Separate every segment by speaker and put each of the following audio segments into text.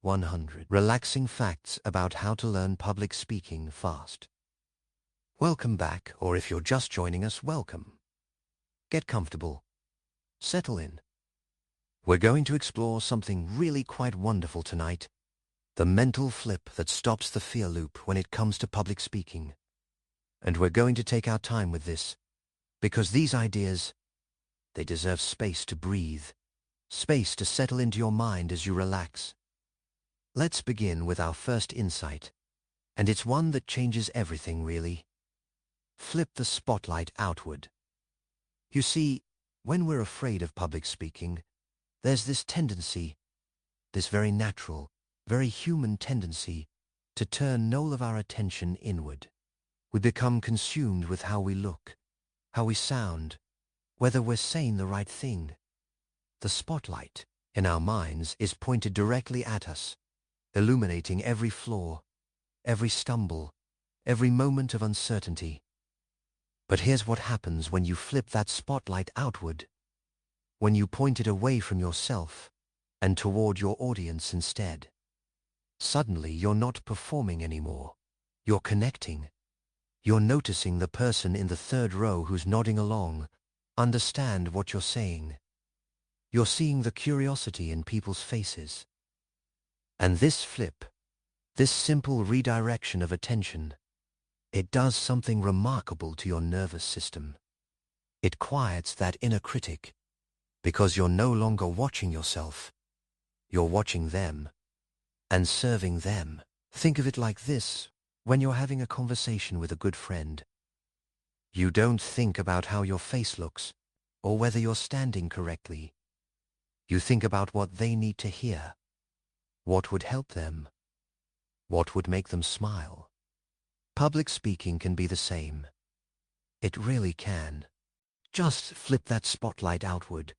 Speaker 1: 100 Relaxing Facts About How to Learn Public Speaking Fast. Welcome back, or if you're just joining us, welcome. Get comfortable. Settle in. We're going to explore something really quite wonderful tonight. The mental flip that stops the fear loop when it comes to public speaking. And we're going to take our time with this, because these ideas, they deserve space to breathe, space to settle into your mind as you relax. Let's begin with our first insight, and it's one that changes everything really. Flip the spotlight outward. You see, when we're afraid of public speaking, there's this tendency, this very natural, very human tendency, to turn all of our attention inward. We become consumed with how we look, how we sound, whether we're saying the right thing. The spotlight in our minds is pointed directly at us, illuminating every flaw, every stumble, every moment of uncertainty. But here's what happens when you flip that spotlight outward, when you point it away from yourself and toward your audience instead. Suddenly you're not performing anymore. You're connecting. You're noticing the person in the third row who's nodding along, understand what you're saying. You're seeing the curiosity in people's faces. And this flip, this simple redirection of attention, it does something remarkable to your nervous system. It quiets that inner critic, because you're no longer watching yourself. You're watching them, and serving them. Think of it like this, when you're having a conversation with a good friend. You don't think about how your face looks, or whether you're standing correctly. You think about what they need to hear. What would help them? What would make them smile? Public speaking can be the same. It really can. Just flip that spotlight outward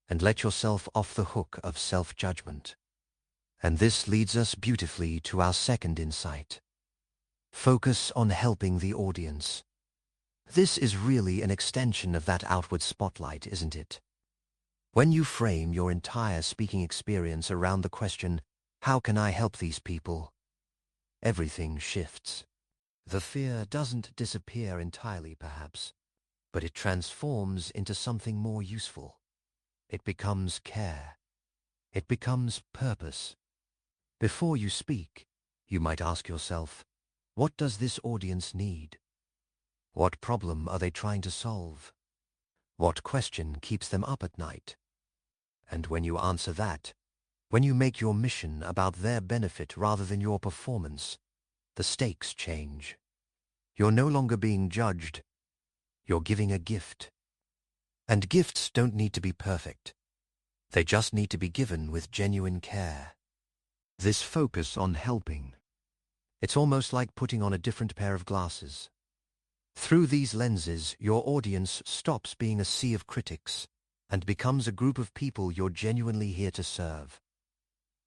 Speaker 1: and let yourself off the hook of self-judgment. And this leads us beautifully to our second insight. Focus on helping the audience. This is really an extension of that outward spotlight, isn't it? When you frame your entire speaking experience around the question, how can I help these people? Everything shifts. The fear doesn't disappear entirely, perhaps, but it transforms into something more useful. It becomes care. It becomes purpose. Before you speak, you might ask yourself, what does this audience need? What problem are they trying to solve? What question keeps them up at night? And when you answer that, when you make your mission about their benefit rather than your performance, the stakes change. You're no longer being judged. You're giving a gift. And gifts don't need to be perfect. They just need to be given with genuine care. This focus on helping, it's almost like putting on a different pair of glasses. Through these lenses, your audience stops being a sea of critics and becomes a group of people you're genuinely here to serve.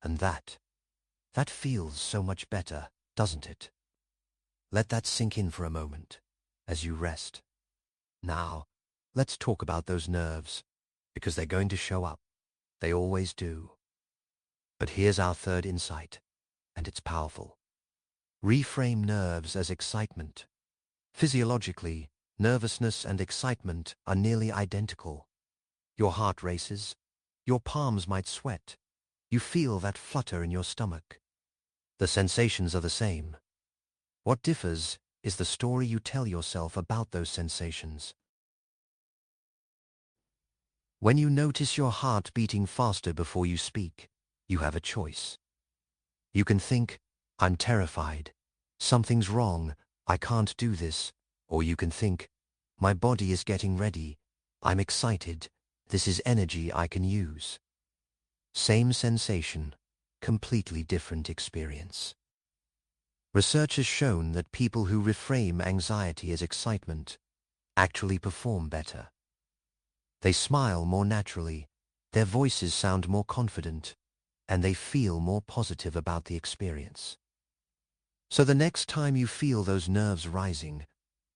Speaker 1: And that feels so much better, doesn't it? Let that sink in for a moment as you rest. Now, let's talk about those nerves, because they're going to show up. They always do. But here's our third insight, and it's powerful. Reframe nerves as excitement. Physiologically, nervousness and excitement are nearly identical. Your heart races. Your palms might sweat. You feel that flutter in your stomach. The sensations are the same. What differs is the story you tell yourself about those sensations. When you notice your heart beating faster before you speak, you have a choice. You can think, I'm terrified. Something's wrong. I can't do this. Or you can think, my body is getting ready. I'm excited. This is energy I can use. Same sensation, completely different experience. Research has shown that people who reframe anxiety as excitement actually perform better. They smile more naturally, their voices sound more confident, and they feel more positive about the experience. So the next time you feel those nerves rising,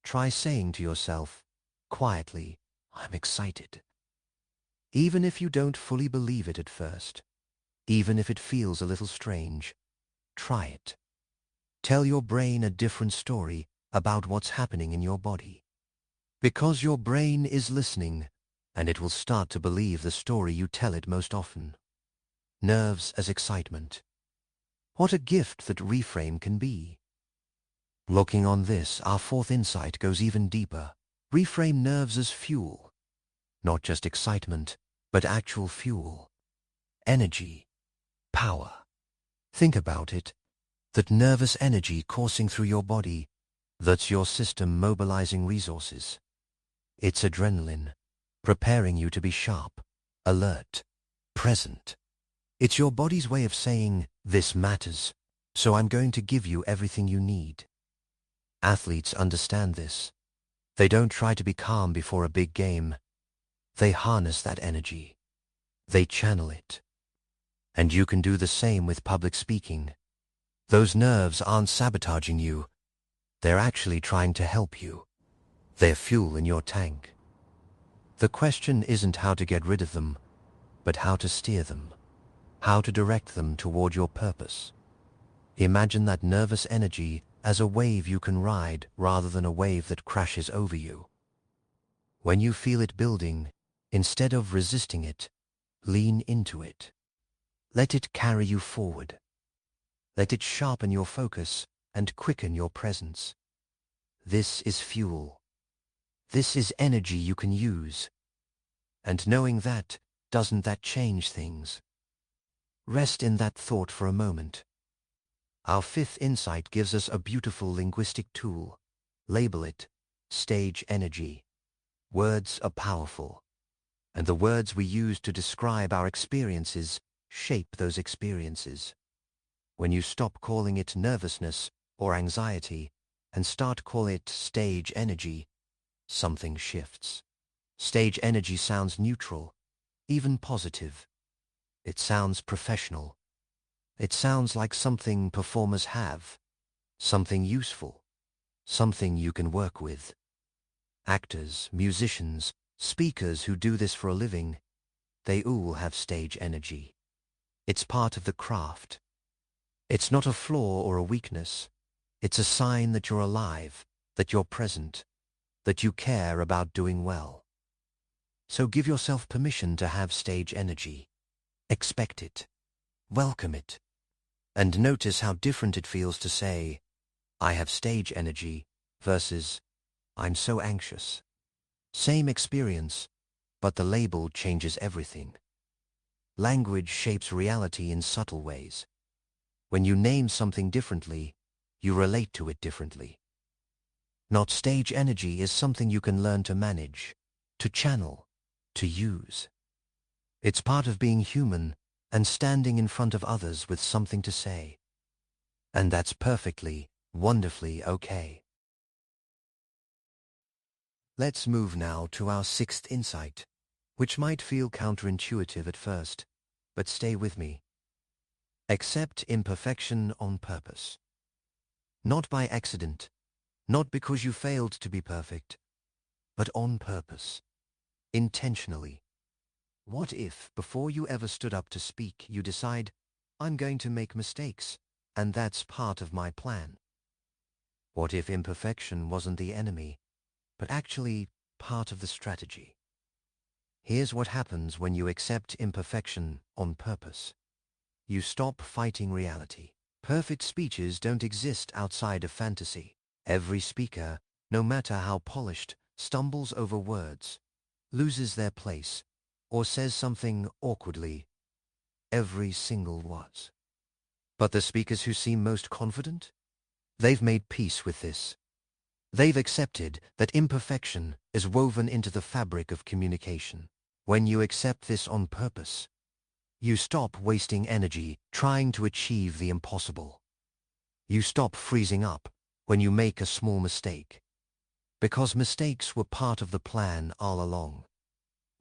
Speaker 1: try saying to yourself, quietly, I'm excited. Even if you don't fully believe it at first, even if it feels a little strange. Try it. Tell your brain a different story about what's happening in your body. Because your brain is listening, and it will start to believe the story you tell it most often. Nerves as excitement. What a gift that reframe can be. Looking on this, our fourth insight goes even deeper. Reframe nerves as fuel. Not just excitement, but actual fuel. Energy. Power. Think about it. That nervous energy coursing through your body, that's your system mobilizing resources. It's adrenaline, preparing you to be sharp, alert, present. It's your body's way of saying, this matters, so I'm going to give you everything you need. Athletes understand this. They don't try to be calm before a big game. They harness that energy. They channel it. And you can do the same with public speaking. Those nerves aren't sabotaging you. They're actually trying to help you. They're fuel in your tank. The question isn't how to get rid of them, but how to steer them, how to direct them toward your purpose. Imagine that nervous energy as a wave you can ride rather than a wave that crashes over you. When you feel it building, instead of resisting it, lean into it. Let it carry you forward. Let it sharpen your focus and quicken your presence. This is fuel. This is energy you can use. And knowing that, doesn't that change things? Rest in that thought for a moment. Our fifth insight gives us a beautiful linguistic tool. Label it stage energy. Words are powerful, and the words we use to describe our experiences shape those experiences. When you stop calling it nervousness or anxiety and start calling it stage energy, something shifts. Stage energy sounds neutral, even positive. It sounds professional. It sounds like something performers have, something useful, something you can work with. Actors, musicians, speakers who do this for a living, they all have stage energy. It's part of the craft. It's not a flaw or a weakness. It's a sign that you're alive, that you're present, that you care about doing well. So give yourself permission to have stage energy. Expect it. Welcome it. And notice how different it feels to say, I have stage energy, versus, I'm so anxious. Same experience, but the label changes everything. Language shapes reality in subtle ways. When you name something differently, you relate to it differently. Not stage energy is something you can learn to manage, to channel, to use. It's part of being human and standing in front of others with something to say. And that's perfectly, wonderfully okay. Let's move now to our sixth insight, which might feel counterintuitive at first, but stay with me. Accept imperfection on purpose. Not by accident, not because you failed to be perfect, but on purpose, intentionally. What if, before you ever stood up to speak, you decide, I'm going to make mistakes, and that's part of my plan? What if imperfection wasn't the enemy, but actually part of the strategy? Here's what happens when you accept imperfection on purpose. You stop fighting reality. Perfect speeches don't exist outside of fantasy. Every speaker, no matter how polished, stumbles over words, loses their place, or says something awkwardly. Every single was. But the speakers who seem most confident? They've made peace with this. They've accepted that imperfection is woven into the fabric of communication. When you accept this on purpose, you stop wasting energy trying to achieve the impossible. You stop freezing up when you make a small mistake, because mistakes were part of the plan all along.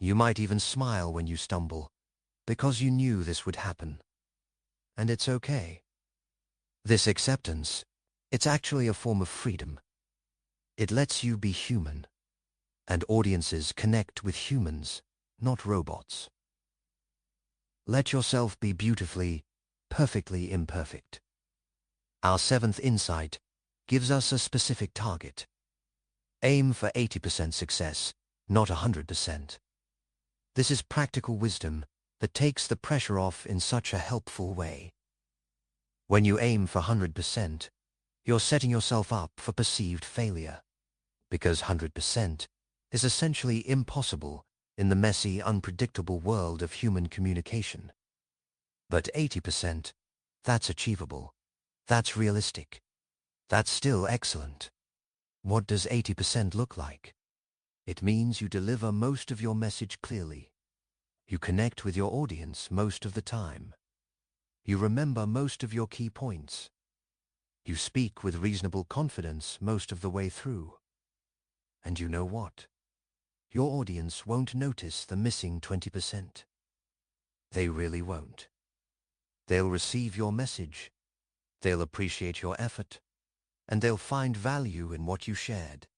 Speaker 1: You might even smile when you stumble, because you knew this would happen. And it's okay. This acceptance, it's actually a form of freedom. It lets you be human, and audiences connect with humans, not robots. Let yourself be beautifully, perfectly imperfect. Our seventh insight gives us a specific target. Aim for 80% success, not 100%. This is practical wisdom that takes the pressure off in such a helpful way. When you aim for 100%, you're setting yourself up for perceived failure, because 100% is essentially impossible in the messy, unpredictable world of human communication. But 80%, that's achievable. That's realistic. That's still excellent. What does 80% look like? It means you deliver most of your message clearly. You connect with your audience most of the time. You remember most of your key points. You speak with reasonable confidence most of the way through. And you know what? Your audience won't notice the missing 20%. They really won't. They'll receive your message. They'll appreciate your effort. And they'll find value in what you shared.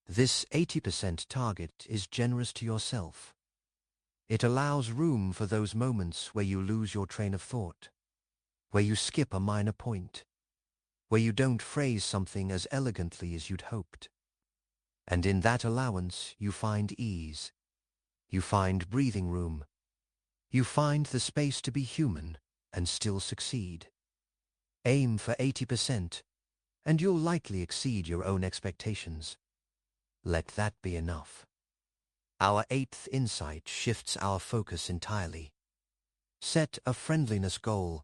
Speaker 1: This 80% target is generous to yourself. It allows room for those moments where you lose your train of thought, where you skip a minor point, where you don't phrase something as elegantly as you'd hoped. And in that allowance, you find ease. You find breathing room. You find the space to be human and still succeed. Aim for 80%, and you'll likely exceed your own expectations. Let that be enough. Our eighth insight shifts our focus entirely. Set a friendliness goal,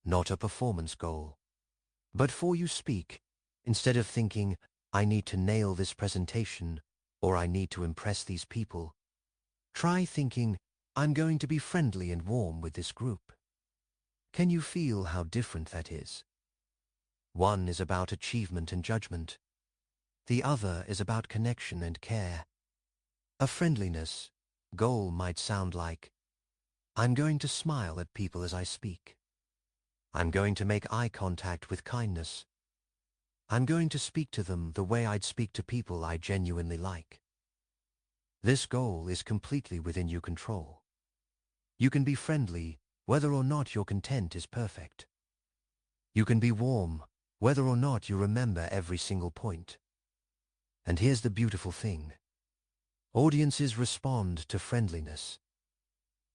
Speaker 1: not a performance goal. But before you speak, instead of thinking, I need to nail this presentation, or I need to impress these people, try thinking, I'm going to be friendly and warm with this group. Can you feel how different that is? One is about achievement and judgment. The other is about connection and care. A friendliness goal might sound like, I'm going to smile at people as I speak. I'm going to make eye contact with kindness. I'm going to speak to them the way I'd speak to people I genuinely like. This goal is completely within your control. You can be friendly whether or not your content is perfect. You can be warm whether or not you remember every single point. And here's the beautiful thing. Audiences respond to friendliness.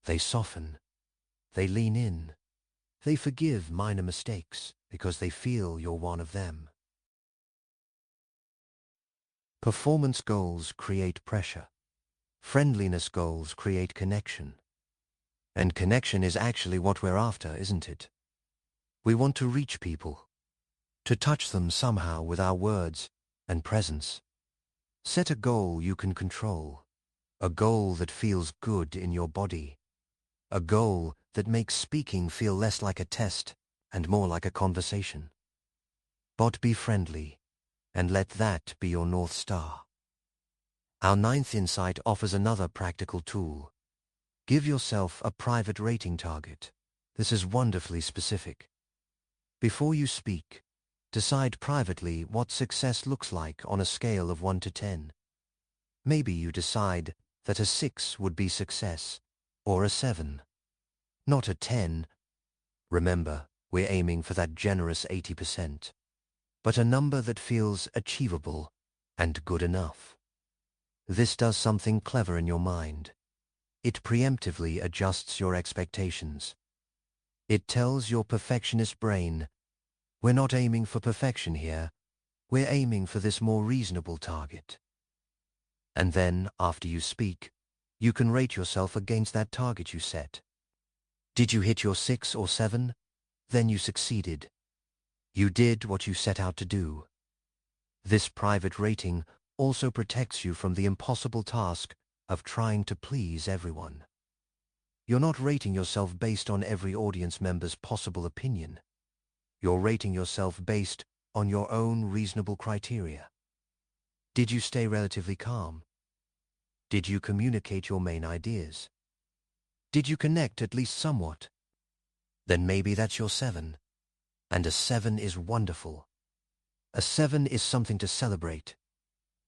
Speaker 1: They soften. They lean in. They forgive minor mistakes because they feel you're one of them. Performance goals create pressure. Friendliness goals create connection. And connection is actually what we're after, isn't it? We want to reach people, to touch them somehow with our words and presence. Set a goal you can control, a goal that feels good in your body, a goal that makes speaking feel less like a test and more like a conversation. But be friendly, and let that be your North Star. Our ninth insight offers another practical tool. Give yourself a private rating target. This is wonderfully specific. Before you speak, decide privately what success looks like on a scale of 1 to 10. Maybe you decide that a 6 would be success, or a 7. Not a 10. Remember, we're aiming for that generous 80%. But a number that feels achievable and good enough. This does something clever in your mind. It preemptively adjusts your expectations. It tells your perfectionist brain, we're not aiming for perfection here, we're aiming for this more reasonable target. And then, after you speak, you can rate yourself against that target you set. Did you hit your 6 or 7? Then you succeeded. You did what you set out to do. This private rating also protects you from the impossible task of trying to please everyone. You're not rating yourself based on every audience member's possible opinion. You're rating yourself based on your own reasonable criteria. Did you stay relatively calm? Did you communicate your main ideas? Did you connect at least somewhat? Then maybe that's your 7. And a 7 is wonderful. A 7 is something to celebrate.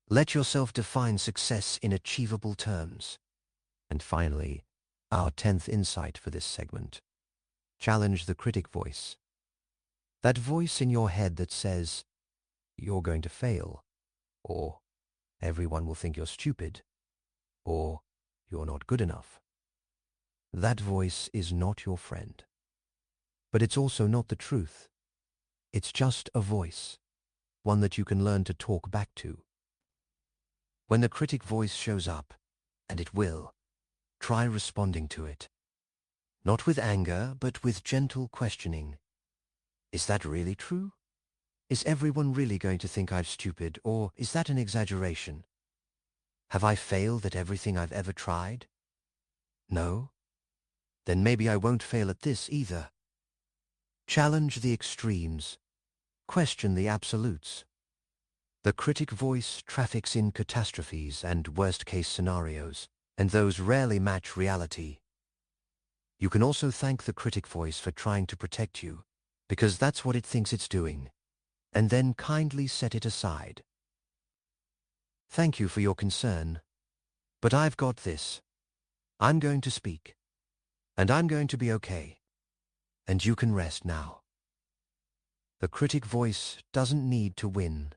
Speaker 1: Let yourself define success in achievable terms. And finally, Our 10th insight for this segment. Challenge the critic voice. That voice in your head that says, "You're going to fail," or "Everyone will think you're stupid," or "You're not good enough." That voice is not your friend. But it's also not the truth. It's just a voice, one that you can learn to talk back to. When the critic voice shows up, and it will, try responding to it. Not with anger, but with gentle questioning. Is that really true? Is everyone really going to think I'm stupid, or is that an exaggeration? Have I failed at everything I've ever tried? No? Then maybe I won't fail at this either. Challenge the extremes. Question the absolutes. The critic voice traffics in catastrophes and worst-case scenarios, and those rarely match reality. You can also thank the critic voice for trying to protect you, because that's what it thinks it's doing, and then kindly set it aside. Thank you for your concern, but I've got this. I'm going to speak, and I'm going to be okay, and you can rest now. The critic voice doesn't need to win.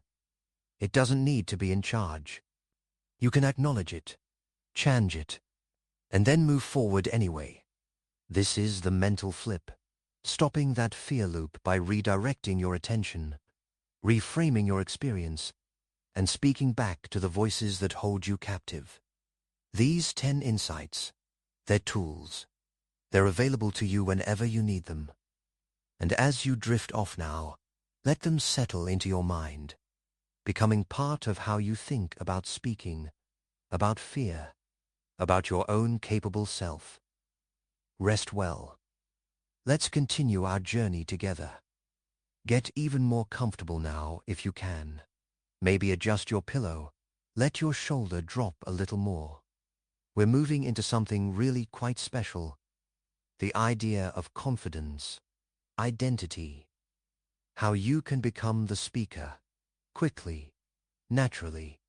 Speaker 1: It doesn't need to be in charge. You can acknowledge it, change it, and then move forward anyway. This is the mental flip, stopping that fear loop by redirecting your attention, reframing your experience, and speaking back to the voices that hold you captive. These 10 insights, they're tools. They're available to you whenever you need them. And as you drift off now, let them settle into your mind, becoming part of how you think about speaking, about fear, about your own capable self. Rest well. Let's continue our journey together. Get even more comfortable now if you can. Maybe adjust your pillow. Let your shoulder drop a little more. We're moving into something really quite special. The idea of confidence, identity, how you can become the speaker, quickly, naturally,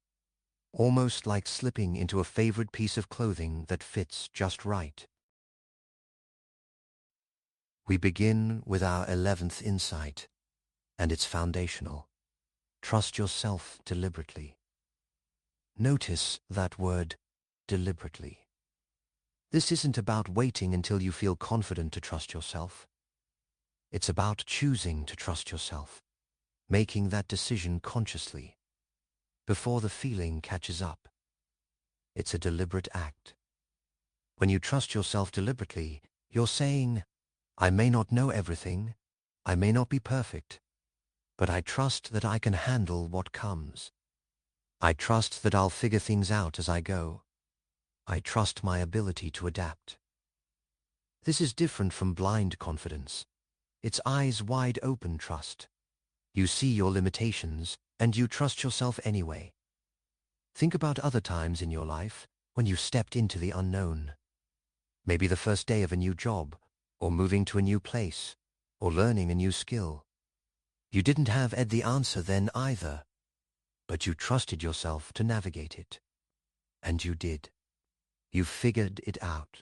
Speaker 1: almost like slipping into a favorite piece of clothing that fits just right. We begin with our 11th insight, and it's foundational. Trust yourself deliberately. Notice that word, deliberately. This isn't about waiting until you feel confident to trust yourself. It's about choosing to trust yourself, making that decision consciously, before the feeling catches up. It's a deliberate act. When you trust yourself deliberately, you're saying, I may not know everything, I may not be perfect, but I trust that I can handle what comes. I trust that I'll figure things out as I go. I trust my ability to adapt. This is different from blind confidence. It's eyes wide open trust. You see your limitations, and you trust yourself anyway. Think about other times in your life when you stepped into the unknown. Maybe the first day of a new job, or moving to a new place, or learning a new skill. You didn't have the answer then either, but you trusted yourself to navigate it. And you did. You figured it out.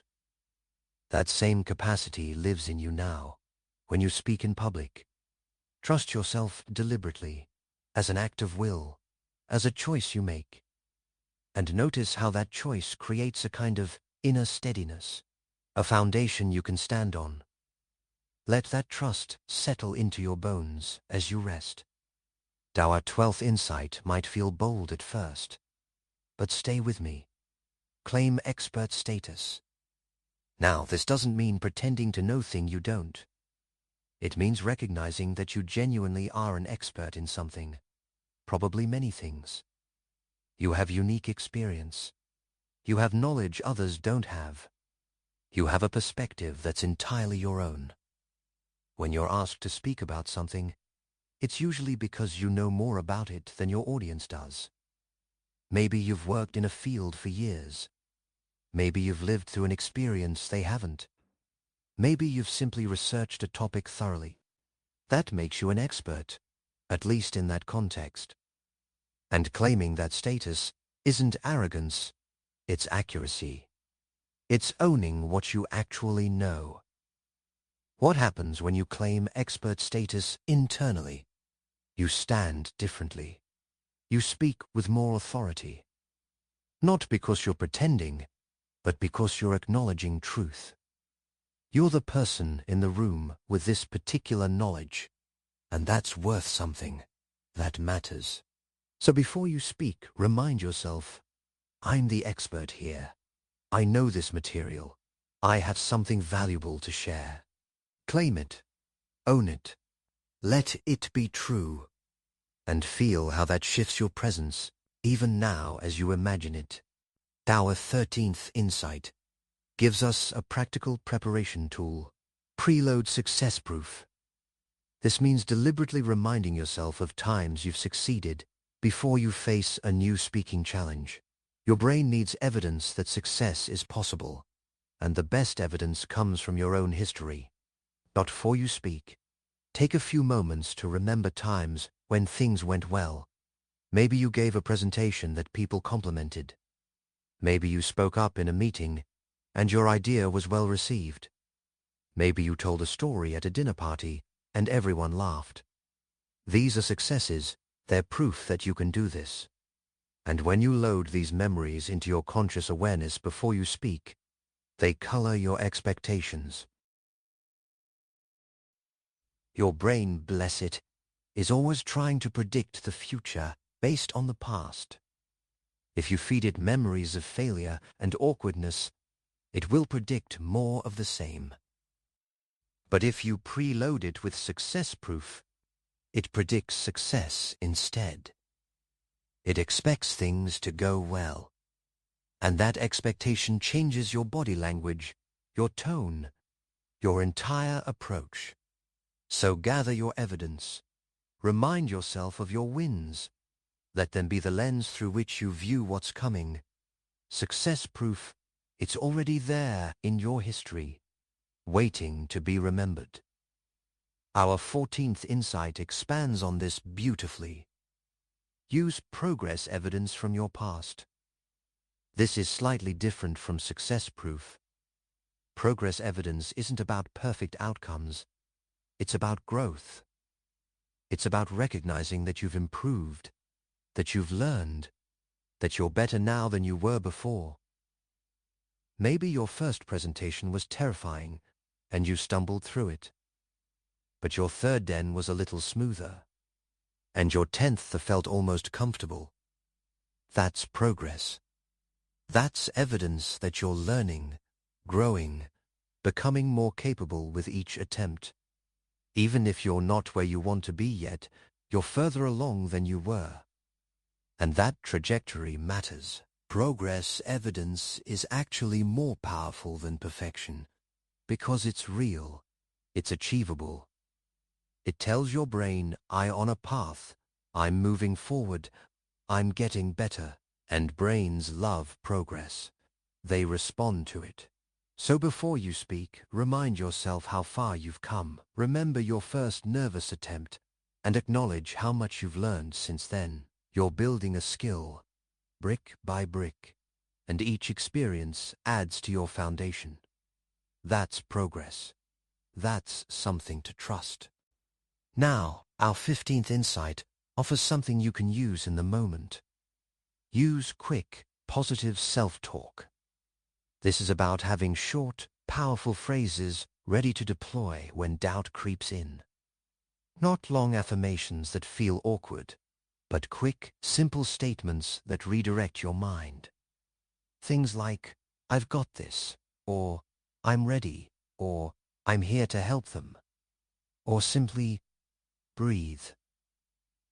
Speaker 1: That same capacity lives in you now, when you speak in public. Trust yourself deliberately, as an act of will, as a choice you make. And notice how that choice creates a kind of inner steadiness, a foundation you can stand on. Let that trust settle into your bones as you rest. Our 12th insight might feel bold at first, but stay with me. Claim expert status. Now, this doesn't mean pretending to know things you don't. It means recognizing that you genuinely are an expert in something, probably many things. You have unique experience. You have knowledge others don't have. You have a perspective that's entirely your own. When you're asked to speak about something, it's usually because you know more about it than your audience does. Maybe you've worked in a field for years. Maybe you've lived through an experience they haven't. Maybe you've simply researched a topic thoroughly. That makes you an expert, at least in that context. And claiming that status isn't arrogance, it's accuracy. It's owning what you actually know. What happens when you claim expert status internally? You stand differently. You speak with more authority. Not because you're pretending, but because you're acknowledging truth. You're the person in the room with this particular knowledge, and that's worth something. That matters. So before you speak, remind yourself, I'm the expert here. I know this material. I have something valuable to share. Claim it. Own it. Let it be true. And feel how that shifts your presence, even now as you imagine it. Our 13th insight gives us a practical preparation tool. Preload success proof. This means deliberately reminding yourself of times you've succeeded before you face a new speaking challenge. Your brain needs evidence that success is possible, and the best evidence comes from your own history. But before you speak, take a few moments to remember times when things went well. Maybe you gave a presentation that people complimented. Maybe you spoke up in a meeting and your idea was well received. Maybe you told a story at a dinner party and everyone laughed. These are successes. They're proof that you can do this. And when you load these memories into your conscious awareness before you speak, they color your expectations. Your brain, bless it, is always trying to predict the future based on the past. If you feed it memories of failure and awkwardness, it will predict more of the same. But if you preload it with success proof, it predicts success instead. It expects things to go well. And that expectation changes your body language, your tone, your entire approach. So gather your evidence. Remind yourself of your wins. Let them be the lens through which you view what's coming. Success proof, it's already there in your history, waiting to be remembered. Our 14th insight expands on this beautifully. Use progress evidence from your past. This is slightly different from success proof. Progress evidence isn't about perfect outcomes. It's about growth. It's about recognizing that you've improved, that you've learned, that you're better now than you were before. Maybe your first presentation was terrifying and you stumbled through it. But your third den was a little smoother, and your 10th felt almost comfortable. That's progress. That's evidence that you're learning, growing, becoming more capable with each attempt. Even if you're not where you want to be yet, you're further along than you were. And that trajectory matters. Progress evidence is actually more powerful than perfection because it's real, it's achievable. It tells your brain, I'm on a path, I'm moving forward, I'm getting better. And brains love progress. They respond to it. So before you speak, remind yourself how far you've come. Remember your first nervous attempt and acknowledge how much you've learned since then. You're building a skill, brick by brick, and each experience adds to your foundation. That's progress. That's something to trust. Now, our 15th insight offers something you can use in the moment. Use quick, positive self-talk. This is about having short, powerful phrases ready to deploy when doubt creeps in. Not long affirmations that feel awkward, but quick, simple statements that redirect your mind. Things like, I've got this, or I'm ready, or I'm here to help them, or simply, breathe.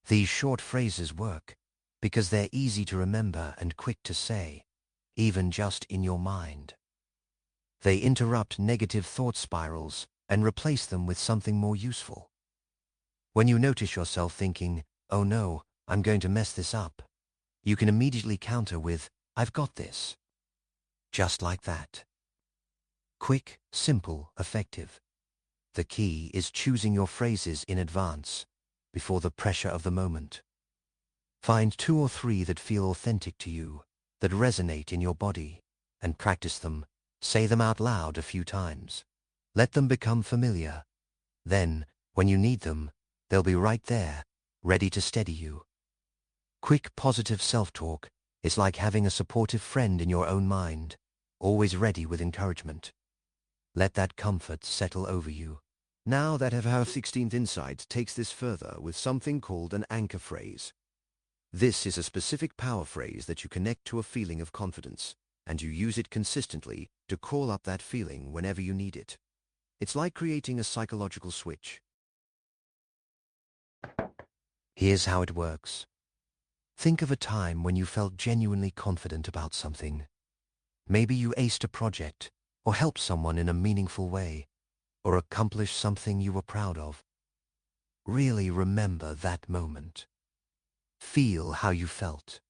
Speaker 1: These short phrases work because they're easy to remember and quick to say, even just in your mind. They interrupt negative thought spirals and replace them with something more useful. When you notice yourself thinking, oh no, I'm going to mess this up, you can immediately counter with, I've got this. Just like that. Quick, simple, effective. The key is choosing your phrases in advance, before the pressure of the moment. Find 2 or 3 that feel authentic to you, that resonate in your body, and practice them Say them out loud a few times. Let them become familiar. Then, when you need them, they'll be right there, ready to steady you. Quick positive self-talk is like having a supportive friend in your own mind, always ready with encouragement. Let that comfort settle over you.
Speaker 2: Now that our 16th insight takes this further with something called an anchor phrase. This is a specific power phrase that you connect to a feeling of confidence, and you use it consistently to call up that feeling whenever you need it. It's like creating a psychological switch.
Speaker 1: Here's how it works. Think of a time when you felt genuinely confident about something. Maybe you aced a project, or helped someone in a meaningful way, or accomplished something you were proud of. Really remember that moment. Feel how you felt.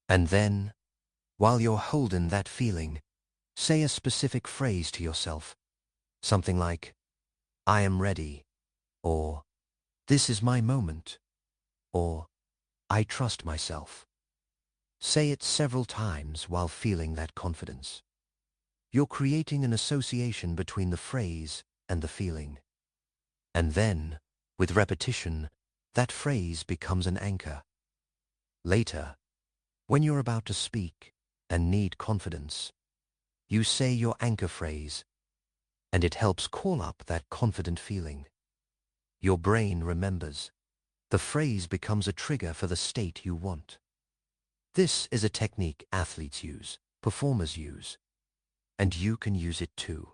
Speaker 1: And then, while you're holding that feeling, say a specific phrase to yourself. Something like, "I am ready," or "This is my moment," or "I trust myself." Say it several times while feeling that confidence. You're creating an association between the phrase and the feeling. And then, with repetition, that phrase becomes an anchor. Later, when you're about to speak and need confidence, you say your anchor phrase, and it helps call up that confident feeling. Your brain remembers. The phrase becomes a trigger for the state you want. This is a technique athletes use, performers use, and you can use it too.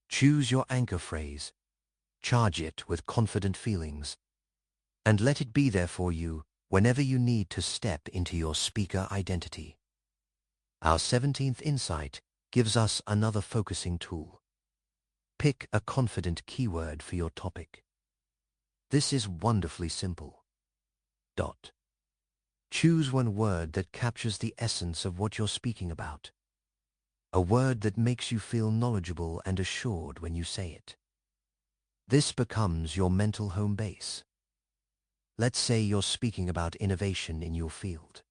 Speaker 1: Choose your anchor phrase, charge it with confident feelings, and let it be there for you whenever you need to step into your speaker identity. Our 17th insight gives us another focusing tool. Pick a confident keyword for your topic. This is wonderfully simple. Choose one word that captures the essence of what you're speaking about. A word that makes you feel knowledgeable and assured when you say it. This becomes your mental home base. Let's say you're speaking about innovation in your field.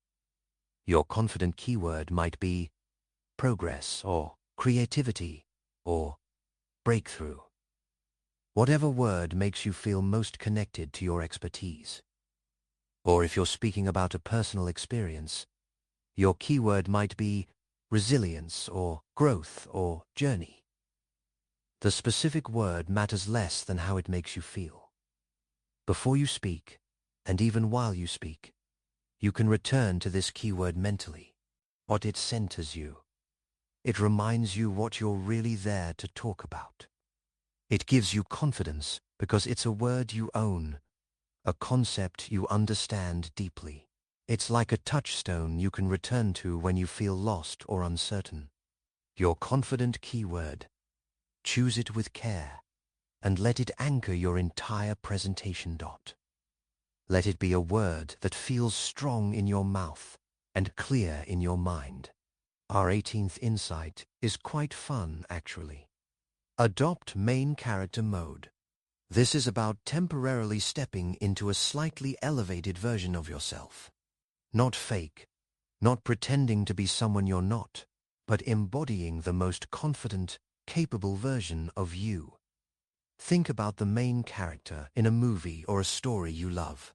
Speaker 1: Your confident keyword might be progress or creativity or breakthrough. Whatever word makes you feel most connected to your expertise. Or if you're speaking about a personal experience, your keyword might be resilience or growth or journey. The specific word matters less than how it makes you feel. Before you speak, and even while you speak, you can return to this keyword mentally. What it centers you. It reminds you what you're really there to talk about. It gives you confidence because it's a word you own, a concept you understand deeply. It's like a touchstone you can return to when you feel lost or uncertain. Your confident keyword. Choose it with care, and let it anchor your entire presentation. Let it be a word that feels strong in your mouth and clear in your mind. Our 18th insight is quite fun, actually. Adopt main character mode. This is about temporarily stepping into a slightly elevated version of yourself. Not fake, not pretending to be someone you're not, but embodying the most confident, capable version of you. Think about the main character in a movie or a story you love.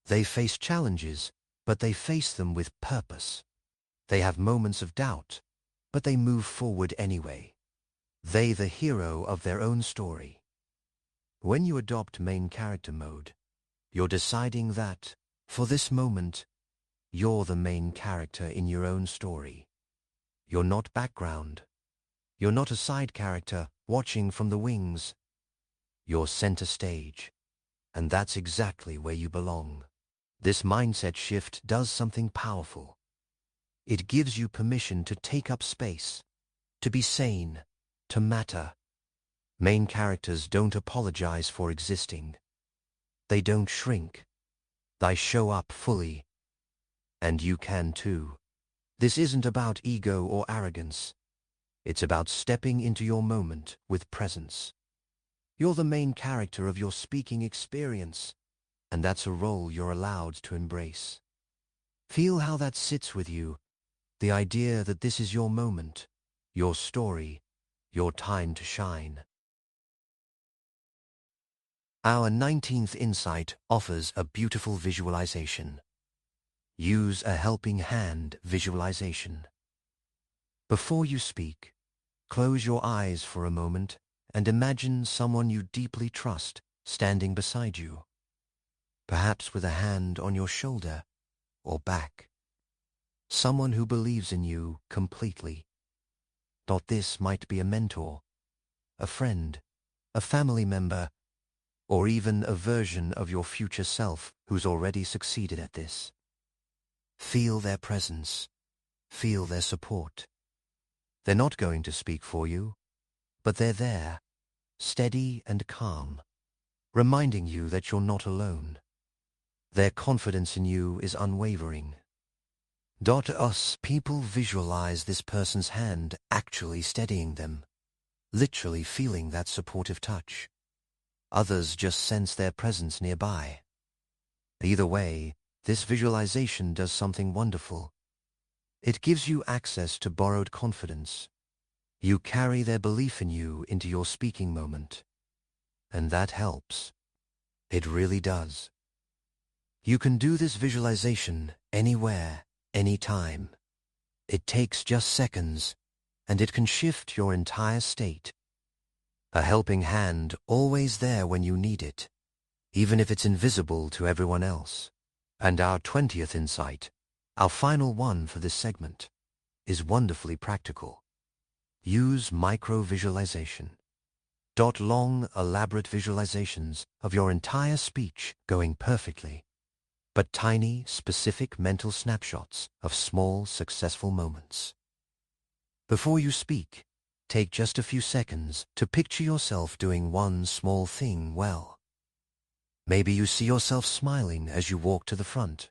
Speaker 1: They face challenges, but they face them with purpose. They have moments of doubt, but they move forward anyway. They the hero of their own story. When you adopt main character mode, you're deciding that, for this moment, you're the main character in your own story. You're not background. You're not a side character watching from the wings. You're center stage, and that's exactly where you belong. This mindset shift does something powerful. It gives you permission to take up space, to be sane, to matter. Main characters don't apologize for existing. They don't shrink. They show up fully. And you can too. This isn't about ego or arrogance. It's about stepping into your moment with presence. You're the main character of your speaking experience, and that's a role you're allowed to embrace. Feel how that sits with you, the idea that this is your moment, your story, your time to shine. Our 19th insight offers a beautiful visualization. Use a helping hand visualization. Before you speak, close your eyes for a moment and imagine someone you deeply trust standing beside you, perhaps with a hand on your shoulder or back. Someone who believes in you completely. This might be a mentor, a friend, a family member, or even a version of your future self who's already succeeded at this. Feel their presence. Feel their support. They're not going to speak for you, but they're there, steady and calm, reminding you that you're not alone. Their confidence in you is unwavering. Us people visualize this person's hand actually steadying them, literally feeling that supportive touch. Others just sense their presence nearby. Either way, this visualization does something wonderful. It gives you access to borrowed confidence. You carry their belief in you into your speaking moment. And that helps. It really does. You can do this visualization anywhere, anytime. It takes just seconds, and it can shift your entire state. A helping hand always there when you need it, even if it's invisible to everyone else. And our 20th insight, our final one for this segment, is wonderfully practical. Use micro-visualization. Long, elaborate visualizations of your entire speech going perfectly, but tiny, specific mental snapshots of small, successful moments. Before you speak, take just a few seconds to picture yourself doing one small thing well. Maybe you see yourself smiling as you walk to the front,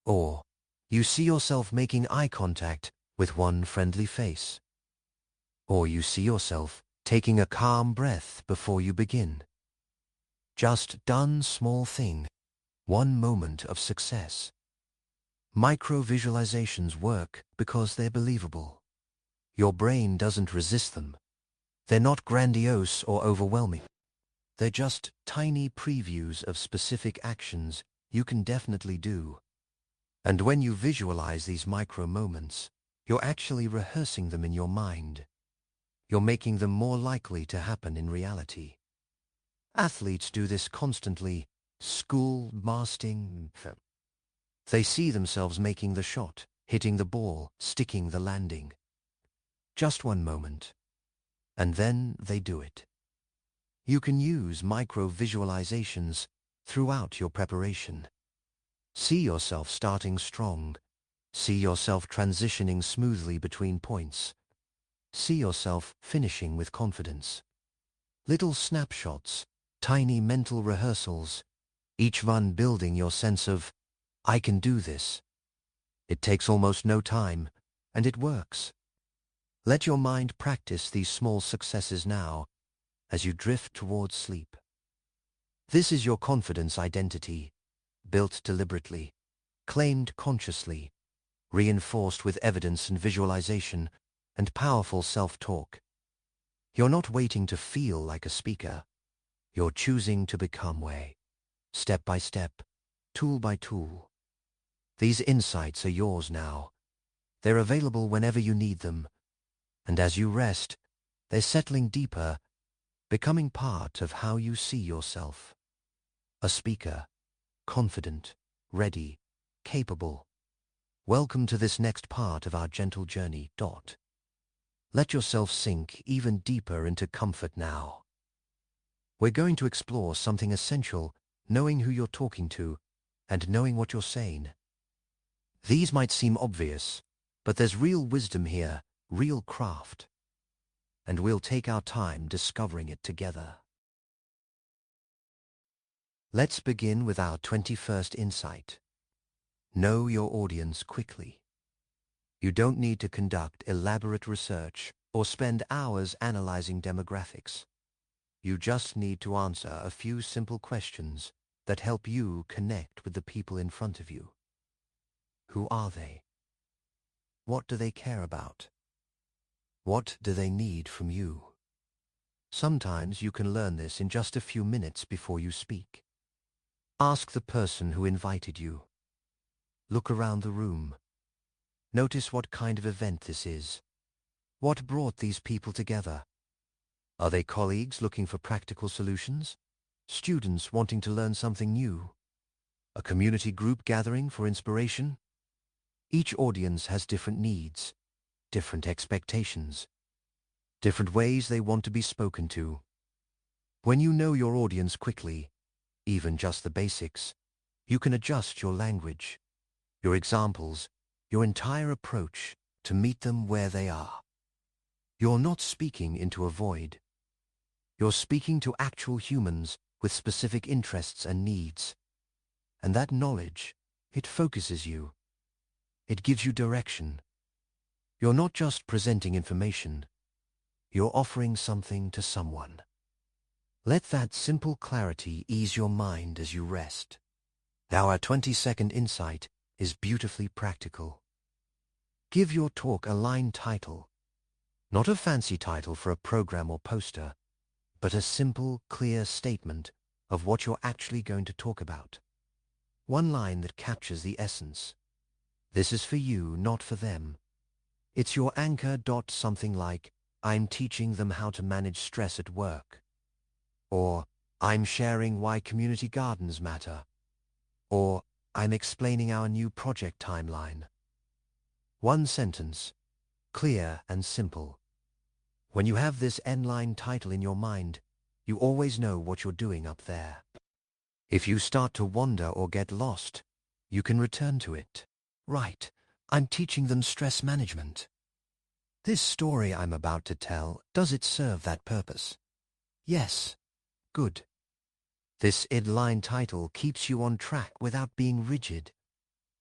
Speaker 1: or you see yourself making eye contact with one friendly face, or you see yourself taking a calm breath before you begin. Just done small thing, one moment of success. Micro-visualizations work because they're believable. Your brain doesn't resist them. They're not grandiose or overwhelming. They're just tiny previews of specific actions you can definitely do. And when you visualize these micro moments, you're actually rehearsing them in your mind. You're making them more likely to happen in reality. Athletes do this constantly. School, mastering. They see themselves making the shot, hitting the ball, sticking the landing. Just one moment. And then they do it. You can use micro-visualizations throughout your preparation. See yourself starting strong. See yourself transitioning smoothly between points. See yourself finishing with confidence. Little snapshots, tiny mental rehearsals, each one building your sense of, I can do this. It takes almost no time, and it works. Let your mind practice these small successes now, as you drift towards sleep. This is your confidence identity, built deliberately, claimed consciously, reinforced with evidence and visualization, and powerful self-talk. You're not waiting to feel like a speaker. You're choosing to become way, step by step, tool by tool. These insights are yours now. They're available whenever you need them. And as you rest, they're settling deeper, becoming part of how you see yourself. A speaker, confident, ready, capable. Welcome to this next part of our gentle journey. Let yourself sink even deeper into comfort now. We're going to explore something essential, knowing who you're talking to and knowing what you're saying. These might seem obvious, but there's real wisdom here, real craft. And we'll take our time discovering it together. Let's begin with our 21st insight. Know your audience quickly. You don't need to conduct elaborate research or spend hours analyzing demographics. You just need to answer a few simple questions that help you connect with the people in front of you. Who are they? What do they care about? What do they need from you? Sometimes you can learn this in just a few minutes before you speak. Ask the person who invited you. Look around the room. Notice what kind of event this is. What brought these people together? Are they colleagues looking for practical solutions? Students wanting to learn something new? A community group gathering for inspiration? Each audience has different needs, different expectations, different ways they want to be spoken to. When you know your audience quickly, even just the basics, you can adjust your language, your examples, your entire approach to meet them where they are. You're not speaking into a void. You're speaking to actual humans with specific interests and needs. And that knowledge, it focuses you. It gives you direction. You're not just presenting information. You're offering something to someone. Let that simple clarity ease your mind as you rest. Our 20-second insight is beautifully practical. Give your talk a line title. Not a fancy title for a program or poster, but a simple, clear statement of what you're actually going to talk about. One line that captures the essence. This is for you, not for them. It's your anchor. Something like, I'm teaching them how to manage stress at work. Or, I'm sharing why community gardens matter. Or, I'm explaining our new project timeline. One sentence, clear and simple. When you have this N-line title in your mind, you always know what you're doing up there. If you start to wander or get lost, you can return to it. Right, I'm teaching them stress management. This story I'm about to tell, does it serve that purpose? Yes. Good. This N-line title keeps you on track without being rigid.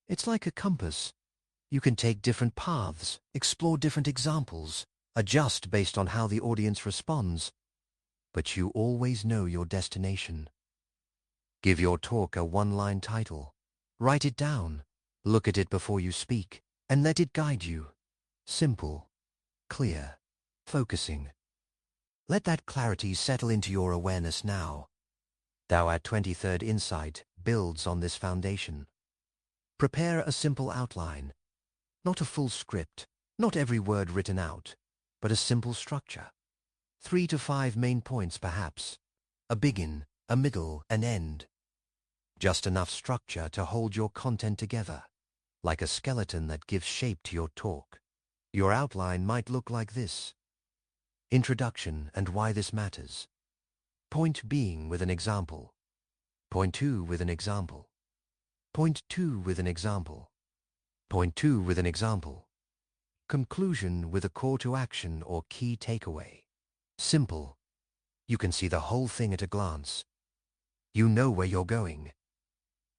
Speaker 1: It's like a compass. You can take different paths, explore different examples, adjust based on how the audience responds, but you always know your destination. Give your talk a one-line title. Write it down, look at it before you speak, and let it guide you. Simple, clear, focusing. Let that clarity settle into your awareness now. Our 23rd insight builds on this foundation. Prepare a simple outline. Not a full script, not every word written out, but a simple structure. 3 to 5 main points perhaps. A begin, a middle, an end. Just enough structure to hold your content together, like a skeleton that gives shape to your talk. Your outline might look like this. Introduction and why this matters. Point being with an example. Point 2 with an example. Point 2 with an example. Point 2 with an example. Conclusion with a call to action or key takeaway. Simple. You can see the whole thing at a glance. You know where you're going.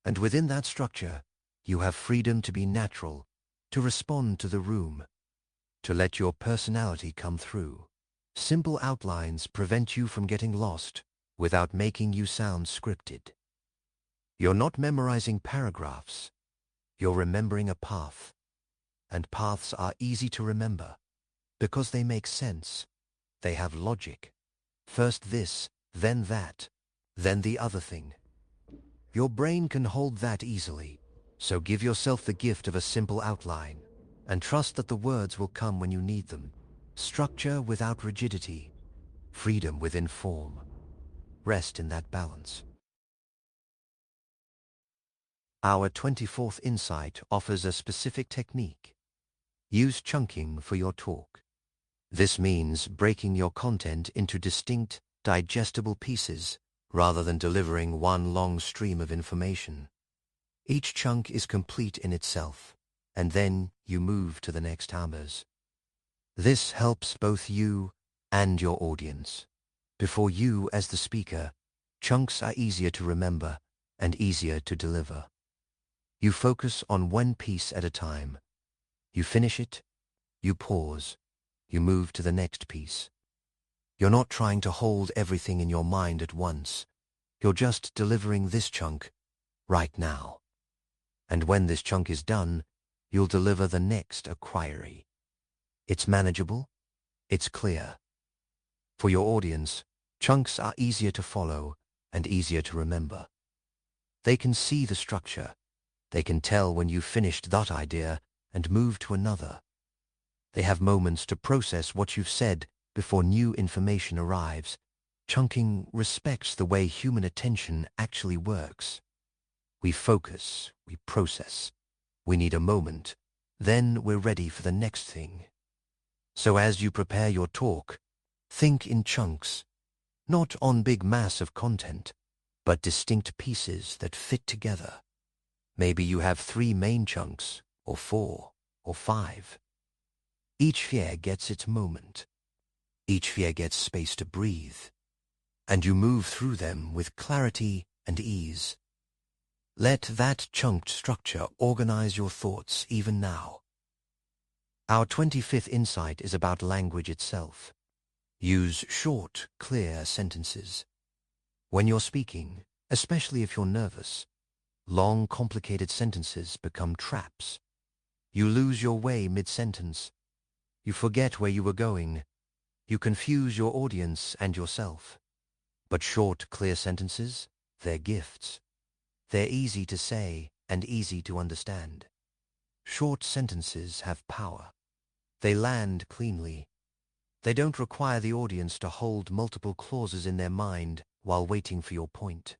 Speaker 1: And within that structure, you have freedom to be natural, to respond to the room, to let your personality come through. Simple outlines prevent you from getting lost without making you sound scripted. You're not memorizing paragraphs. You're remembering a path. And paths are easy to remember because they make sense. They have logic. First this, then that, then the other thing. Your brain can hold that easily, so give yourself the gift of a simple outline and trust that the words will come when you need them. Structure without rigidity, freedom within form. Rest in that balance. Our 24th insight offers a specific technique. Use chunking for your talk. This means breaking your content into distinct, digestible pieces rather than delivering one long stream of information. Each chunk is complete in itself, and then you move to the next numbers. This helps both you and your audience. Before you as the speaker, chunks are easier to remember and easier to deliver. You focus on one piece at a time. You finish it, you pause, you move to the next piece. You're not trying to hold everything in your mind at once. You're just delivering this chunk right now. And when this chunk is done, you'll deliver the next inquiry. It's manageable, It's clear. For your audience, chunks are easier to follow and easier to remember. They can see the structure. They can tell when you've finished that idea and move to another. They have moments to process what you've said before new information arrives. Chunking respects the way human attention actually works. We focus, we process. We need a moment. Then we're ready for the next thing. So as you prepare your talk, think in chunks, not on big mass of content, but distinct pieces that fit together. Maybe you have 3 main chunks, or 4, or 5. Each sphere gets its moment. Each sphere gets space to breathe. And you move through them with clarity and ease. Let that chunked structure organize your thoughts even now. Our 25th insight is about language itself. Use short, clear sentences. When you're speaking, especially if you're nervous, long, complicated sentences become traps. You lose your way mid-sentence. You forget where you were going. You confuse your audience and yourself. But short, clear sentences, they're gifts. They're easy to say and easy to understand. Short sentences have power. They land cleanly. They don't require the audience to hold multiple clauses in their mind while waiting for your point.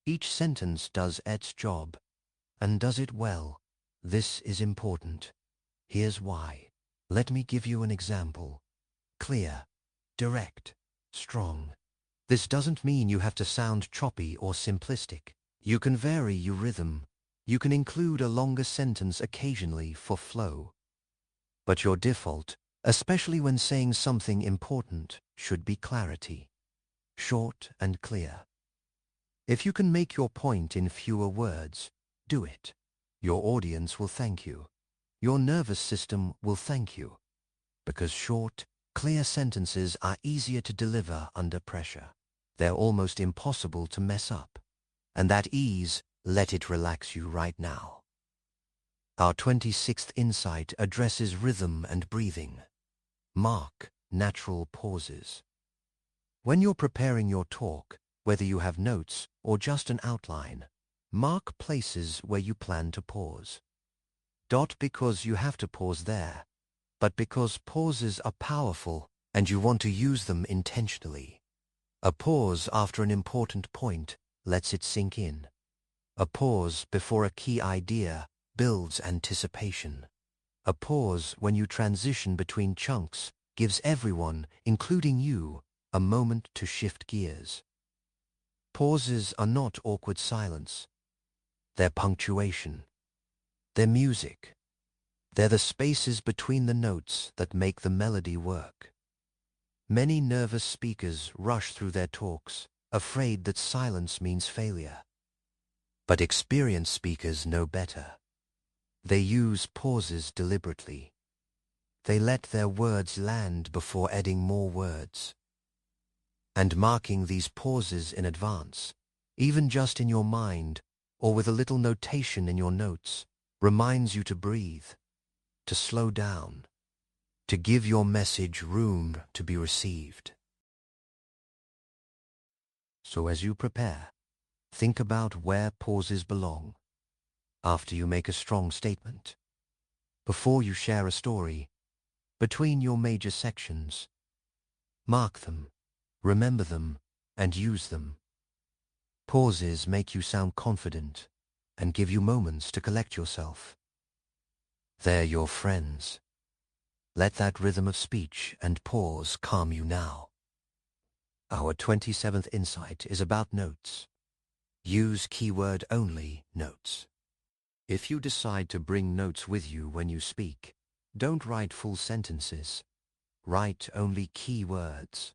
Speaker 1: Each sentence does its job, and does it well. This is important. Here's why. Let me give you an example. Clear, direct, strong. This doesn't mean you have to sound choppy or simplistic. You can vary your rhythm. You can include a longer sentence occasionally for flow. But your default, especially when saying something important, should be clarity. Short and clear. If you can make your point in fewer words, do it. Your audience will thank you. Your nervous system will thank you. Because short, clear sentences are easier to deliver under pressure. They're almost impossible to mess up. And that ease, let it relax you right now. Our 26th insight addresses rhythm and breathing. Mark natural pauses. When you're preparing your talk, whether you have notes or just an outline, mark places where you plan to pause. Not because you have to pause there, but because pauses are powerful and you want to use them intentionally. A pause after an important point lets it sink in. A pause before a key idea builds anticipation. A pause when you transition between chunks gives everyone, including you, a moment to shift gears. Pauses are not awkward silence. They're punctuation. They're music. They're the spaces between the notes that make the melody work. Many nervous speakers rush through their talks, afraid that silence means failure. But experienced speakers know better. They use pauses deliberately. They let their words land before adding more words. And marking these pauses in advance, even just in your mind or with a little notation in your notes, reminds you to breathe, to slow down, to give your message room to be received. So as you prepare, think about where pauses belong. After you make a strong statement, before you share a story, between your major sections, mark them, remember them, and use them. Pauses make you sound confident and give you moments to collect yourself. They're your friends. Let that rhythm of speech and pause calm you now. Our 27th insight is about notes. Use keyword-only notes. If you decide to bring notes with you when you speak, don't write full sentences. Write only key words,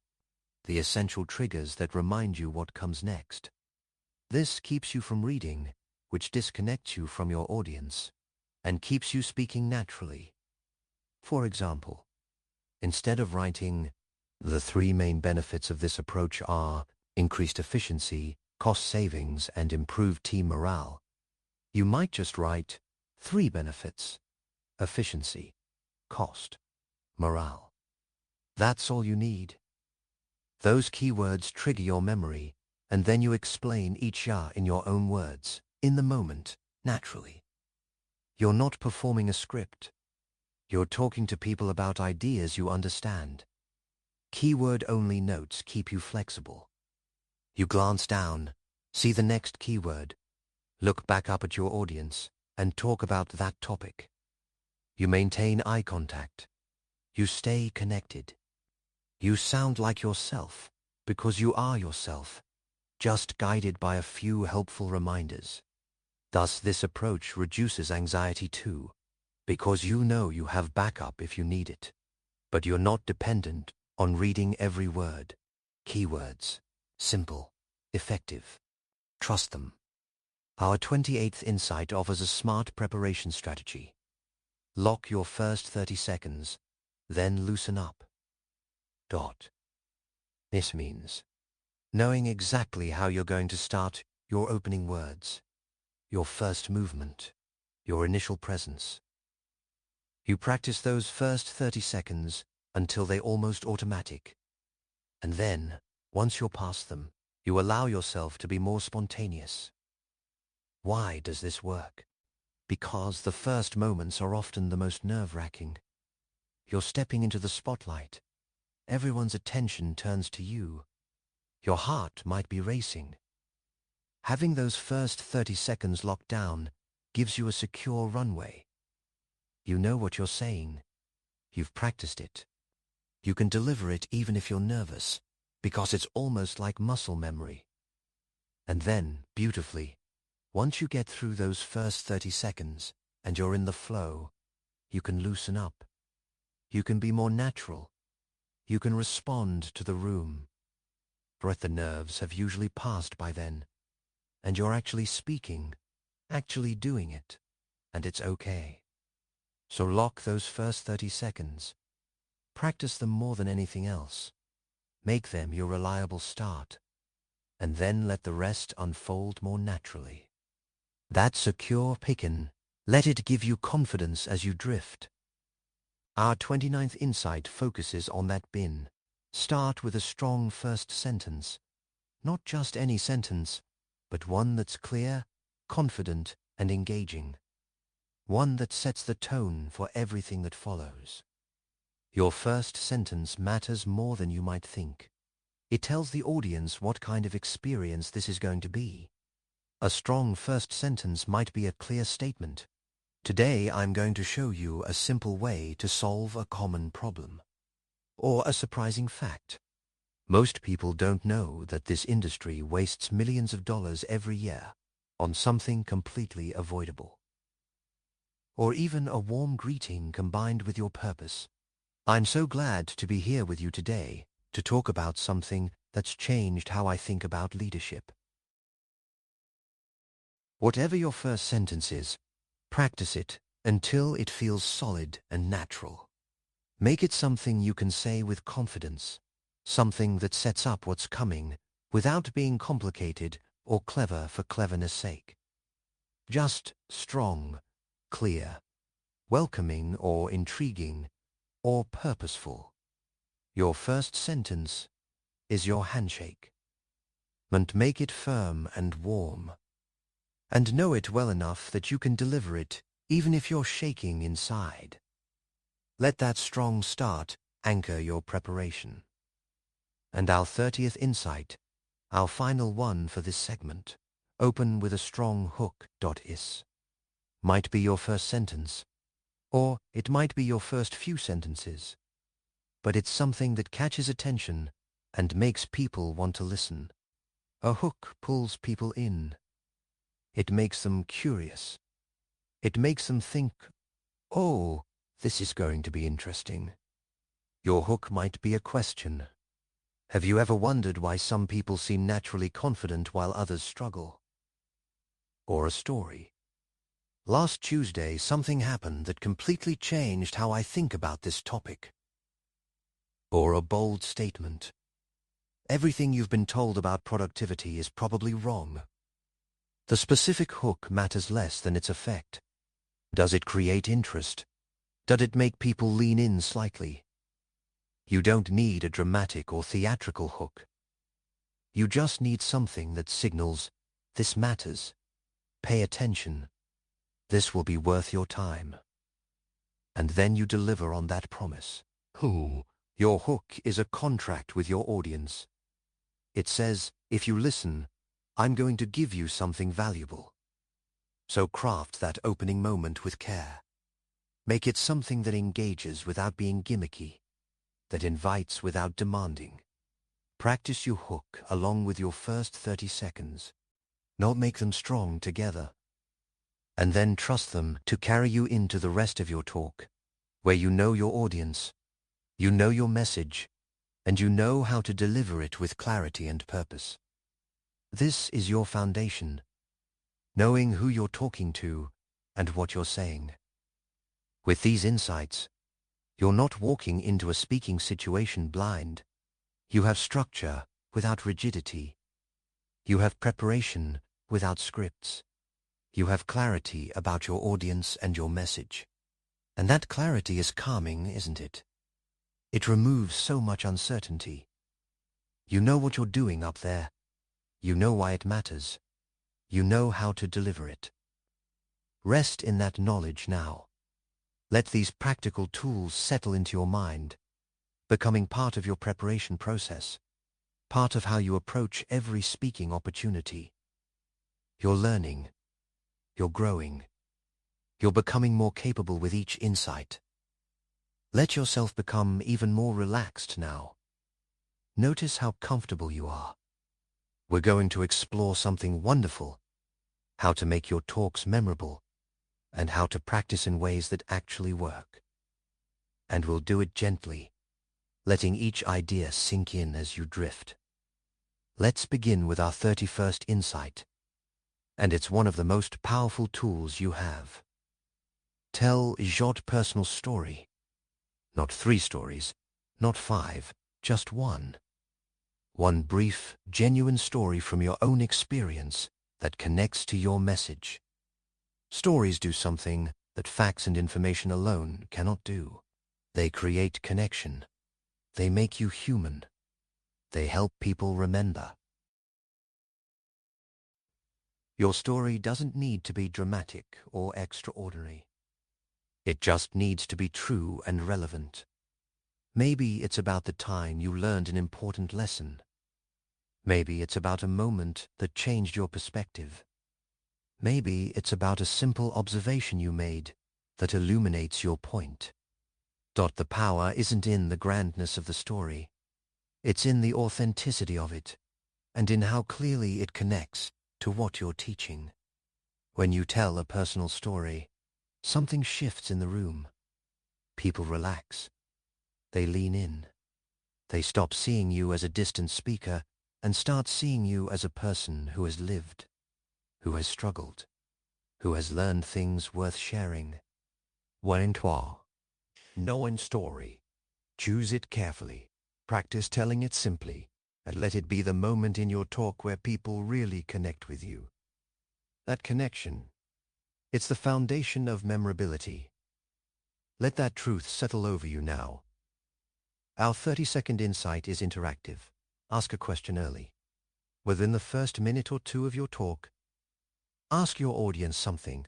Speaker 1: the essential triggers that remind you what comes next. This keeps you from reading, which disconnects you from your audience, and keeps you speaking naturally. For example, instead of writing, "The 3 main benefits of this approach are increased efficiency, cost savings, and improved team morale," you might just write 3 benefits: efficiency, cost, morale. That's all you need. Those keywords trigger your memory, and then you explain each ya in your own words, in the moment, naturally. You're not performing a script. You're talking to people about ideas you understand. Keyword-only notes keep you flexible. You glance down, see the next keyword, look back up at your audience, and talk about that topic. You maintain eye contact. You stay connected. You sound like yourself, because you are yourself, just guided by a few helpful reminders. Thus, this approach reduces anxiety too, because you know you have backup if you need it. But you're not dependent on reading every word. Keywords. Simple. Effective. Trust them. Our 28th insight offers a smart preparation strategy. Lock your first 30 seconds, then loosen up. This means knowing exactly how you're going to start your opening words, your first movement, your initial presence. You practice those first 30 seconds until they're almost automatic. And then, once you're past them, you allow yourself to be more spontaneous. Why does this work? Because the first moments are often the most nerve-wracking. You're stepping into the spotlight. Everyone's attention turns to you. Your heart might be racing. Having those first 30 seconds locked down gives you a secure runway. You know what you're saying. You've practiced it. You can deliver it even if you're nervous, because it's almost like muscle memory. And then, beautifully, once you get through those first 30 seconds and you're in the flow, you can loosen up. You can be more natural. You can respond to the room. The nerves have usually passed by then, and you're actually speaking, actually doing it, and it's okay. So lock those first 30 seconds. Practice them more than anything else. Make them your reliable start, and then let the rest unfold more naturally. That secure pickin', let it give you confidence as you drift. Our 29th insight focuses on that bin. Start with a strong first sentence. Not just any sentence, but one that's clear, confident, and engaging. One that sets the tone for everything that follows. Your first sentence matters more than you might think. It tells the audience what kind of experience this is going to be. A strong first sentence might be a clear statement. Today I'm going to show you a simple way to solve a common problem. Or a surprising fact. Most people don't know that this industry wastes millions of dollars every year on something completely avoidable. Or even a warm greeting combined with your purpose. I'm so glad to be here with you today to talk about something that's changed how I think about leadership. Whatever your first sentence is, practice it until it feels solid and natural. Make it something you can say with confidence, something that sets up what's coming without being complicated or clever for cleverness' sake. Just strong, clear, welcoming or intriguing, or purposeful. Your first sentence is your handshake. And make it firm and warm. And know it well enough that you can deliver it even if you're shaking inside. Let that strong start anchor your preparation. And our 30th insight, our final one for this segment, open with a strong hook. Is. Might be your first sentence, or it might be your first few sentences. But it's something that catches attention and makes people want to listen. A hook pulls people in. It makes them curious. It makes them think, oh, this is going to be interesting. Your hook might be a question. Have you ever wondered why some people seem naturally confident while others struggle? Or a story. Last Tuesday, something happened that completely changed how I think about this topic. Or a bold statement. Everything you've been told about productivity is probably wrong. The specific hook matters less than its effect. Does it create interest? Does it make people lean in slightly? You don't need a dramatic or theatrical hook. You just need something that signals, this matters. Pay attention. This will be worth your time. And then you deliver on that promise. Ooh, your hook is a contract with your audience. It says, if you listen, I'm going to give you something valuable. So craft that opening moment with care. Make it something that engages without being gimmicky, that invites without demanding. Practice your hook along with your first 30 seconds. Not make them strong together. And then trust them to carry you into the rest of your talk, where you know your audience, you know your message, and you know how to deliver it with clarity and purpose. This is your foundation, knowing who you're talking to and what you're saying. With these insights, you're not walking into a speaking situation blind. You have structure without rigidity. You have preparation without scripts. You have clarity about your audience and your message. And that clarity is calming, isn't it? It removes so much uncertainty. You know what you're doing up there. You know why it matters. You know how to deliver it. Rest in that knowledge now. Let these practical tools settle into your mind, becoming part of your preparation process, part of how you approach every speaking opportunity. You're learning. You're growing. You're becoming more capable with each insight. Let yourself become even more relaxed now. Notice how comfortable you are. We're going to explore something wonderful, how to make your talks memorable, and how to practice in ways that actually work. And we'll do it gently, letting each idea sink in as you drift. Let's begin with our 31st insight, and it's one of the most powerful tools you have. Tell your personal story. Not 3 stories, not 5, just one. One brief, genuine story from your own experience that connects to your message. Stories do something that facts and information alone cannot do. They create connection. They make you human. They help people remember. Your story doesn't need to be dramatic or extraordinary. It just needs to be true and relevant. Maybe it's about the time you learned an important lesson. Maybe it's about a moment that changed your perspective. Maybe it's about a simple observation you made that illuminates your point. The power isn't in the grandness of the story. It's in the authenticity of it, and in how clearly it connects to what you're teaching. When you tell a personal story, something shifts in the room. People relax. They lean in. They stop seeing you as a distant speaker and start seeing you as a person who has lived, who has struggled, who has learned things worth sharing. One toi. Know one story. Choose it carefully. Practice telling it simply, and let it be the moment in your talk where people really connect with you. That connection, it's the foundation of memorability. Let that truth settle over you now. Our 30-second insight is interactive. Ask a question early. Within the first minute or 2 of your talk, ask your audience something.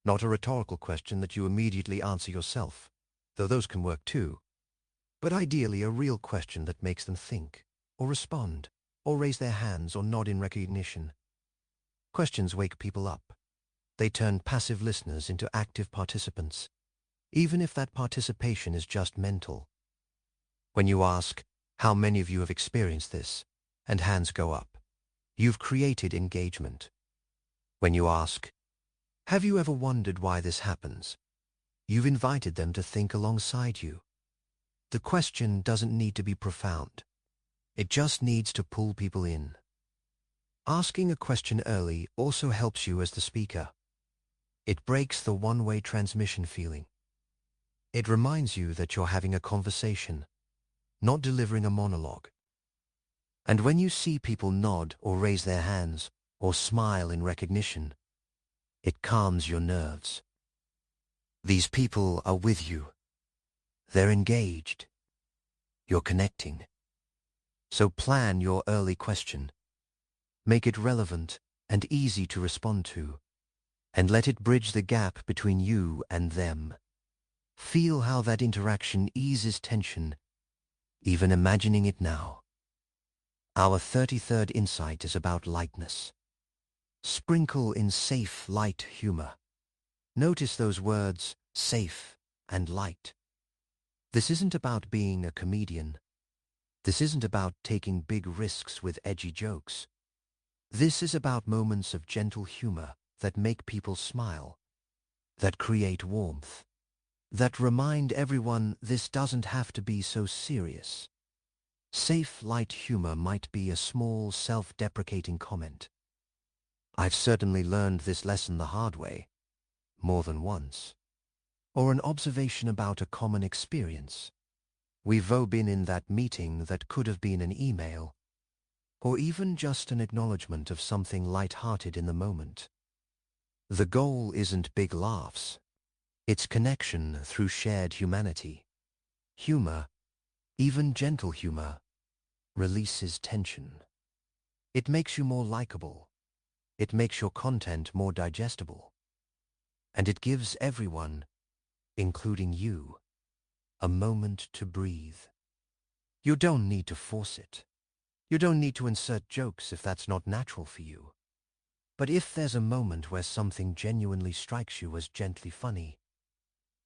Speaker 1: Not a rhetorical question that you immediately answer yourself, though those can work too, but ideally a real question that makes them think, or respond, or raise their hands or nod in recognition. Questions wake people up. They turn passive listeners into active participants, even if that participation is just mental. When you ask, how many of you have experienced this, and hands go up, you've created engagement. When you ask, have you ever wondered why this happens, you've invited them to think alongside you. The question doesn't need to be profound. It just needs to pull people in. Asking a question early also helps you as the speaker. It breaks the one-way transmission feeling. It reminds you that you're having a conversation, not delivering a monologue. And when you see people nod or raise their hands or smile in recognition, it calms your nerves. These people are with you. They're engaged. you're connecting. So plan your early question. Make it relevant and easy to respond to, and let it bridge the gap between you and them. Feel how that interaction eases tension, even imagining it now. Our 33rd insight is about lightness. Sprinkle in safe, light humor. Notice those words, safe and light. This isn't about being a comedian. This isn't about taking big risks with edgy jokes. This is about moments of gentle humor that make people smile, that create warmth, that remind everyone this doesn't have to be so serious. Safe, light humor might be a small, self-deprecating comment. I've certainly learned this lesson the hard way, more than once. Or an observation about a common experience. We've all been in that meeting that could have been an email, or even just an acknowledgement of something light-hearted in the moment. The goal isn't big laughs. It's connection through shared humanity. Humor, even gentle humor, releases tension. It makes you more likable. It makes your content more digestible. And it gives everyone, including you, a moment to breathe. You don't need to force it. You don't need to insert jokes if that's not natural for you. But if there's a moment where something genuinely strikes you as gently funny,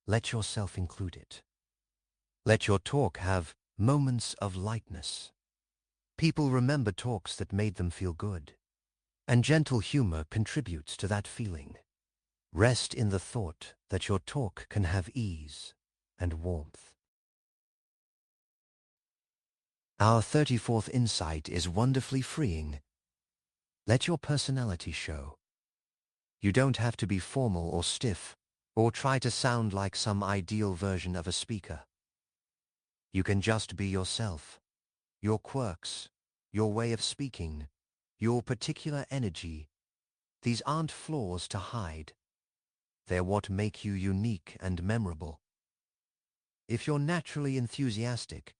Speaker 1: let yourself include it. Let your talk have moments of lightness. People remember talks that made them feel good, and gentle humor contributes to that feeling. Rest in the thought that your talk can have ease and warmth. Our 34th insight is wonderfully freeing. Let your personality show. You don't have to be formal or stiff, or try to sound like some ideal version of a speaker. You can just be yourself. Your quirks, your way of speaking, your particular energy. These aren't flaws to hide. They're what make you unique and memorable. If you're naturally enthusiastic,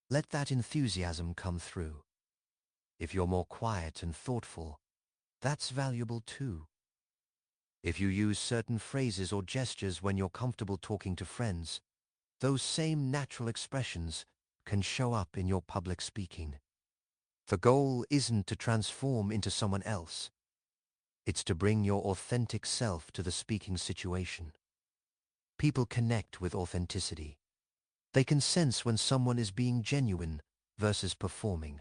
Speaker 1: let that enthusiasm come through. If you're more quiet and thoughtful, that's valuable too. If you use certain phrases or gestures when you're comfortable talking to friends, those same natural expressions can show up in your public speaking. The goal isn't to transform into someone else. It's to bring your authentic self to the speaking situation. People connect with authenticity. They can sense when someone is being genuine versus performing.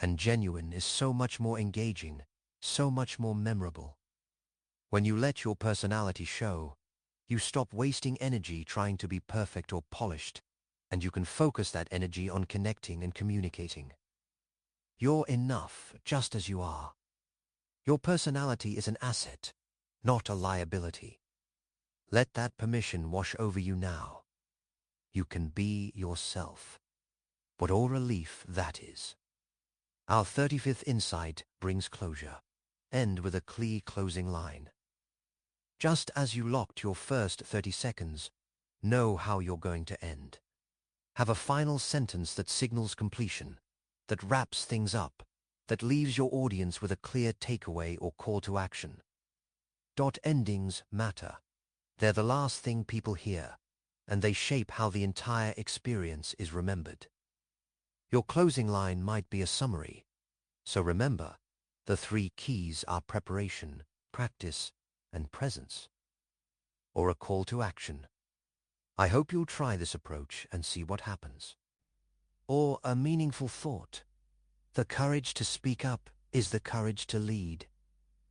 Speaker 1: And genuine is so much more engaging, so much more memorable. When you let your personality show, you stop wasting energy trying to be perfect or polished, and you can focus that energy on connecting and communicating. You're enough just as you are. Your personality is an asset, not a liability. Let that permission wash over you now. You can be yourself. What a relief that is. Our 35th insight brings closure. End with a clear closing line. Just as you locked your first 30 seconds, know how you're going to end. Have a final sentence that signals completion, that wraps things up, that leaves your audience with a clear takeaway or call to action. Endings matter. They're the last thing people hear, and they shape how the entire experience is remembered. Your closing line might be a summary. So remember, the 3 keys are preparation, practice, and presence. Or a call to action. I hope you'll try this approach and see what happens. Or a meaningful thought. The courage to speak up is the courage to lead.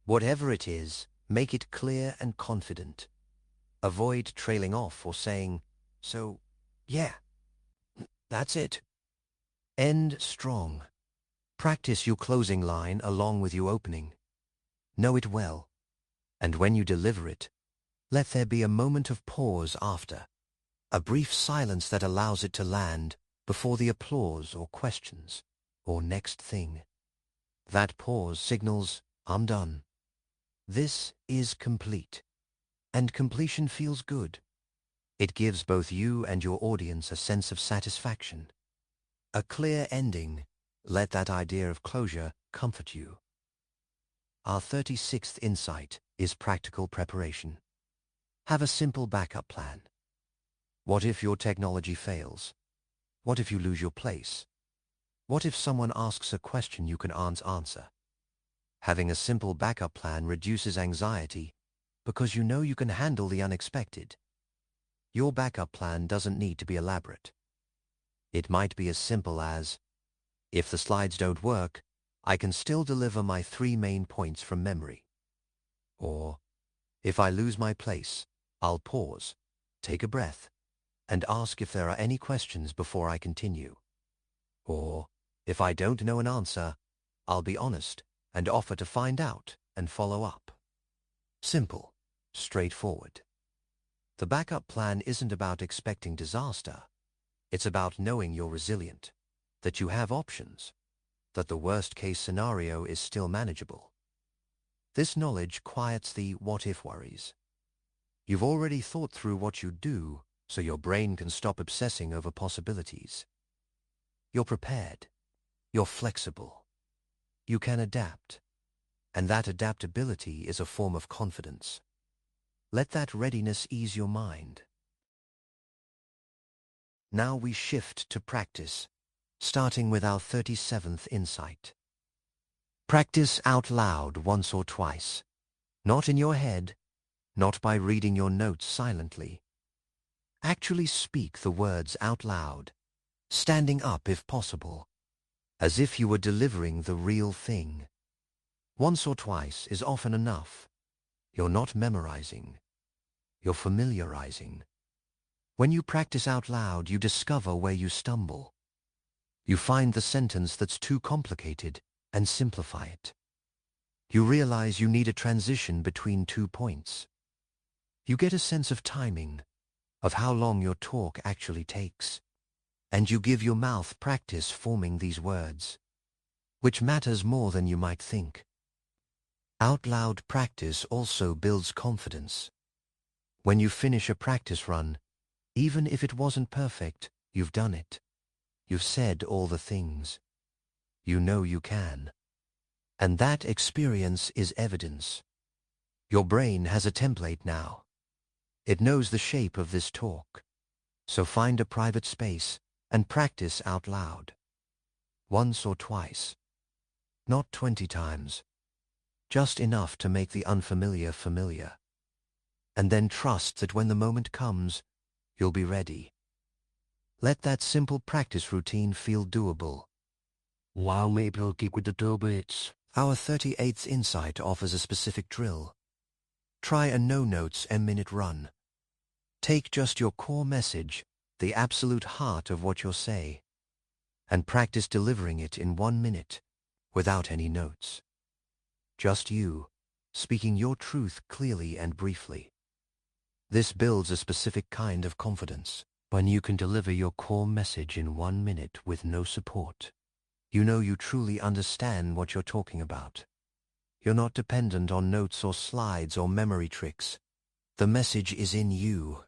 Speaker 1: Whatever it is, make it clear and confident. Avoid trailing off or saying, "So, yeah, that's it." End strong. Practice your closing line along with your opening. Know it well. And when you deliver it, let there be a moment of pause after. A brief silence that allows it to land before the applause or questions or next thing. That pause signals, "I'm done." This is complete. And completion feels good. It gives both you and your audience a sense of satisfaction. A clear ending. Let that idea of closure comfort you. Our 36th insight is practical preparation. Have a simple backup plan. What if your technology fails? What if you lose your place? What if someone asks a question you can't answer? Having a simple backup plan reduces anxiety because you know you can handle the unexpected. Your backup plan doesn't need to be elaborate. It might be as simple as, if the slides don't work, I can still deliver my 3 main points from memory. Or, if I lose my place, I'll pause, take a breath, and ask if there are any questions before I continue. Or, if I don't know an answer, I'll be honest and offer to find out and follow up. Simple, straightforward. The backup plan isn't about expecting disaster. It's about knowing you're resilient, that you have options, that the worst-case scenario is still manageable. This knowledge quiets the what-if worries. You've already thought through what you'd do, so your brain can stop obsessing over possibilities. You're prepared. You're flexible. You can adapt. And that adaptability is a form of confidence. Let that readiness ease your mind. Now we shift to practice, starting with our 37th insight. Practice out loud once or twice. Not in your head, not by reading your notes silently. Actually speak the words out loud, standing up if possible, as if you were delivering the real thing. Once or twice is often enough. You're not memorizing. You're familiarizing. When you practice out loud, you discover where you stumble. You find the sentence that's too complicated and simplify it. You realize you need a transition between 2 points. You get a sense of timing, of how long your talk actually takes. And you give your mouth practice forming these words, which matters more than you might think. Out loud practice also builds confidence. When you finish a practice run, even if it wasn't perfect, you've done it. You've said all the things. You know you can. And that experience is evidence. Your brain has a template now. It knows the shape of this talk. So find a private space and practice out loud. Once or twice. Not 20 times. Just enough to make the unfamiliar familiar. And then trust that when the moment comes, you'll be ready. Let that simple practice routine feel doable.
Speaker 3: Wow, maybe I'll keep with the 2 bits.
Speaker 1: Our 38th insight offers a specific drill. Try a no-notes M-minute run. Take just your core message, the absolute heart of what you'll say, and practice delivering it in 1 minute, without any notes. Just you, speaking your truth clearly and briefly. This builds a specific kind of confidence. When you can deliver your core message in 1 minute with no support, you know you truly understand what you're talking about. You're not dependent on notes or slides or memory tricks. The message is in you.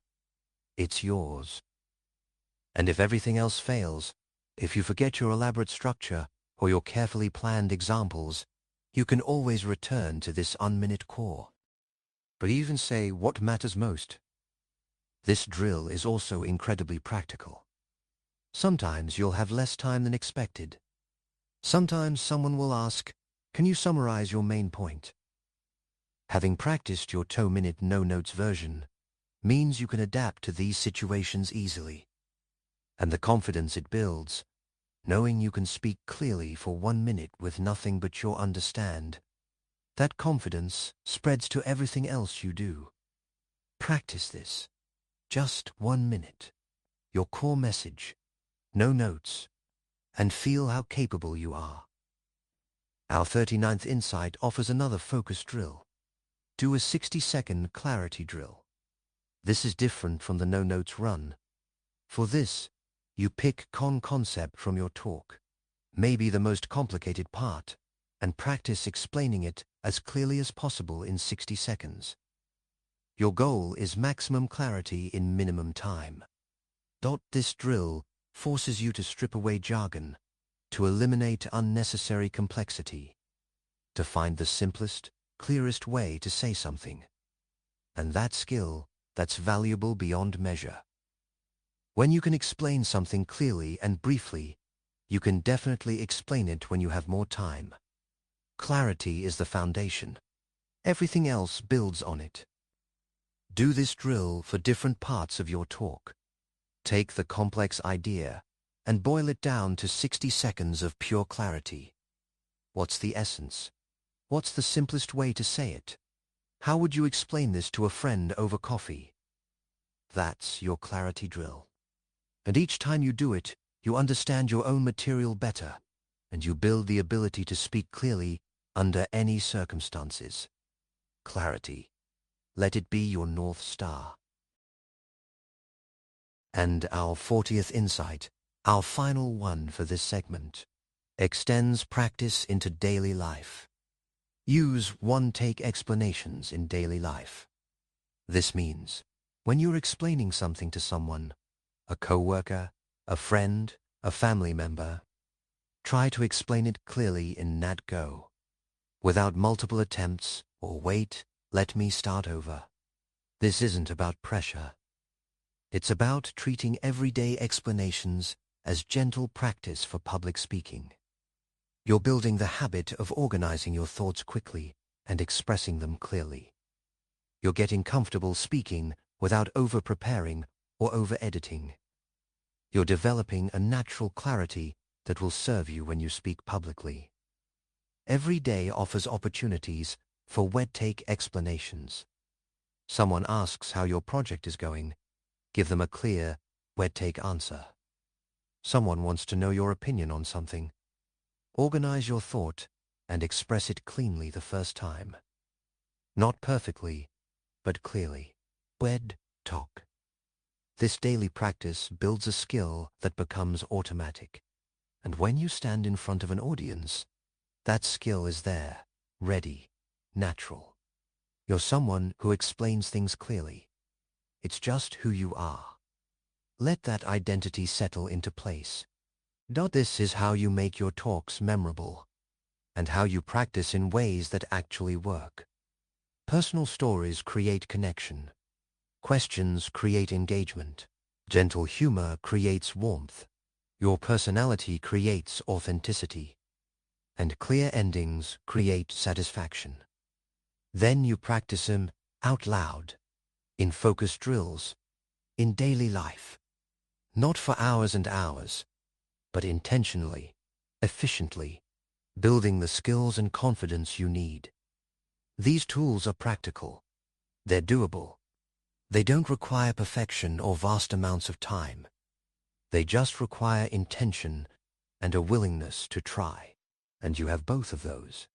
Speaker 1: It's yours. And if everything else fails, if you forget your elaborate structure or your carefully planned examples, you can always return to this 1 minute core. But even say what matters most. This drill is also incredibly practical. Sometimes you'll have less time than expected. Sometimes someone will ask, can you summarize your main point? Having practiced your 2-minute no-notes version means you can adapt to these situations easily. And the confidence it builds, knowing you can speak clearly for 1 minute with nothing but your understand, that confidence spreads to everything else you do. Practice this. Just 1 minute. Your core message. No notes. And feel how capable you are. Our 39th insight offers another focus drill. Do a 60-second clarity drill. This is different from the no-notes run. For this, you pick concept from your talk, maybe the most complicated part, and practice explaining it as clearly as possible in 60 seconds. Your goal is maximum clarity in minimum time. This drill forces you to strip away jargon, to eliminate unnecessary complexity, to find the simplest, clearest way to say something. And that skill, that's valuable beyond measure. When you can explain something clearly and briefly, you can definitely explain it when you have more time. Clarity is the foundation. Everything else builds on it. Do this drill for different parts of your talk. Take the complex idea and boil it down to 60 seconds of pure clarity. What's the essence? What's the simplest way to say it? How would you explain this to a friend over coffee? That's your clarity drill. And each time you do it, you understand your own material better, and you build the ability to speak clearly under any circumstances. Clarity. Let it be your North Star. And our 40th insight, our final one for this segment, extends practice into daily life. Use one-take explanations in daily life. This means, when you're explaining something to someone, a coworker, a friend, a family member, try to explain it clearly in that go, without multiple attempts or wait, let me start over. This isn't about pressure. It's about treating everyday explanations as gentle practice for public speaking. You're building the habit of organizing your thoughts quickly and expressing them clearly. You're getting comfortable speaking without over-preparing or over-editing. You're developing a natural clarity that will serve you when you speak publicly. Every day offers opportunities for wet-take explanations. Someone asks how your project is going. Give them a clear, wet-take answer. Someone wants to know your opinion on something. Organize your thought and express it cleanly the first time. Not perfectly, but clearly. Wed talk. This daily practice builds a skill that becomes automatic. And when you stand in front of an audience, that skill is there, ready, natural. You're someone who explains things clearly. It's just who you are. Let that identity settle into place. This is how you make your talks memorable, and how you practice in ways that actually work. Personal stories create connection. Questions create engagement. Gentle humor creates warmth. Your personality creates authenticity. And clear endings create satisfaction. Then you practice them out loud, in focused drills, in daily life. Not for hours and hours, but intentionally, efficiently, building the skills and confidence you need. These tools are practical. They're doable. They don't require perfection or vast amounts of time. They just require intention and a willingness to try. And you have both of those.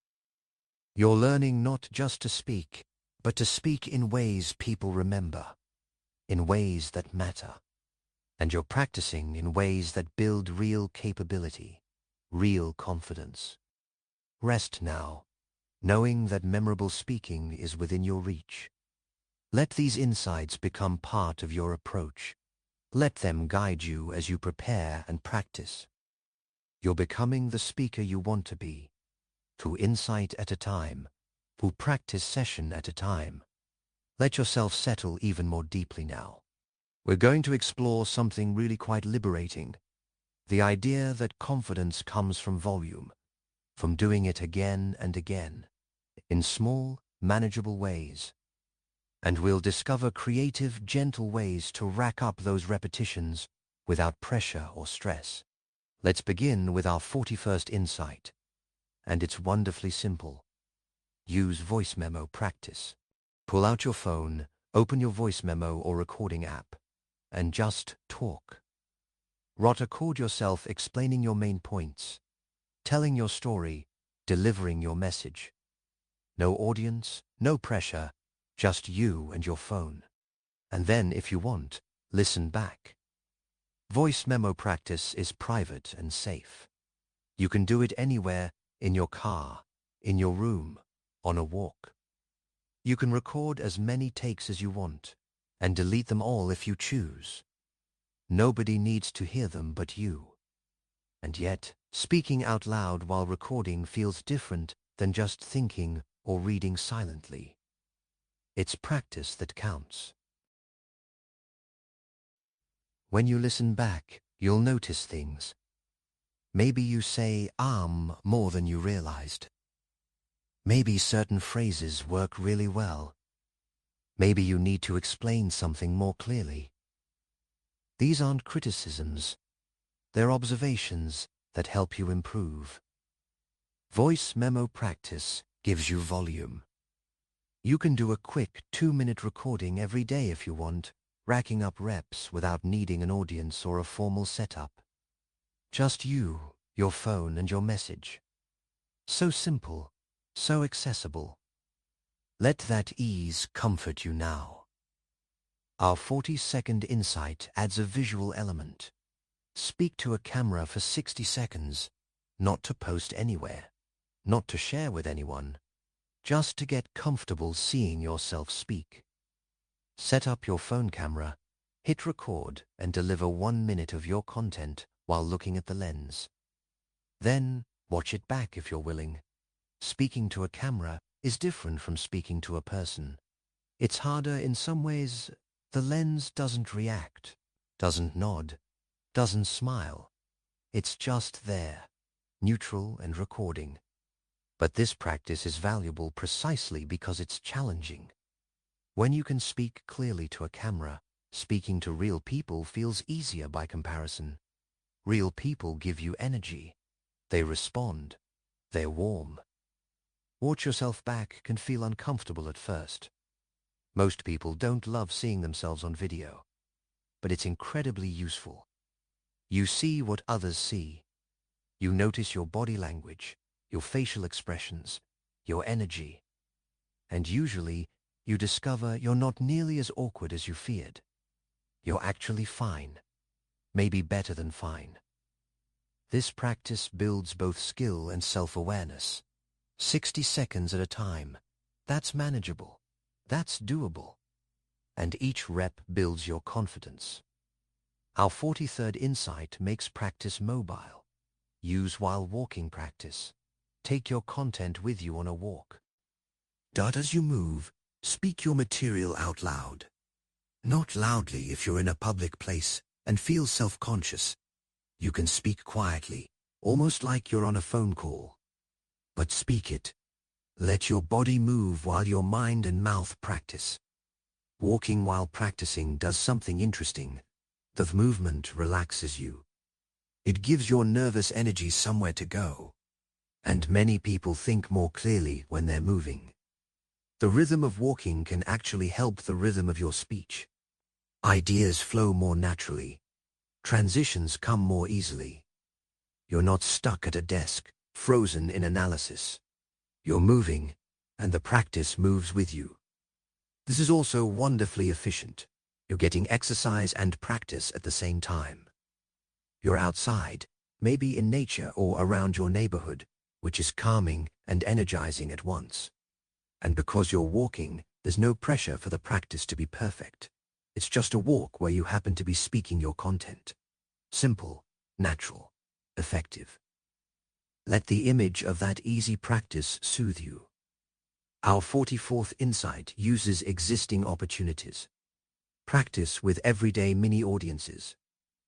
Speaker 1: You're learning not just to speak, but to speak in ways people remember, in ways that matter. And you're practicing in ways that build real capability, real confidence. Rest now, knowing that memorable speaking is within your reach. Let these insights become part of your approach. Let them guide you as you prepare and practice. You're becoming the speaker you want to be, through insight at a time, through practice session at a time. Let yourself settle even more deeply now. We're going to explore something really quite liberating. The idea that confidence comes from volume, from doing it again and again, in small, manageable ways. And we'll discover creative, gentle ways to rack up those repetitions without pressure or stress. Let's begin with our 41st insight. And it's wonderfully simple. Use voice memo practice. Pull out your phone, open your voice memo or recording app, and just talk. Record yourself explaining your main points, telling your story, delivering your message. No audience, no pressure, just you and your phone. And then, if you want, listen back. Voice memo practice is private and safe. You can do it anywhere, in your car, in your room, on a walk. You can record as many takes as you want, and delete them all if you choose. Nobody needs to hear them but you. And yet, speaking out loud while recording feels different than just thinking or reading silently. It's practice that counts. When you listen back, you'll notice things. Maybe you say more than you realized. Maybe certain phrases work really well. Maybe you need to explain something more clearly. These aren't criticisms. They're observations that help you improve. Voice memo practice gives you volume. You can do a quick 2-minute recording every day if you want, racking up reps without needing an audience or a formal setup. Just you, your phone, and your message. So simple, so accessible. Let that ease comfort you now. Our 40-second insight adds a visual element. Speak to a camera for 60 seconds, not to post anywhere, not to share with anyone, just to get comfortable seeing yourself speak. Set up your phone camera, hit record, and deliver 1 minute of your content while looking at the lens. Then, watch it back if you're willing. Speaking to a camera is different from speaking to a person. It's harder in some ways. The lens doesn't react, doesn't nod, doesn't smile. It's just there, neutral and recording. But this practice is valuable precisely because it's challenging. When you can speak clearly to a camera, speaking to real people feels easier by comparison. Real people give you energy. They respond. They're warm. Watch yourself back can feel uncomfortable at first. Most people don't love seeing themselves on video, but it's incredibly useful. You see what others see. You notice your body language, your facial expressions, your energy. And usually, you discover you're not nearly as awkward as you feared. You're actually fine, maybe better than fine. This practice builds both skill and self-awareness. 60 seconds at a time. That's manageable. That's doable. And each rep builds your confidence. Our 43rd insight makes practice mobile. Use while walking practice. Take your content with you on a walk.
Speaker 2: As you move, speak your material out loud. Not loudly if you're in a public place and feel self-conscious. You can speak quietly, almost like you're on a phone call. But speak it. Let your body move while your mind and mouth practice. Walking while practicing does something interesting. The movement relaxes you. It gives your nervous energy somewhere to go. And many people think more clearly when they're moving. The rhythm of walking can actually help the rhythm of your speech. Ideas flow more naturally. Transitions come more easily. You're not stuck at a desk, frozen in analysis. You're moving, and the practice moves with you. This is also wonderfully efficient. You're getting exercise and practice at the same time. You're outside, maybe in nature or around your neighborhood, which is calming and energizing at once. And because you're walking, there's no pressure for the practice to be perfect. It's just a walk where you happen to be speaking your content. Simple, natural, effective. Let the image of that easy practice soothe you. Our 44th insight uses existing opportunities. Practice with everyday mini audiences.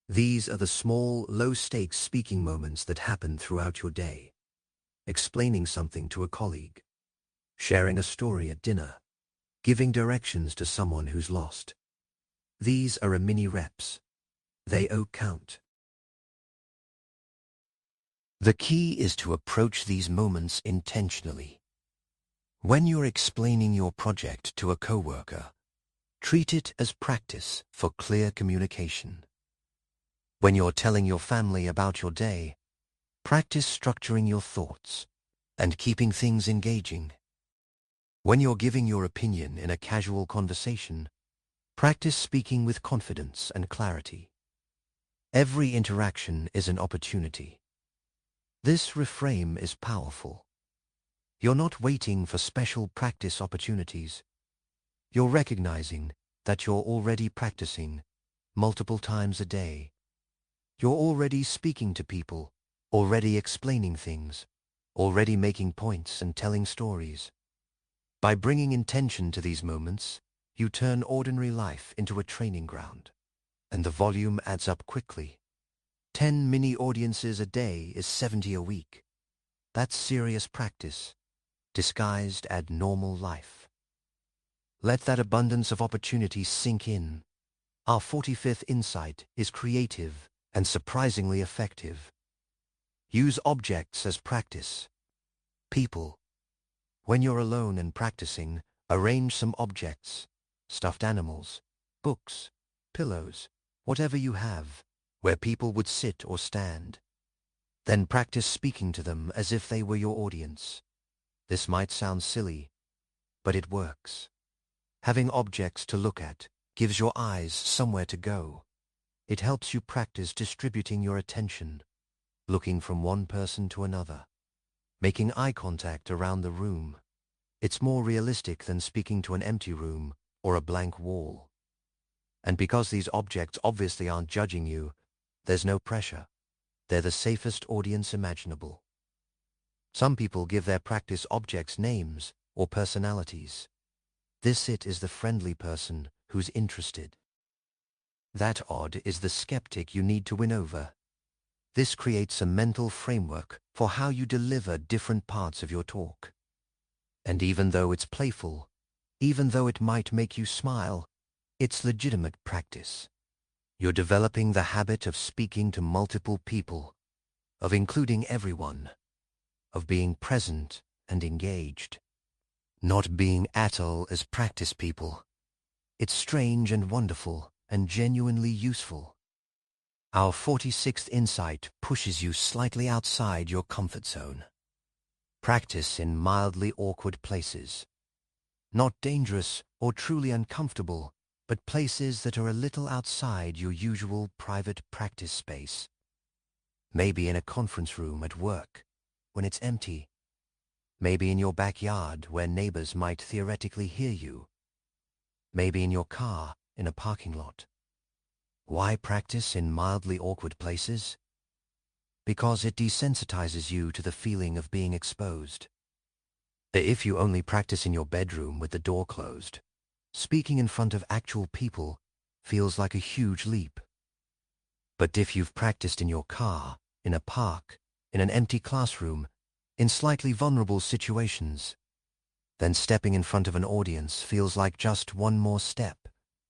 Speaker 2: These are the small, low-stakes speaking moments that happen throughout your day. Explaining something to a colleague. Sharing a story at dinner. Giving directions to someone who's lost. These are a mini reps. They all count.
Speaker 1: The key is to approach these moments intentionally. When you're explaining your project to a coworker, treat it as practice for clear communication. When you're telling your family about your day, practice structuring your thoughts and keeping things engaging. When you're giving your opinion in a casual conversation, practice speaking with confidence and clarity. Every interaction is an opportunity. This reframe is powerful. You're not waiting for special practice opportunities. You're recognizing that you're already practicing, multiple times a day. You're already speaking to people, already explaining things, already making points and telling stories. By bringing intention to these moments, you turn ordinary life into a training ground. And the volume adds up quickly. 10 mini audiences a day is 70 a week. That's serious practice, disguised as normal life. Let that abundance of opportunity sink in. Our 45th insight is creative and surprisingly effective. Use objects as practice. People. When you're alone and practicing, arrange some objects, stuffed animals, books, pillows, whatever you have, where people would sit or stand. Then practice speaking to them as if they were your audience. This might sound silly, but it works. Having objects to look at gives your eyes somewhere to go. It helps you practice distributing your attention, looking from one person to another, making eye contact around the room. It's more realistic than speaking to an empty room or a blank wall. And because these objects obviously aren't judging you, there's no pressure. They're the safest audience imaginable. Some people give their practice objects names or personalities. This it is the friendly person who's interested. That odd is the skeptic you need to win over. This creates a mental framework for how you deliver different parts of your talk. And even though it's playful, even though it might make you smile, it's legitimate practice. You're developing the habit of speaking to multiple people, of including everyone, of being present and engaged, not being at all as practice people. It's strange and wonderful and genuinely useful. Our 46th insight pushes you slightly outside your comfort zone. Practice in mildly awkward places. Not dangerous or truly uncomfortable, but places that are a little outside your usual private practice space. Maybe in a conference room at work, when it's empty. Maybe in your backyard where neighbors might theoretically hear you. Maybe in your car in a parking lot. Why practice in mildly awkward places? Because it desensitizes you to the feeling of being exposed. If you only practice in your bedroom with the door closed, speaking in front of actual people feels like a huge leap. But if you've practiced in your car, in a park, in an empty classroom, in slightly vulnerable situations, then stepping in front of an audience feels like just one more step,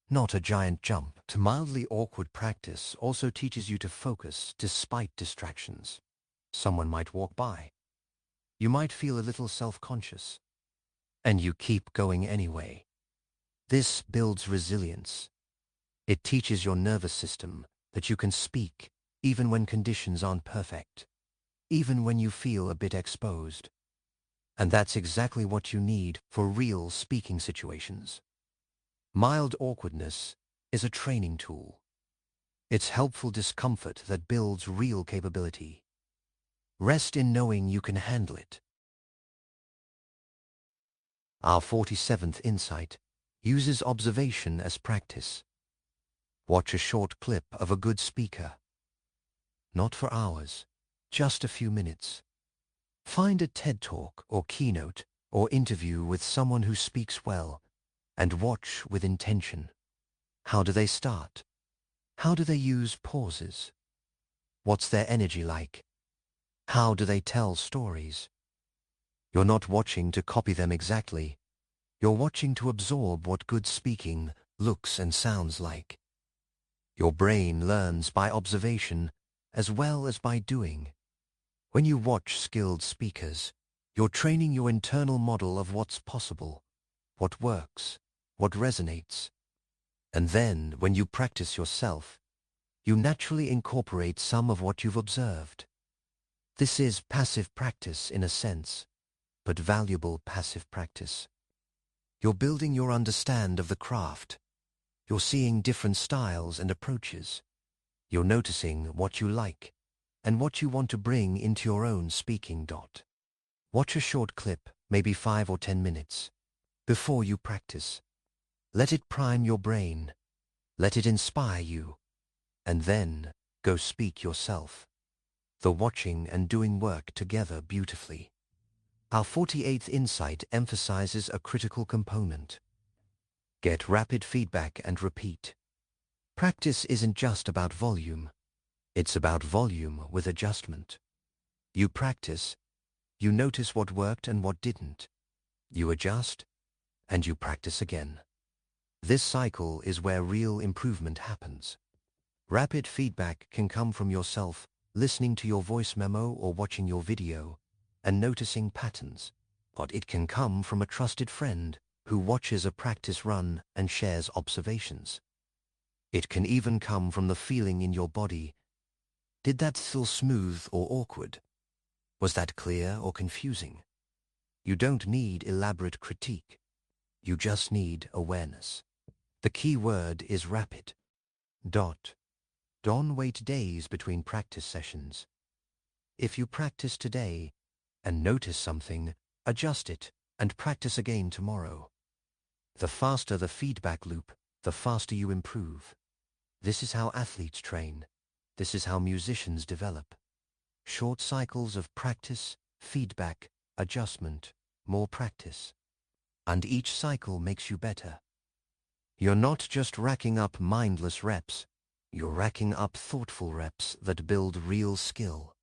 Speaker 1: not a giant jump. To mildly awkward practice also teaches you to focus despite distractions. Someone might walk by. You might feel a little self-conscious, and you keep going anyway. This builds resilience. It teaches your nervous system that you can speak even when conditions aren't perfect, even when you feel a bit exposed. And that's exactly what you need for real speaking situations. Mild awkwardness is a training tool. It's helpful discomfort that builds real capability. Rest in knowing you can handle it. Our 47th insight uses observation as practice. Watch a short clip of a good speaker. Not for hours, just a few minutes. Find a TED Talk or keynote or interview with someone who speaks well and watch with intention. How do they start? How do they use pauses? What's their energy like? How do they tell stories? You're not watching to copy them exactly. You're watching to absorb what good speaking looks and sounds like. Your brain learns by observation as well as by doing. When you watch skilled speakers, you're training your internal model of what's possible, what works, what resonates. And then, when you practice yourself, you naturally incorporate some of what you've observed. This is passive practice in a sense, but valuable passive practice. You're building your understand of the craft. You're seeing different styles and approaches. You're noticing what you like and what you want to bring into your own speaking. Watch a short clip, maybe 5 or 10 minutes, before you practice. Let it prime your brain. Let it inspire you, and then go speak yourself. The watching and doing work together beautifully. Our 48th insight emphasizes a critical component. Get rapid feedback and repeat. Practice isn't just about volume. It's about volume with adjustment. You practice, you notice what worked and what didn't. You adjust, and you practice again. This cycle is where real improvement happens. Rapid feedback can come from yourself, listening to your voice memo or watching your video, and noticing patterns. But it can come from a trusted friend who watches a practice run and shares observations. It can even come from the feeling in your body. Did that feel smooth or awkward? Was that clear or confusing? You don't need elaborate critique. You just need awareness. The key word is rapid. Don't wait days between practice sessions. If you practice today and notice something, adjust it and practice again tomorrow. The faster the feedback loop, the faster you improve. This is how athletes train. This is how musicians develop. Short cycles of practice, feedback, adjustment, more practice. And each cycle makes you better. You're not just racking up mindless reps. You're racking up thoughtful reps that build real skill.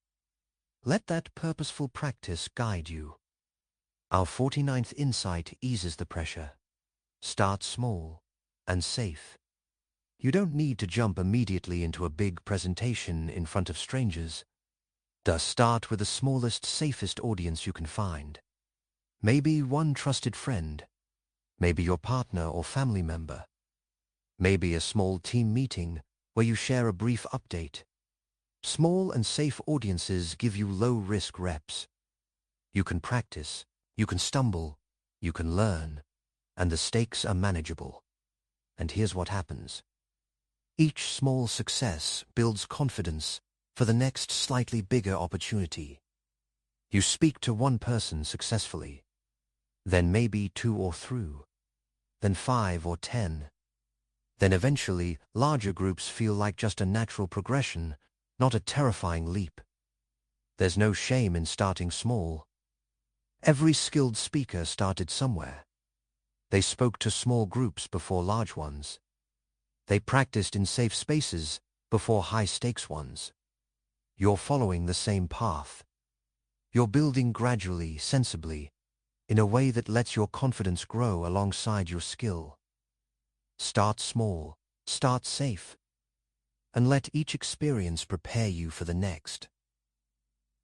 Speaker 1: Let that purposeful practice guide you. Our 49th insight eases the pressure. Start small and safe. You don't need to jump immediately into a big presentation in front of strangers. Just start with the smallest, safest audience you can find. Maybe one trusted friend. Maybe your partner or family member. Maybe a small team meeting where you share a brief update. Small and safe audiences give you low-risk reps. You can practice, you can stumble, you can learn, and the stakes are manageable. And here's what happens. Each small success builds confidence for the next slightly bigger opportunity. You speak to one person successfully, then maybe 2 or 3, then 5 or 10. Then eventually, larger groups feel like just a natural progression, not a terrifying leap. There's no shame in starting small. Every skilled speaker started somewhere. They spoke to small groups before large ones. They practiced in safe spaces before high-stakes ones. You're following the same path. You're building gradually, sensibly, in a way that lets your confidence grow alongside your skill. Start small, start safe, and let each experience prepare you for the next.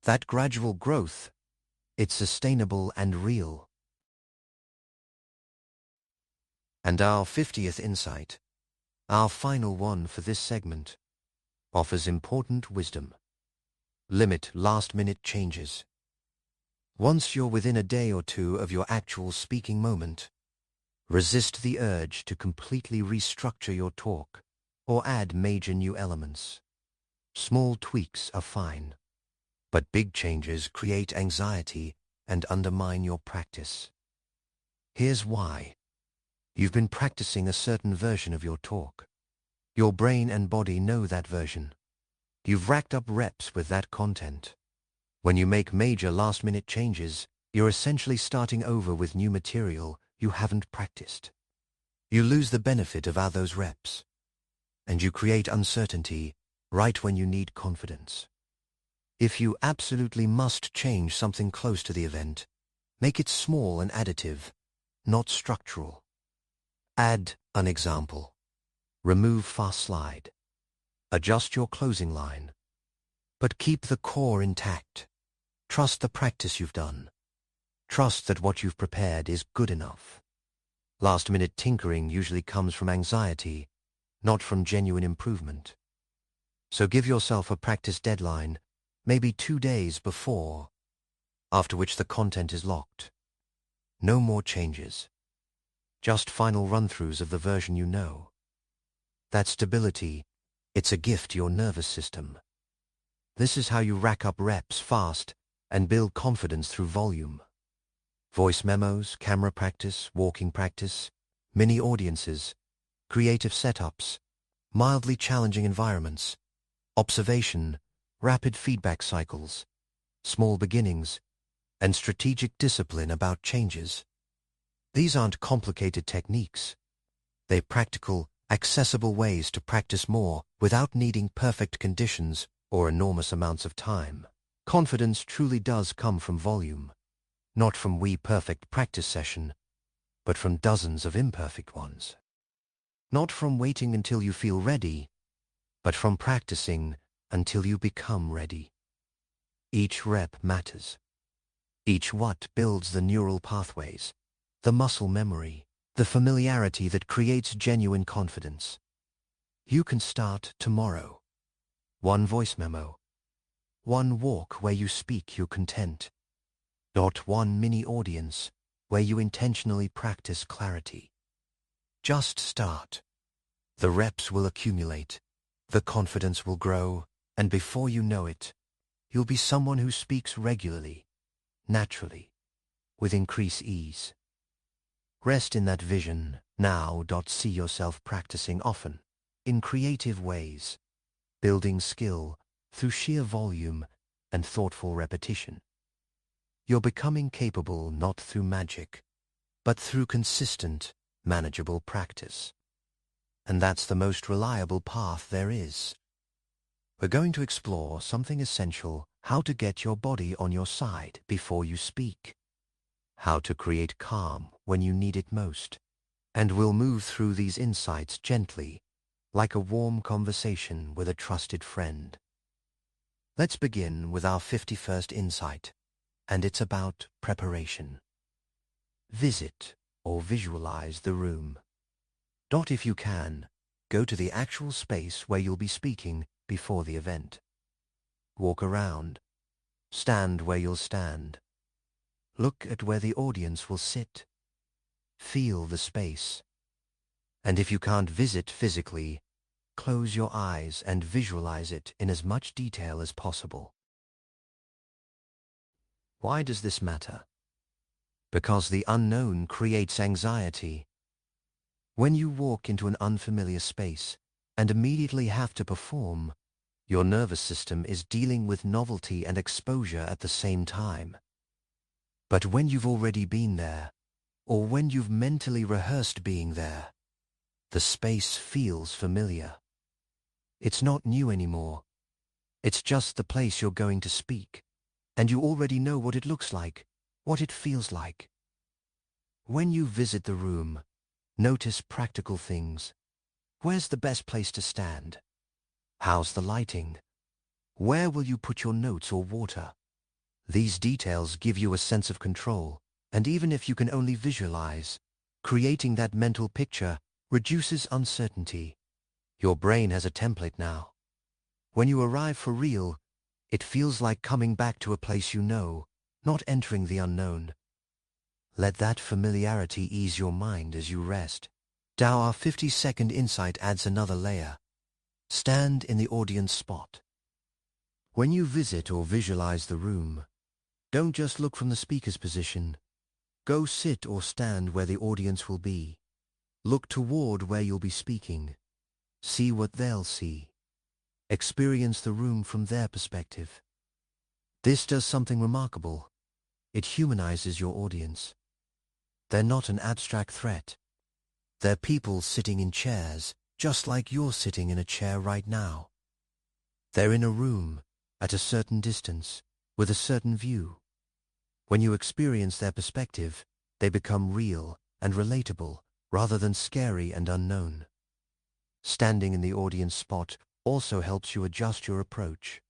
Speaker 1: That gradual growth, it's sustainable and real. And our 50th insight, our final one for this segment, offers important wisdom. Limit last-minute changes. Once you're within a day or two of your actual speaking moment, resist the urge to completely restructure your talk or add major new elements. Small tweaks are fine, but big changes create anxiety and undermine your practice. Here's why. You've been practicing a certain version of your talk. Your brain and body know that version. You've racked up reps with that content. When you make major last-minute changes, you're essentially starting over with new material you haven't practiced. You lose the benefit of all those reps, and you create uncertainty right when you need confidence. If you absolutely must change something close to the event, make it small and additive, not structural. Add an example. Remove fast slide. Adjust your closing line. But keep the core intact. Trust the practice you've done. Trust that what you've prepared is good enough. Last-minute tinkering usually comes from anxiety, not from genuine improvement. So give yourself a practice deadline, maybe 2 days before, after which the content is locked. No more changes. Just final run-throughs of the version you know. That stability, it's a gift to your nervous system. This is how you rack up reps fast and build confidence through volume. Voice memos, camera practice, walking practice, mini audiences, creative setups, mildly challenging environments, observation, rapid feedback cycles, small beginnings, and strategic discipline about changes. These aren't complicated techniques. They're practical, accessible ways to practice more without needing perfect conditions or enormous amounts of time. Confidence truly does come from volume, not from one perfect practice session, but from dozens of imperfect ones. Not from waiting until you feel ready, but from practicing until you become ready. Each rep matters. Each what builds the neural pathways, the muscle memory, the familiarity that creates genuine confidence. You can start tomorrow. One voice memo. One walk where you speak your content. Not one mini audience where you intentionally practice clarity. Just start. The reps will accumulate. The confidence will grow, and before you know it, you'll be someone who speaks regularly, naturally, with increased ease. Rest in that vision now. See yourself practicing often, in creative ways, building skill through sheer volume and thoughtful repetition. You're becoming capable not through magic, but through consistent, manageable practice. And that's the most reliable path there is. We're going to explore something essential: how to get your body on your side before you speak. How to create calm when you need it most. And we'll move through these insights gently, like a warm conversation with a trusted friend. Let's begin with our 51st insight, and it's about preparation. Visit or visualize the room. If you can, go to the actual space where you'll be speaking before the event. Walk around. Stand where you'll stand. Look at where the audience will sit. Feel the space. And if you can't visit physically, close your eyes and visualize it in as much detail as possible. Why does this matter? Because the unknown creates anxiety. When you walk into an unfamiliar space and immediately have to perform, your nervous system is dealing with novelty and exposure at the same time. But when you've already been there, or when you've mentally rehearsed being there, the space feels familiar. It's not new anymore. It's just the place you're going to speak, and you already know what it looks like, what it feels like. When you visit the room, notice practical things. Where's the best place to stand? How's the lighting? Where will you put your notes or water? These details give you a sense of control, and even if you can only visualize, creating that mental picture reduces uncertainty. Your brain has a template now. When you arrive for real, it feels like coming back to a place you know, not entering the unknown. Let that familiarity ease your mind as you rest. Now our 50-second insight adds another layer. Stand in the audience spot. When you visit or visualize the room, don't just look from the speaker's position. Go sit or stand where the audience will be. Look toward where you'll be speaking. See what they'll see. Experience the room from their perspective. This does something remarkable. It humanizes your audience. They're not an abstract threat. They're people sitting in chairs, just like you're sitting in a chair right now. They're in a room, at a certain distance, with a certain view. When you experience their perspective, they become real and relatable, rather than scary and unknown. Standing in the audience spot also helps you adjust your approach.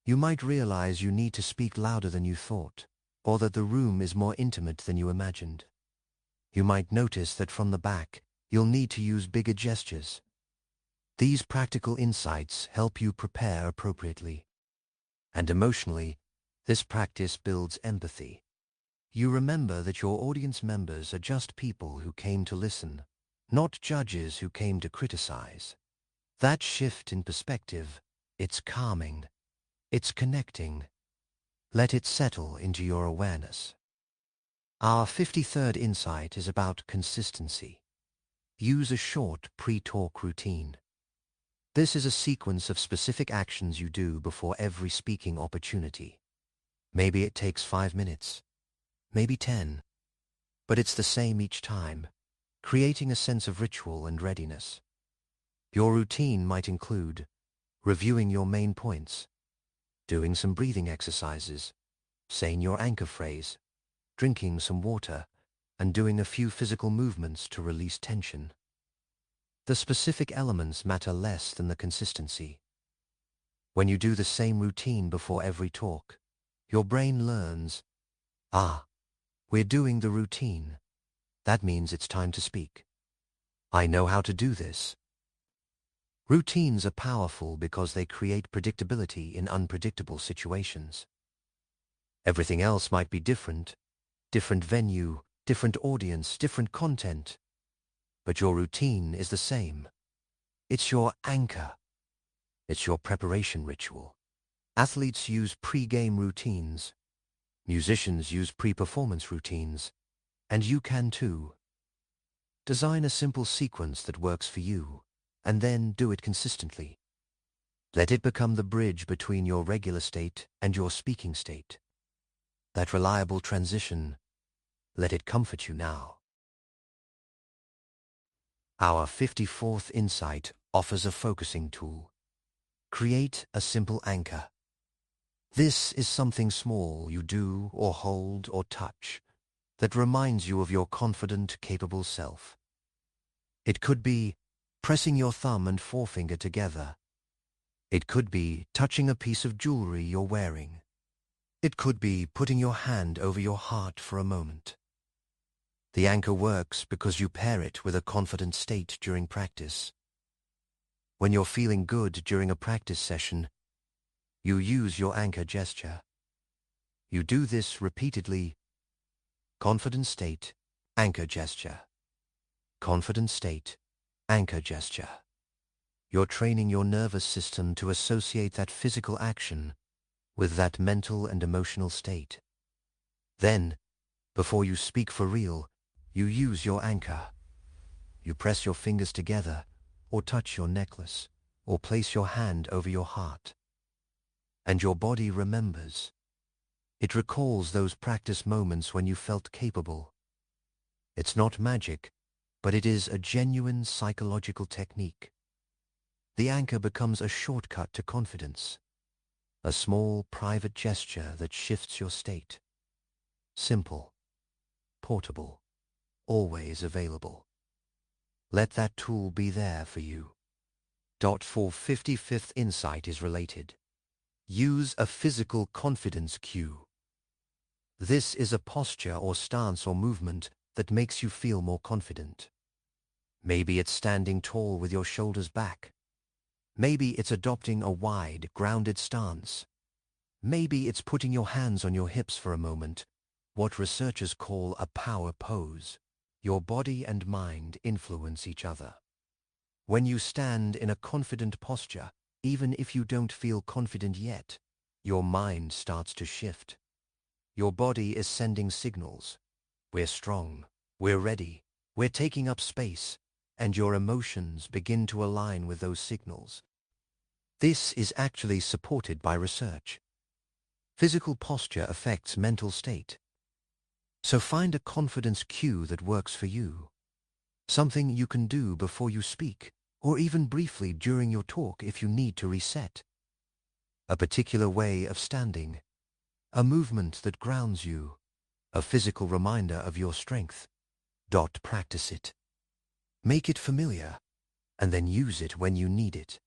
Speaker 1: You might realize you need to speak louder than you thought, or that the room is more intimate than you imagined. You might notice that from the back, you'll need to use bigger gestures. These practical insights help you prepare appropriately. And emotionally, this practice builds empathy. You remember that your audience members are just people who came to listen, not judges who came to criticize. That shift in perspective, it's calming. It's connecting. Let it settle into your awareness. Our 53rd insight is about consistency. Use a short pre-talk routine. This is a sequence of specific actions you do before every speaking opportunity. Maybe it takes 5 minutes, maybe 10, but it's the same each time, creating a sense of ritual and readiness. Your routine might include reviewing your main points, doing some breathing exercises, saying your anchor phrase, drinking some water, and doing a few physical movements to release tension. The specific elements matter less than the consistency. When you do the same routine before every talk, your brain learns, we're doing the routine. That means it's time to speak. I know how to do this. Routines are powerful because they create predictability in unpredictable situations. Everything else might be different venue, different audience, different content. But your routine is the same. It's your anchor. It's your preparation ritual. Athletes use pre-game routines. Musicians use pre-performance routines. And you can too. Design a simple sequence that works for you, and then do it consistently. Let it become the bridge between your regular state and your speaking state. That reliable transition, let it comfort you now. Our 54th insight offers a focusing tool. Create a simple anchor. This is something small you do or hold or touch that reminds you of your confident, capable self. It could be pressing your thumb and forefinger together. It could be touching a piece of jewelry you're wearing. It could be putting your hand over your heart for a moment. The anchor works because you pair it with a confident state during practice. When you're feeling good during a practice session, you use your anchor gesture. You do this repeatedly. Confident state, anchor gesture. Confident state, anchor gesture. You're training your nervous system to associate that physical action with that mental and emotional state. Then, before you speak for real, you use your anchor. You press your fingers together, or touch your necklace, or place your hand over your heart. And your body remembers. It recalls those practice moments when you felt capable. It's not magic, but it is a genuine psychological technique. The anchor becomes a shortcut to confidence, a small private gesture that shifts your state. Simple, portable, always available. Let that tool be there for you. For 55th insight is related. Use a physical confidence cue. This is a posture or stance or movement that makes you feel more confident. Maybe it's standing tall with your shoulders back. Maybe it's adopting a wide, grounded stance. Maybe it's putting your hands on your hips for a moment, what researchers call a power pose. Your body and mind influence each other. When you stand in a confident posture, even if you don't feel confident yet, your mind starts to shift. Your body is sending signals. We're strong, we're ready, we're taking up space, and your emotions begin to align with those signals. This is actually supported by research. Physical posture affects mental state. So find a confidence cue that works for you. Something you can do before you speak, or even briefly during your talk if you need to reset. A particular way of standing. A movement that grounds you. A physical reminder of your strength. Practice it. Make it familiar, and then use it when you need it.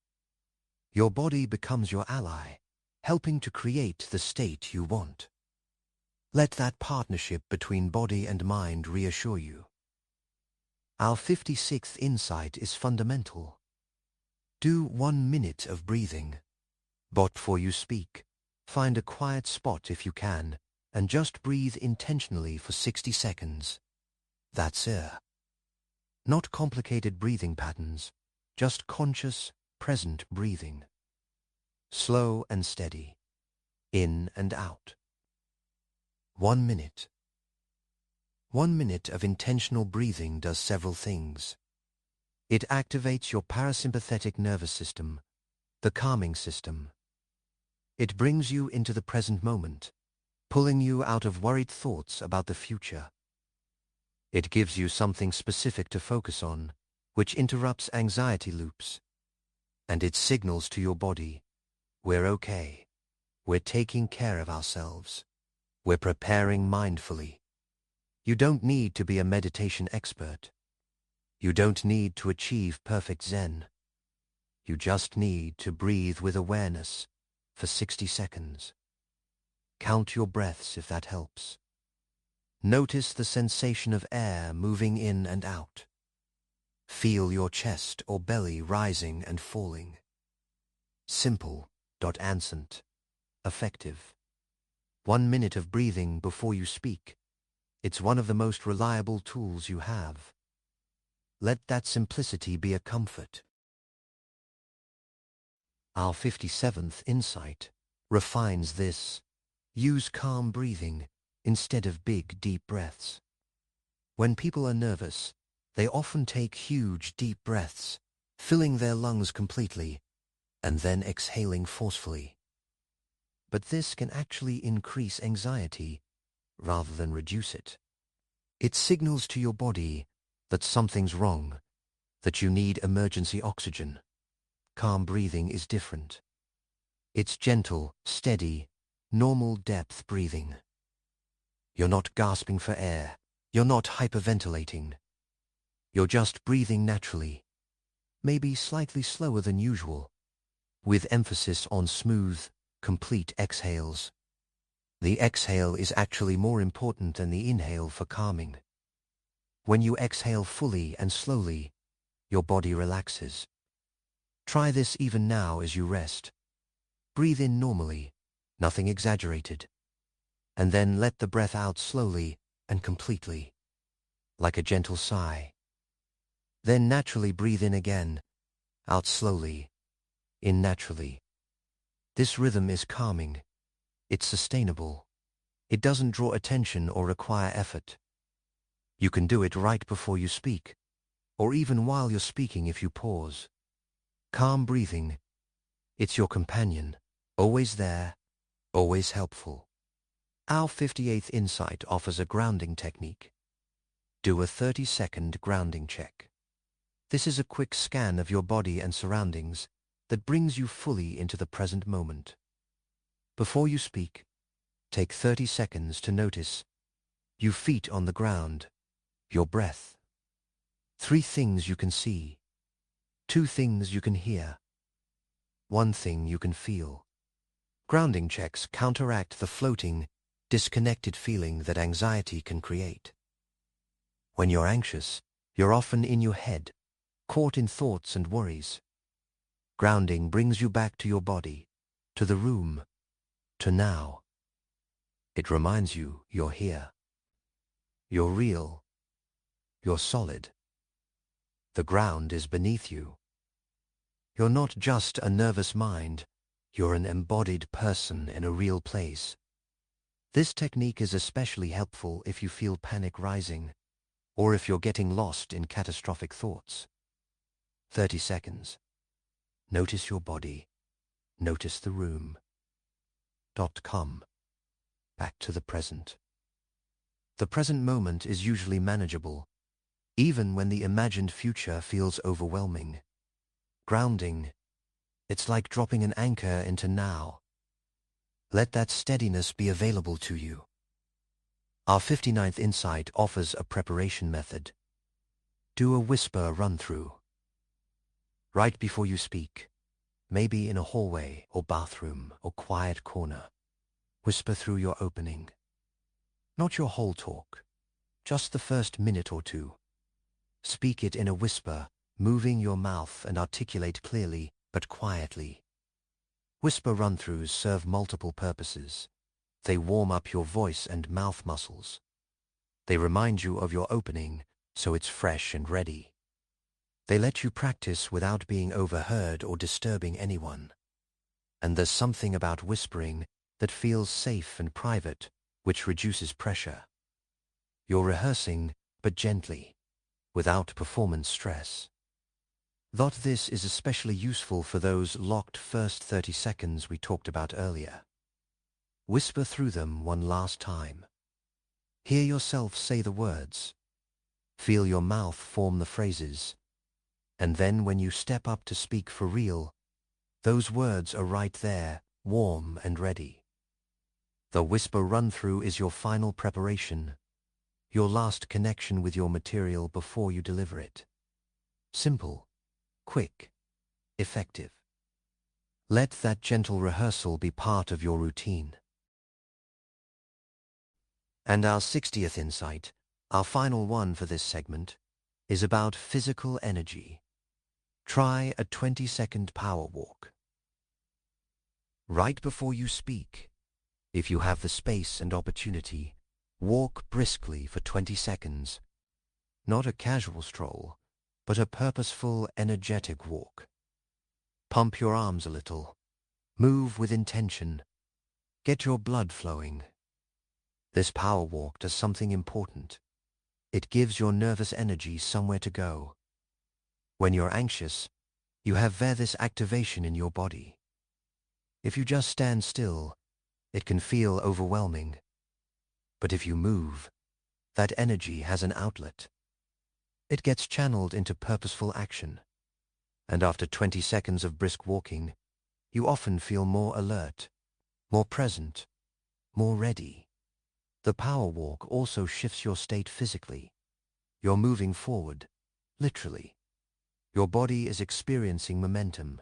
Speaker 1: Your body becomes your ally, helping to create the state you want. Let that partnership between body and mind reassure you. Our 56th insight is fundamental. Do 1 minute of breathing. Before you speak, find a quiet spot if you can, and just breathe intentionally for 60 seconds. That's it. Not complicated breathing patterns, just conscious, present breathing. Slow and steady, in and out. 1 minute. 1 minute of intentional breathing does several things. It activates your parasympathetic nervous system, the calming system. It brings you into the present moment, pulling you out of worried thoughts about the future. It gives you something specific to focus on, which interrupts anxiety loops. And it signals to your body, we're okay. We're taking care of ourselves. We're preparing mindfully. You don't need to be a meditation expert. You don't need to achieve perfect Zen. You just need to breathe with awareness for 60 seconds. Count your breaths if that helps. Notice the sensation of air moving in and out. Feel your chest or belly rising and falling. Simple, ansant, effective. 1 minute of breathing before you speak. It's one of the most reliable tools you have. Let that simplicity be a comfort. Our 57th insight refines this. Use calm breathing instead of big, deep breaths. When people are nervous, they often take huge, deep breaths, filling their lungs completely, and then exhaling forcefully. But this can actually increase anxiety rather than reduce it. It signals to your body that something's wrong, that you need emergency oxygen. Calm breathing is different. It's gentle, steady, normal depth breathing. You're not gasping for air. You're not hyperventilating. You're just breathing naturally, maybe slightly slower than usual, with emphasis on smooth, complete exhales. The exhale is actually more important than the inhale for calming. When you exhale fully and slowly, your body relaxes. Try this even now as you rest. Breathe in normally, nothing exaggerated, and then let the breath out slowly and completely, like a gentle sigh. Then naturally breathe in again, out slowly, in naturally. This rhythm is calming. It's sustainable. It doesn't draw attention or require effort. You can do it right before you speak, or even while you're speaking if you pause. Calm breathing, it's your companion, always there, always helpful. Our 58th insight offers a grounding technique. Do a 30-second grounding check. This is a quick scan of your body and surroundings that brings you fully into the present moment. Before you speak, take 30 seconds to notice your feet on the ground, your breath. 3 things you can see, 2 things you can hear, 1 thing you can feel. Grounding checks counteract the floating, disconnected feeling that anxiety can create. When you're anxious, you're often in your head, caught in thoughts and worries. Grounding brings you back to your body, to the room, to now. It reminds you you're here. You're real. You're solid. The ground is beneath you. You're not just a nervous mind, you're an embodied person in a real place. This technique is especially helpful if you feel panic rising, or if you're getting lost in catastrophic thoughts. 30 seconds. Notice your body. Notice the room. .com. Back to the present. The present moment is usually manageable, even when the imagined future feels overwhelming. Grounding, it's like dropping an anchor into now. Let that steadiness be available to you. Our 59th insight offers a preparation method. Do a whisper run-through. Right before you speak, maybe in a hallway or bathroom or quiet corner, whisper through your opening. Not your whole talk, just the first minute or 2. Speak it in a whisper, moving your mouth and articulate clearly but quietly. Whisper run-throughs serve multiple purposes. They warm up your voice and mouth muscles. They remind you of your opening, so it's fresh and ready. They let you practice without being overheard or disturbing anyone. And there's something about whispering that feels safe and private, which reduces pressure. You're rehearsing, but gently, without performance stress. This is especially useful for those locked first 30 seconds we talked about earlier. Whisper through them one last time. Hear yourself say the words. Feel your mouth form the phrases. And then when you step up to speak for real, those words are right there, warm and ready. The whisper run-through is your final preparation, your last connection with your material before you deliver it. Simple, quick, effective. Let that gentle rehearsal be part of your routine. And our 60th insight, our final one for this segment, is about physical energy. Try a 20-second power walk. Right before you speak, if you have the space and opportunity, walk briskly for 20 seconds. Not a casual stroll, but a purposeful, energetic walk. Pump your arms a little. Move with intention. Get your blood flowing. This power walk does something important. It gives your nervous energy somewhere to go. When you're anxious, you have this activation in your body. If you just stand still, it can feel overwhelming. But if you move, that energy has an outlet. It gets channeled into purposeful action. And after 20 seconds of brisk walking, you often feel more alert, more present, more ready. The power walk also shifts your state physically. You're moving forward, literally. Your body is experiencing momentum,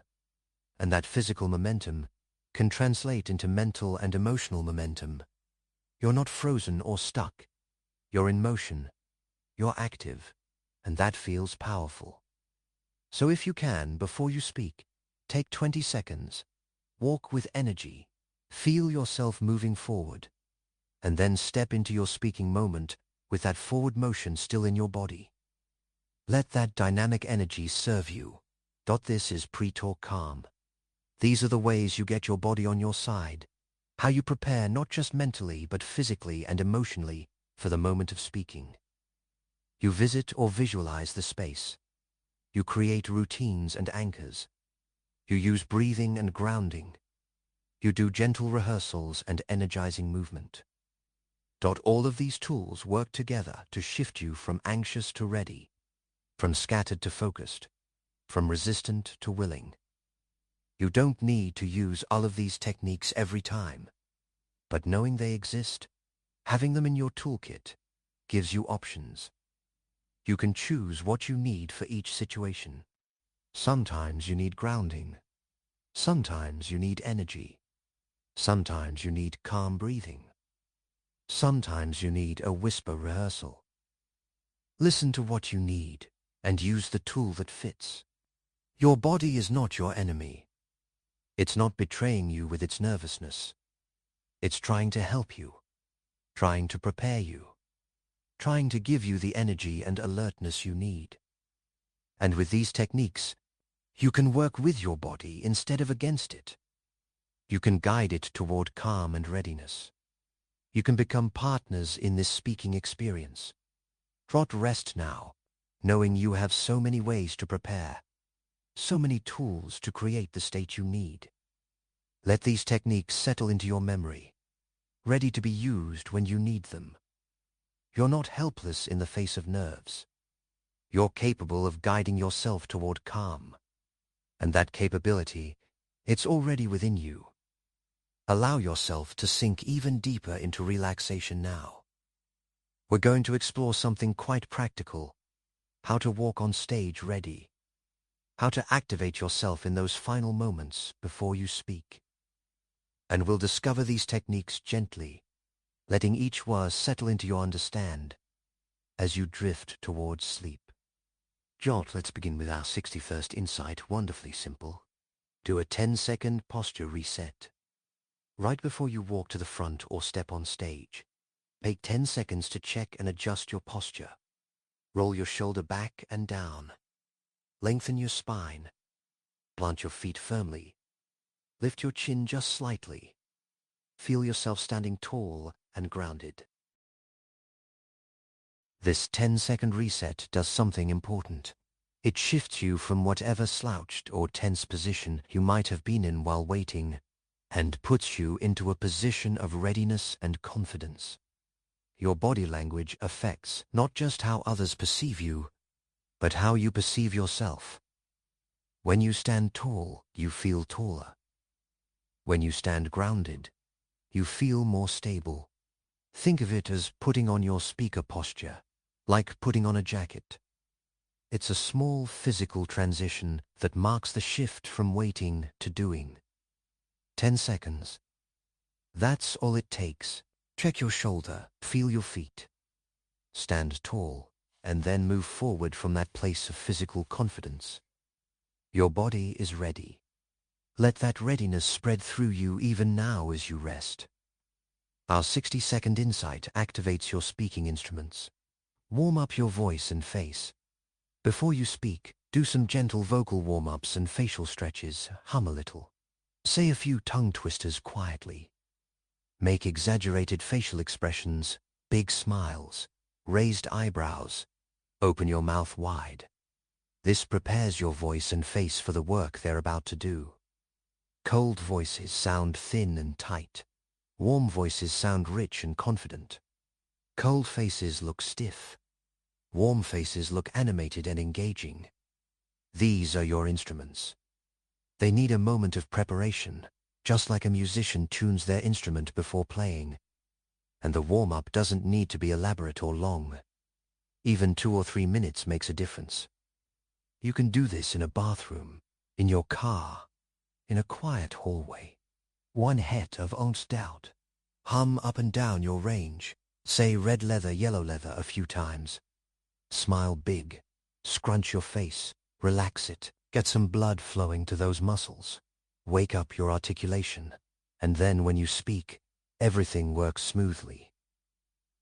Speaker 1: and that physical momentum can translate into mental and emotional momentum. You're not frozen or stuck. You're in motion. You're active, and that feels powerful. So if you can, before you speak, take 20 seconds, walk with energy, feel yourself moving forward, and then step into your speaking moment with that forward motion still in your body. Let that dynamic energy serve you. This is pre-talk calm. These are the ways you get your body on your side, how you prepare not just mentally but physically and emotionally for the moment of speaking. You visit or visualize the space. You create routines and anchors. You use breathing and grounding. You do gentle rehearsals and energizing movement. All of these tools work together to shift you from anxious to ready, from scattered to focused, from resistant to willing. You don't need to use all of these techniques every time, but knowing they exist, having them in your toolkit, gives you options. You can choose what you need for each situation. Sometimes you need grounding. Sometimes you need energy. Sometimes you need calm breathing. Sometimes you need a whisper rehearsal. Listen to what you need and use the tool that fits. Your body is not your enemy. It's not betraying you with its nervousness. It's trying to help you, trying to prepare you, trying to give you the energy and alertness you need. And with these techniques, you can work with your body instead of against it. You can guide it toward calm and readiness. You can become partners in this speaking experience. Rest now, knowing you have so many ways to prepare, so many tools to create the state you need. Let these techniques settle into your memory, ready to be used when you need them. You're not helpless in the face of nerves. You're capable of guiding yourself toward calm. And that capability, it's already within you. Allow yourself to sink even deeper into relaxation now. We're going to explore something quite practical: how to walk on stage ready, how to activate yourself in those final moments before you speak. And we'll discover these techniques gently, letting each word settle into your understand as you drift towards sleep. Let's begin with our 61st insight. Wonderfully simple. Do a 10-second posture reset. Right before you walk to the front or step on stage, take 10 seconds to check and adjust your posture. Roll your shoulder back and down. Lengthen your spine. Plant your feet firmly. Lift your chin just slightly. Feel yourself standing tall and grounded. This 10-second reset does something important. It shifts you from whatever slouched or tense position you might have been in while waiting, and puts you into a position of readiness and confidence. Your body language affects not just how others perceive you, but how you perceive yourself. When you stand tall, you feel taller. When you stand grounded, you feel more stable. Think of it as putting on your speaker posture, like putting on a jacket. It's a small physical transition that marks the shift from waiting to doing. 10 seconds. That's all it takes. Check your shoulder, feel your feet. Stand tall, and then move forward from that place of physical confidence. Your body is ready. Let that readiness spread through you even now as you rest. Our 60-second insight activates your speaking instruments. Warm up your voice and face. Before you speak, do some gentle vocal warm-ups and facial stretches. Hum a little. Say a few tongue twisters quietly. Make exaggerated facial expressions, big smiles, raised eyebrows. Open your mouth wide. This prepares your voice and face for the work they're about to do. Cold voices sound thin and tight. Warm voices sound rich and confident. Cold faces look stiff. Warm faces look animated and engaging. These are your instruments. They need a moment of preparation, just like a musician tunes their instrument before playing. And the warm-up doesn't need to be elaborate or long. Even 2 or 3 minutes makes a difference. You can do this in a bathroom, in your car, in a quiet hallway. 1 het of On's doubt. Hum up and down your range. Say red leather, yellow leather a few times. Smile big. Scrunch your face. Relax it. Get some blood flowing to those muscles. Wake up your articulation. And then when you speak, everything works smoothly.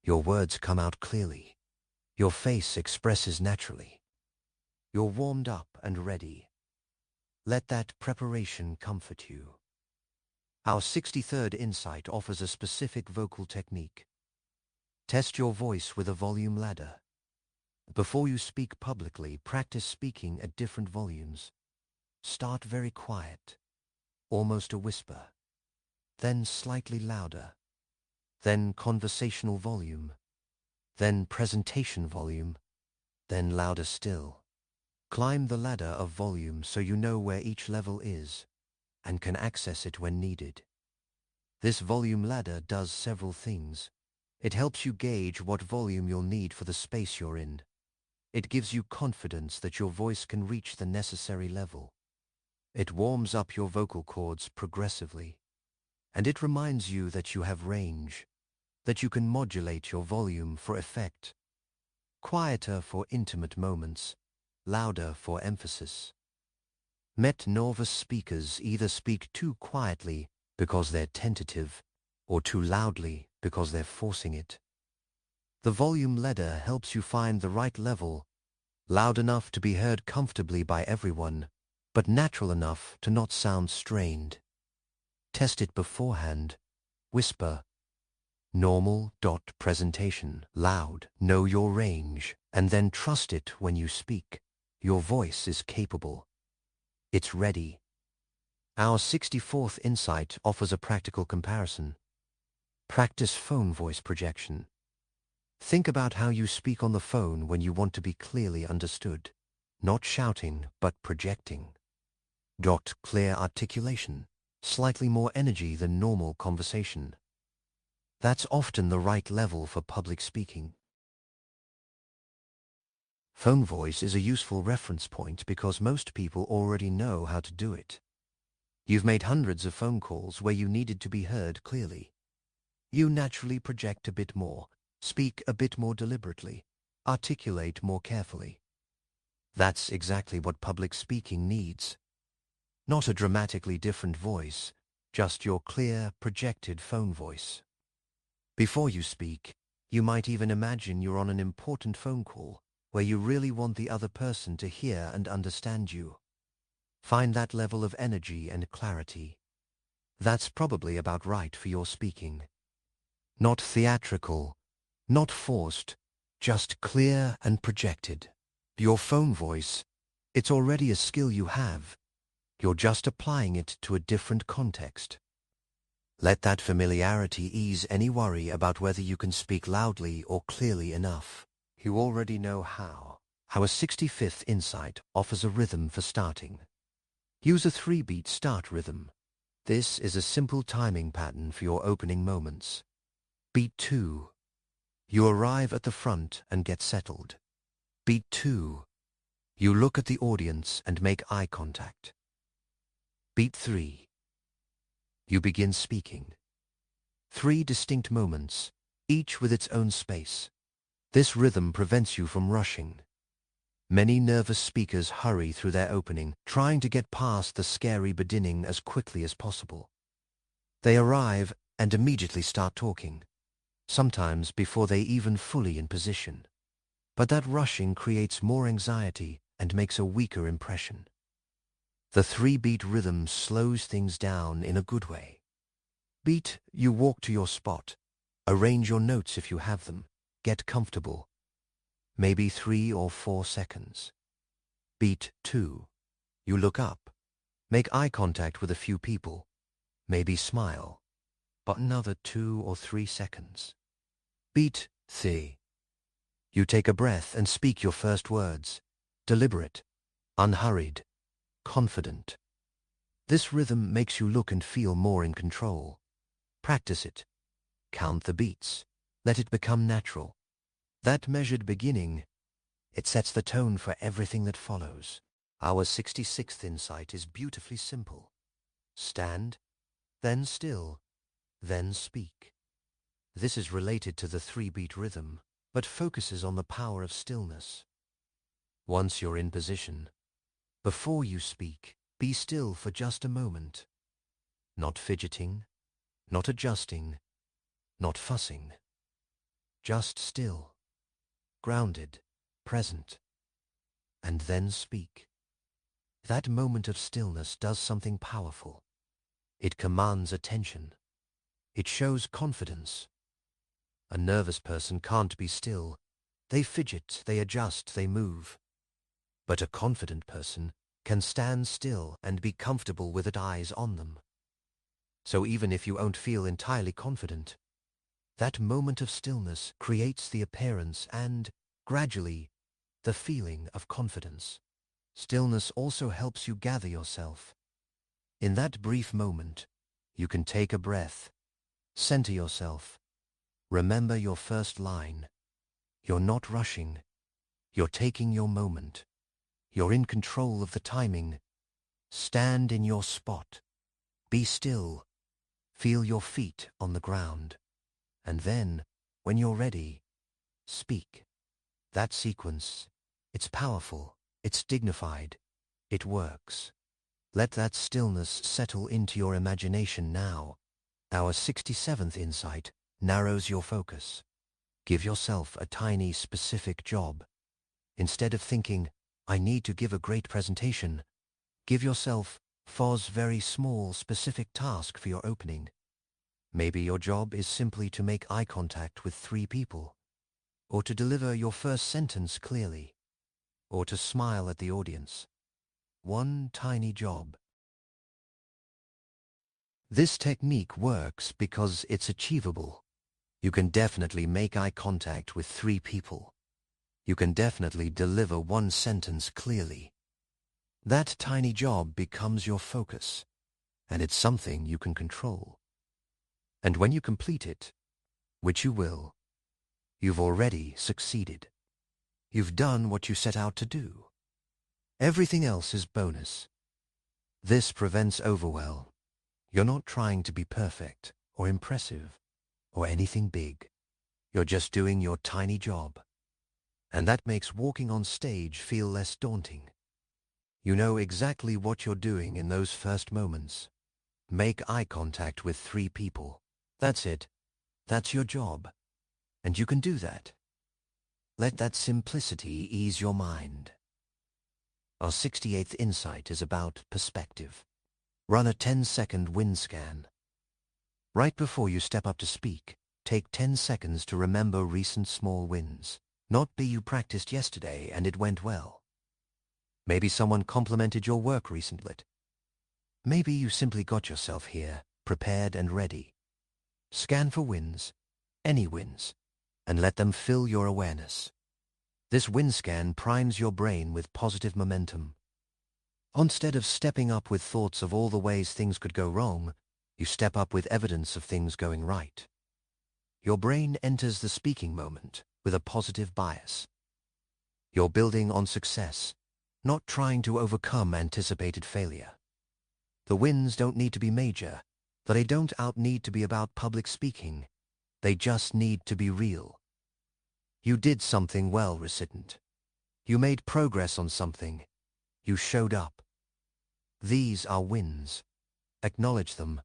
Speaker 1: Your words come out clearly. Your face expresses naturally. You're warmed up and ready. Let that preparation comfort you. Our 63rd insight offers a specific vocal technique. Test your voice with a volume ladder. Before you speak publicly, practice speaking at different volumes. Start very quiet, almost a whisper, then slightly louder, then conversational volume, then presentation volume, then louder still. Climb the ladder of volume so you know where each level is and can access it when needed. This volume ladder does several things. It helps you gauge what volume you'll need for the space you're in. It gives you confidence that your voice can reach the necessary level. It warms up your vocal cords progressively. And it reminds you that you have range, that you can modulate your volume for effect. Quieter for intimate moments, louder for emphasis. Met nervous speakers either speak too quietly because they're tentative, or too loudly because they're forcing it. The volume ladder helps you find the right level, loud enough to be heard comfortably by everyone, but natural enough to not sound strained. Test it beforehand. Whisper. Normal. Presentation. Loud. Know your range, and then trust it when you speak. Your voice is capable. It's ready. Our 64th insight offers a practical comparison. Practice phone voice projection. Think about how you speak on the phone when you want to be clearly understood. Not shouting, but projecting. Clear articulation. Slightly more energy than normal conversation. That's often the right level for public speaking. Phone voice is a useful reference point because most people already know how to do it. You've made hundreds of phone calls where you needed to be heard clearly. You naturally project a bit more, speak a bit more deliberately, articulate more carefully. That's exactly what public speaking needs. Not a dramatically different voice, just your clear, projected phone voice. Before you speak, you might even imagine you're on an important phone call where you really want the other person to hear and understand you. Find that level of energy and clarity. That's probably about right for your speaking. Not theatrical, not forced, just clear and projected. Your phone voice, It's already a skill you have. You're just applying it to a different context. Let that familiarity ease any worry about whether you can speak loudly or clearly enough. You already know how. Our 65th insight offers a rhythm for starting. Use a 3-beat start rhythm. This is a simple timing pattern for your opening moments. Beat 2. You arrive at the front and get settled. Beat 2. You look at the audience and make eye contact. Beat 3. You begin speaking. 3 distinct moments, each with its own space. This rhythm prevents you from rushing. Many nervous speakers hurry through their opening, trying to get past the scary beginning as quickly as possible. They arrive and immediately start talking, sometimes before they even fully in position. But that rushing creates more anxiety and makes a weaker impression. The 3-beat rhythm slows things down in a good way. Beat, you walk to your spot. Arrange your notes if you have them. Get comfortable. Maybe 3 or 4 seconds. Beat 2. You look up. Make eye contact with a few people. Maybe smile. But another 2 or 3 seconds. Beat 3. You take a breath and speak your first words. Deliberate, unhurried, confident. This rhythm makes you look and feel more in control. Practice it. Count the beats. Let it become natural. That measured beginning, it sets the tone for everything that follows. Our 66th insight is beautifully simple. Stand, then still, then speak. This is related to the 3-beat rhythm, but focuses on the power of stillness. Once you're in position, before you speak, be still for just a moment. Not fidgeting, not adjusting, not fussing. Just still, grounded, present, and then speak. That moment of stillness does something powerful. It commands attention. It shows confidence. A nervous person can't be still. They fidget, they adjust, they move. But a confident person can stand still and be comfortable with its eyes on them. So even if you won't feel entirely confident, that moment of stillness creates the appearance and, gradually, the feeling of confidence. Stillness also helps you gather yourself. In that brief moment, you can take a breath, center yourself, remember your first line. You're not rushing. You're taking your moment. You're in control of the timing. Stand in your spot. Be still. Feel your feet on the ground. And then, when you're ready, speak. That sequence, it's powerful, it's dignified, it works. Let that stillness settle into your imagination now. Our 67th insight narrows your focus. Give yourself a tiny, specific job. Instead of thinking, I need to give a great presentation, give yourself Foz's very small, specific task for your opening. Maybe your job is simply to make eye contact with 3 people, or to deliver your first sentence clearly, or to smile at the audience. One tiny job. This technique works because it's achievable. You can definitely make eye contact with 3 people. You can definitely deliver 1 sentence clearly. That tiny job becomes your focus, and it's something you can control. And when you complete it, which you will, you've already succeeded. You've done what you set out to do. Everything else is bonus. This prevents overwhelm. You're not trying to be perfect or impressive or anything big. You're just doing your tiny job. And that makes walking on stage feel less daunting. You know exactly what you're doing in those first moments. Make eye contact with 3 people. That's it. That's your job. And you can do that. Let that simplicity ease your mind. Our 68th insight is about perspective. Run a 10-second wind scan. Right before you step up to speak, take 10 seconds to remember recent small wins. Not be you practiced yesterday and it went well. Maybe someone complimented your work recently. Maybe you simply got yourself here, prepared and ready. Scan for wins, any wins, and let them fill your awareness. This win scan primes your brain with positive momentum. Instead of stepping up with thoughts of all the ways things could go wrong, you step up with evidence of things going right. Your brain enters the speaking moment with a positive bias. You're building on success, not trying to overcome anticipated failure. The wins don't need to be major, but they don't need to be about public speaking. They just need to be real. You did something well, recipient. You made progress on something. You showed up. These are wins. Acknowledge them.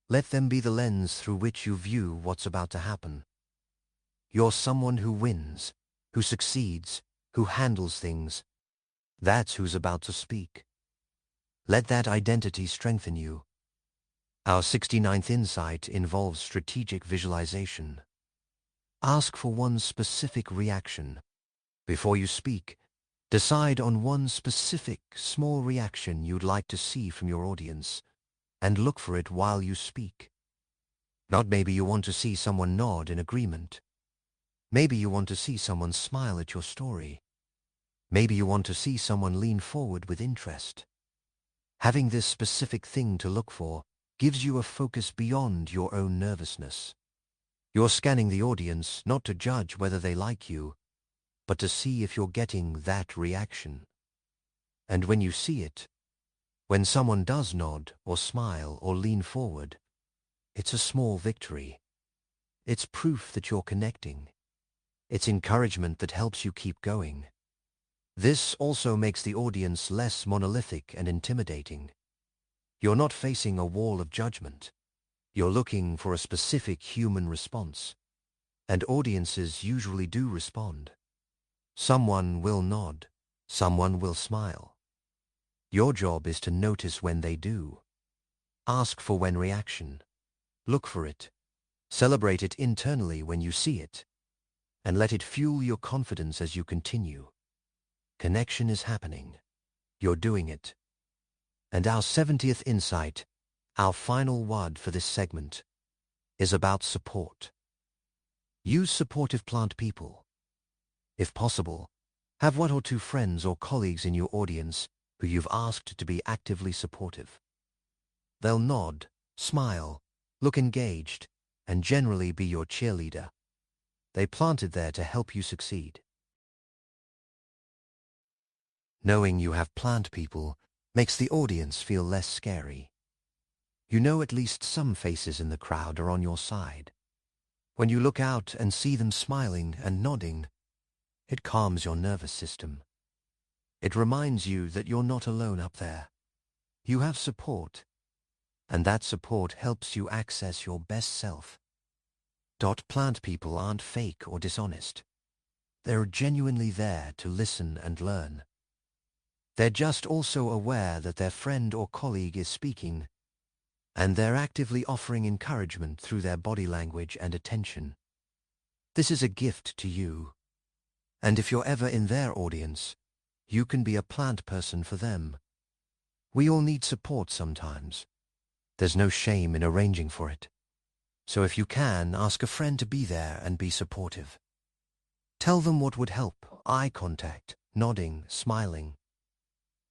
Speaker 1: Let them be the lens through which you view what's about to happen. You're someone who wins, who succeeds, who handles things. That's who's about to speak. Let that identity strengthen you. Our 69th insight involves strategic visualization. Ask for one specific reaction. Before you speak, decide on one specific, small reaction you'd like to see from your audience, and look for it while you speak. Not maybe you want to see someone nod in agreement. Maybe you want to see someone smile at your story. Maybe you want to see someone lean forward with interest. Having this specific thing to look for gives you a focus beyond your own nervousness. You're scanning the audience not to judge whether they like you, but to see if you're getting that reaction. And when you see it, when someone does nod or smile or lean forward, it's a small victory. It's proof that you're connecting. It's encouragement that helps you keep going. This also makes the audience less monolithic and intimidating. You're not facing a wall of judgment. You're looking for a specific human response. And audiences usually do respond. Someone will nod. Someone will smile. Your job is to notice when they do. Ask for when reaction. Look for it. Celebrate it internally when you see it. And let it fuel your confidence as you continue. Connection is happening. You're doing it. And our 70th insight, our final word for this segment, is about support. Use supportive plant people. If possible, have one or two friends or colleagues in your audience who you've asked to be actively supportive. They'll nod, smile, look engaged, and generally be your cheerleader. They planted there to help you succeed. Knowing you have plant people makes the audience feel less scary. You know at least some faces in the crowd are on your side. When you look out and see them smiling and nodding, it calms your nervous system. It reminds you that you're not alone up there. You have support, and that support helps you access your best self. Plant people aren't fake or dishonest. They're genuinely there to listen and learn. They're just also aware that their friend or colleague is speaking, and they're actively offering encouragement through their body language and attention. This is a gift to you. And if you're ever in their audience, you can be a plant person for them. We all need support sometimes. There's no shame in arranging for it. So if you can, ask a friend to be there and be supportive. Tell them what would help: eye contact, nodding, smiling.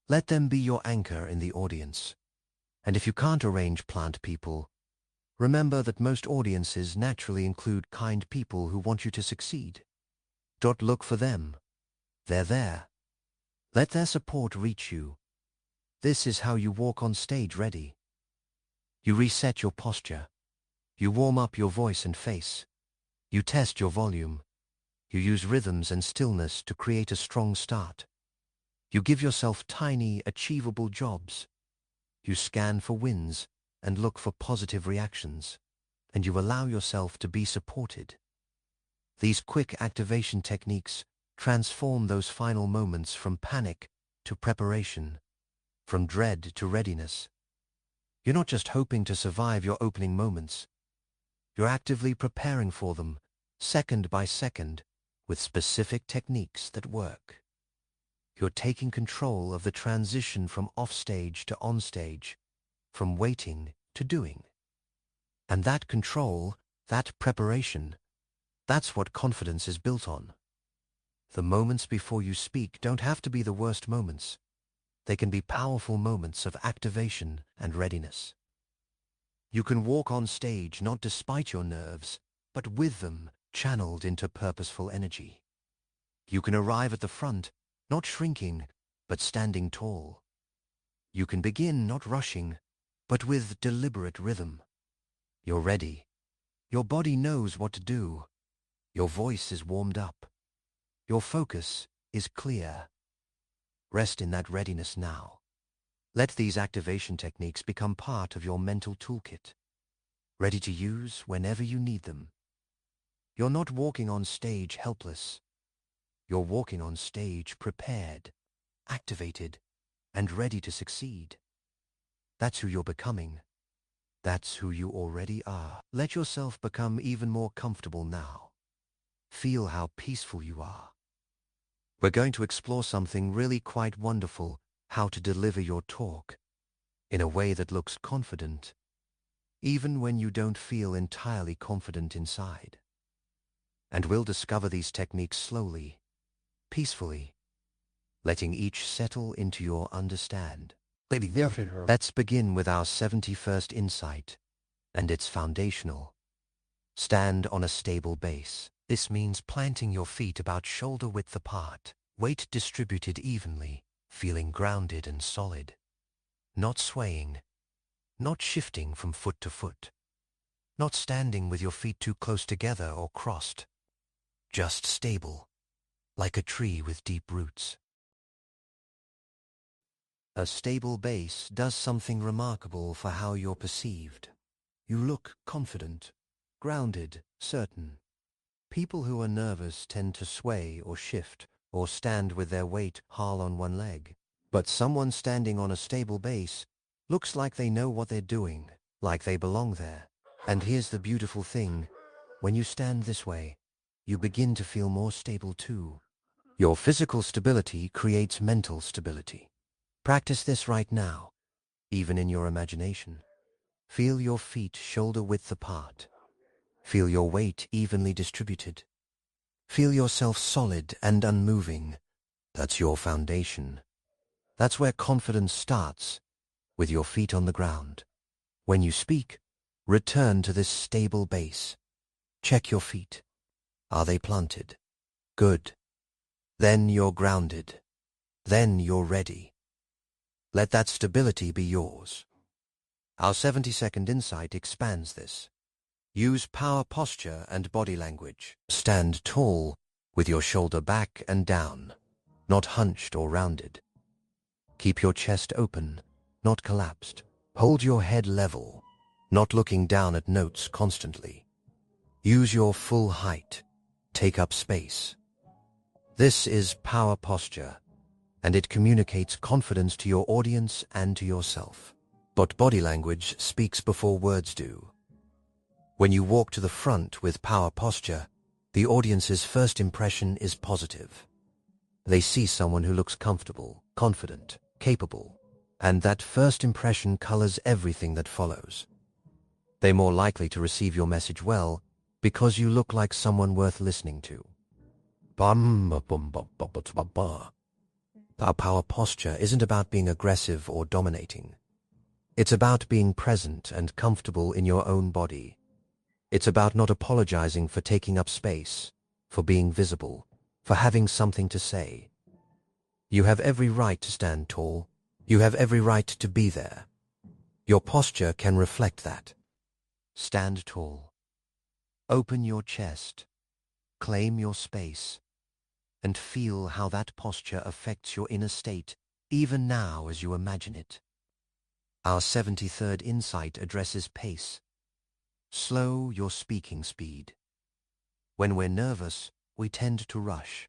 Speaker 1: Let them be your anchor in the audience. And if you can't arrange plant people, remember that most audiences naturally include kind people who want you to succeed. Look for them. They're there. Let their support reach you. This is how you walk on stage ready. You reset your posture. You warm up your voice and face. You test your volume. You use rhythms and stillness to create a strong start. You give yourself tiny, achievable jobs. You scan for wins and look for positive reactions. And you allow yourself to be supported. These quick activation techniques transform those final moments from panic to preparation, from dread to readiness. You're not just hoping to survive your opening moments. You're actively preparing for them, second by second, with specific techniques that work. You're taking control of the transition from offstage to onstage, from waiting to doing. And that control, that preparation, that's what confidence is built on. The moments before you speak don't have to be the worst moments. They can be powerful moments of activation and readiness. You can walk on stage not despite your nerves, but with them, channeled into purposeful energy. You can arrive at the front, not shrinking, but standing tall. You can begin not rushing, but with deliberate rhythm. You're ready. Your body knows what to do. Your voice is warmed up. Your focus is clear. Rest in that readiness now. Let these activation techniques become part of your mental toolkit, ready to use whenever you need them. You're not walking on stage helpless. You're walking on stage prepared, activated, and ready to succeed. That's who you're becoming. That's who you already are. Let yourself become even more comfortable now. Feel how peaceful you are. We're going to explore something really quite wonderful, how to deliver your talk in a way that looks confident, even when you don't feel entirely confident inside. And we'll discover these techniques slowly, peacefully, letting each settle into your understand. Let's begin with our 71st insight, and it's foundational. Stand on a stable base. This means planting your feet about shoulder width apart, weight distributed evenly, feeling grounded and solid. Not swaying, not shifting from foot to foot, not standing with your feet too close together or crossed. Just stable, like a tree with deep roots. A stable base does something remarkable for how you're perceived. You look confident, grounded, certain. People who are nervous tend to sway or shift or stand with their weight hard on one leg. But someone standing on a stable base looks like they know what they're doing, like they belong there. And here's the beautiful thing. When you stand this way, you begin to feel more stable too. Your physical stability creates mental stability. Practice this right now, even in your imagination. Feel your feet shoulder width apart. Feel your weight evenly distributed. Feel yourself solid and unmoving. That's your foundation. That's where confidence starts, with your feet on the ground. When you speak, return to this stable base. Check your feet. Are they planted? Good. Then you're grounded. Then you're ready. Let that stability be yours. Our 70-second insight expands this. Use power posture and body language. Stand tall, with your shoulder back and down, not hunched or rounded. Keep your chest open, not collapsed. Hold your head level, not looking down at notes constantly. Use your full height. Take up space. This is power posture, and it communicates confidence to your audience and to yourself. But body language speaks before words do. When you walk to the front with power posture, the audience's first impression is positive. They see someone who looks comfortable, confident, capable, and that first impression colors everything that follows. They're more likely to receive your message well because you look like someone worth listening to. Our power posture isn't about being aggressive or dominating. It's about being present and comfortable in your own body. It's about not apologizing for taking up space, for being visible, for having something to say. You have every right to stand tall. You have every right to be there. Your posture can reflect that. Stand tall. Open your chest. Claim your space. And feel how that posture affects your inner state, even now as you imagine it. Our 73rd insight addresses pace. Slow your speaking speed. When we're nervous, we tend to rush.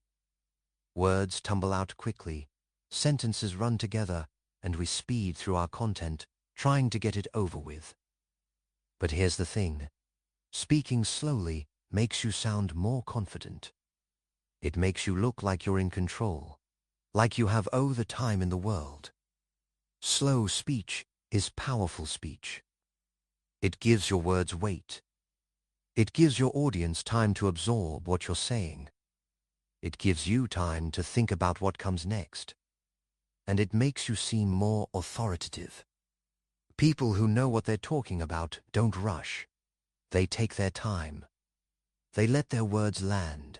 Speaker 1: Words tumble out quickly, sentences run together, and we speed through our content, trying to get it over with. But here's the thing. Speaking slowly makes you sound more confident. It makes you look like you're in control. like you have all the time in the world. Slow speech is powerful speech. It gives your words weight. It gives your audience time to absorb what you're saying. It gives you time to think about what comes next. And it makes you seem more authoritative. People who know what they're talking about don't rush. They take their time. They let their words land.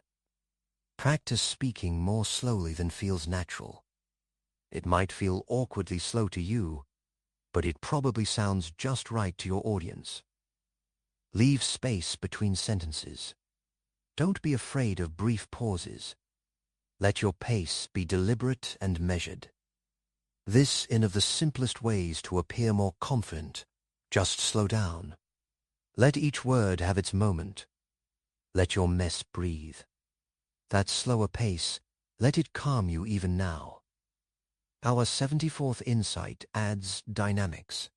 Speaker 1: Practice speaking more slowly than feels natural. It might feel awkwardly slow to you, but it probably sounds just right to your audience. Leave space between sentences. Don't be afraid of brief pauses. Let your pace be deliberate and measured. This is one of the simplest ways to appear more confident. Just slow down. Let each word have its moment. Let your mess breathe. That slower pace, let it calm you even now. Our 74th insight adds dynamics.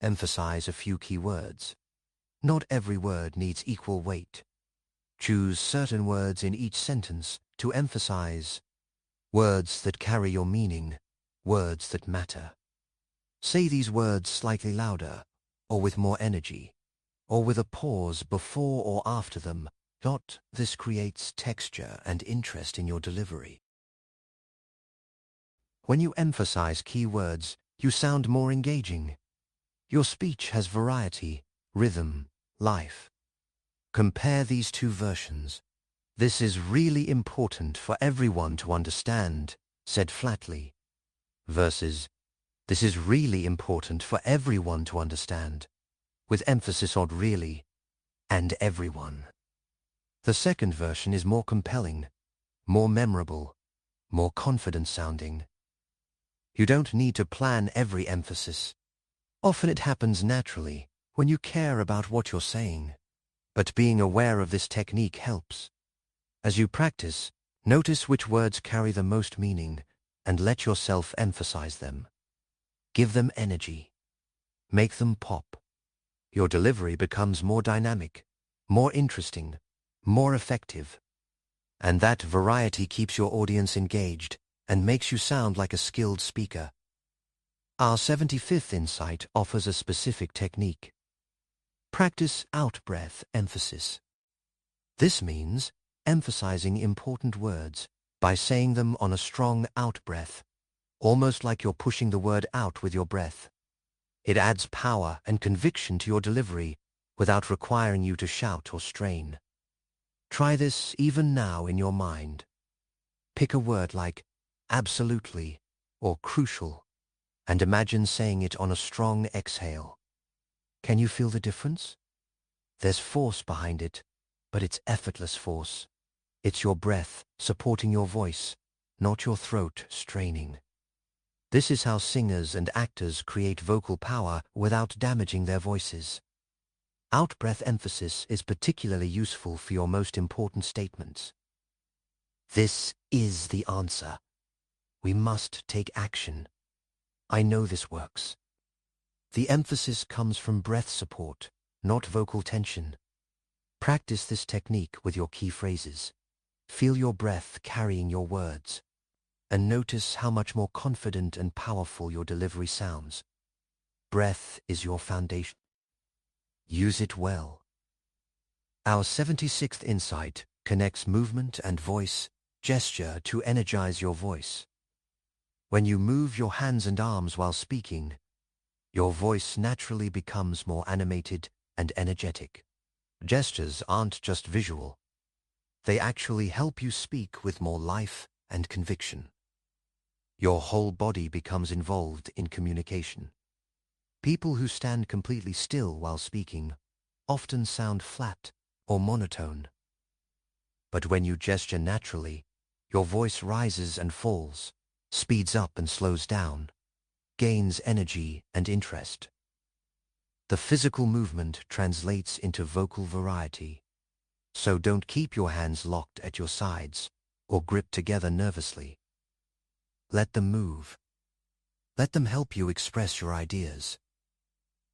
Speaker 1: Emphasize a few key words. Not every word needs equal weight. Choose certain words in each sentence to emphasize. Words that carry your meaning, words that matter. Say these words slightly louder, or with more energy, or with a pause before or after them. This creates texture and interest in your delivery. When you emphasize key words, you sound more engaging. Your speech has variety, rhythm, life. Compare these two versions. This is really important for everyone to understand, said flatly, versus this is really important for everyone to understand, with emphasis on really and everyone. The second version is more compelling, more memorable, more confident sounding. You don't need to plan every emphasis. Often it happens naturally when you care about what you're saying. But being aware of this technique helps. As you practice, notice which words carry the most meaning and let yourself emphasize them. Give them energy. Make them pop. Your delivery becomes more dynamic, more interesting, more effective. And that variety keeps your audience engaged and makes you sound like a skilled speaker. Our 75th insight offers a specific technique. Practice out-breath emphasis. This means emphasizing important words by saying them on a strong out-breath, almost like you're pushing the word out with your breath. It adds power and conviction to your delivery without requiring you to shout or strain. Try this even now in your mind. Pick a word like absolutely or crucial and imagine saying it on a strong exhale. Can you feel the difference? There's force behind it, but it's effortless force. It's your breath supporting your voice, not your throat straining. This is how singers and actors create vocal power without damaging their voices. Out-breath emphasis is particularly useful for your most important statements. This is the answer. We must take action. I know this works. The emphasis comes from breath support, not vocal tension. Practice this technique with your key phrases. Feel your breath carrying your words. And notice how much more confident and powerful your delivery sounds. Breath is your foundation. Use it well. Our 76th insight connects movement and voice, gesture to energize your voice. When you move your hands and arms while speaking, your voice naturally becomes more animated and energetic. Gestures aren't just visual. They actually help you speak with more life and conviction. Your whole body becomes involved in communication. People who stand completely still while speaking often sound flat or monotone. But when you gesture naturally, your voice rises and falls, speeds up and slows down, gains energy and interest. The physical movement translates into vocal variety. So don't keep your hands locked at your sides or gripped together nervously. Let them move. Let them help you express your ideas.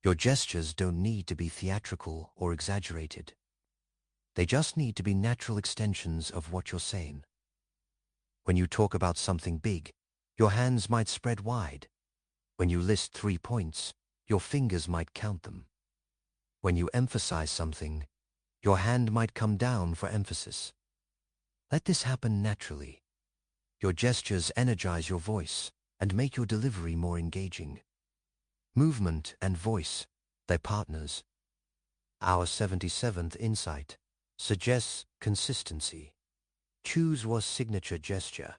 Speaker 1: Your gestures don't need to be theatrical or exaggerated. They just need to be natural extensions of what you're saying. When you talk about something big, your hands might spread wide. When you list 3 points, your fingers might count them. When you emphasize something, your hand might come down for emphasis. Let this happen naturally. Your gestures energize your voice and make your delivery more engaging. Movement and voice, they're partners. Our 77th insight suggests consistency. Choose your signature gesture.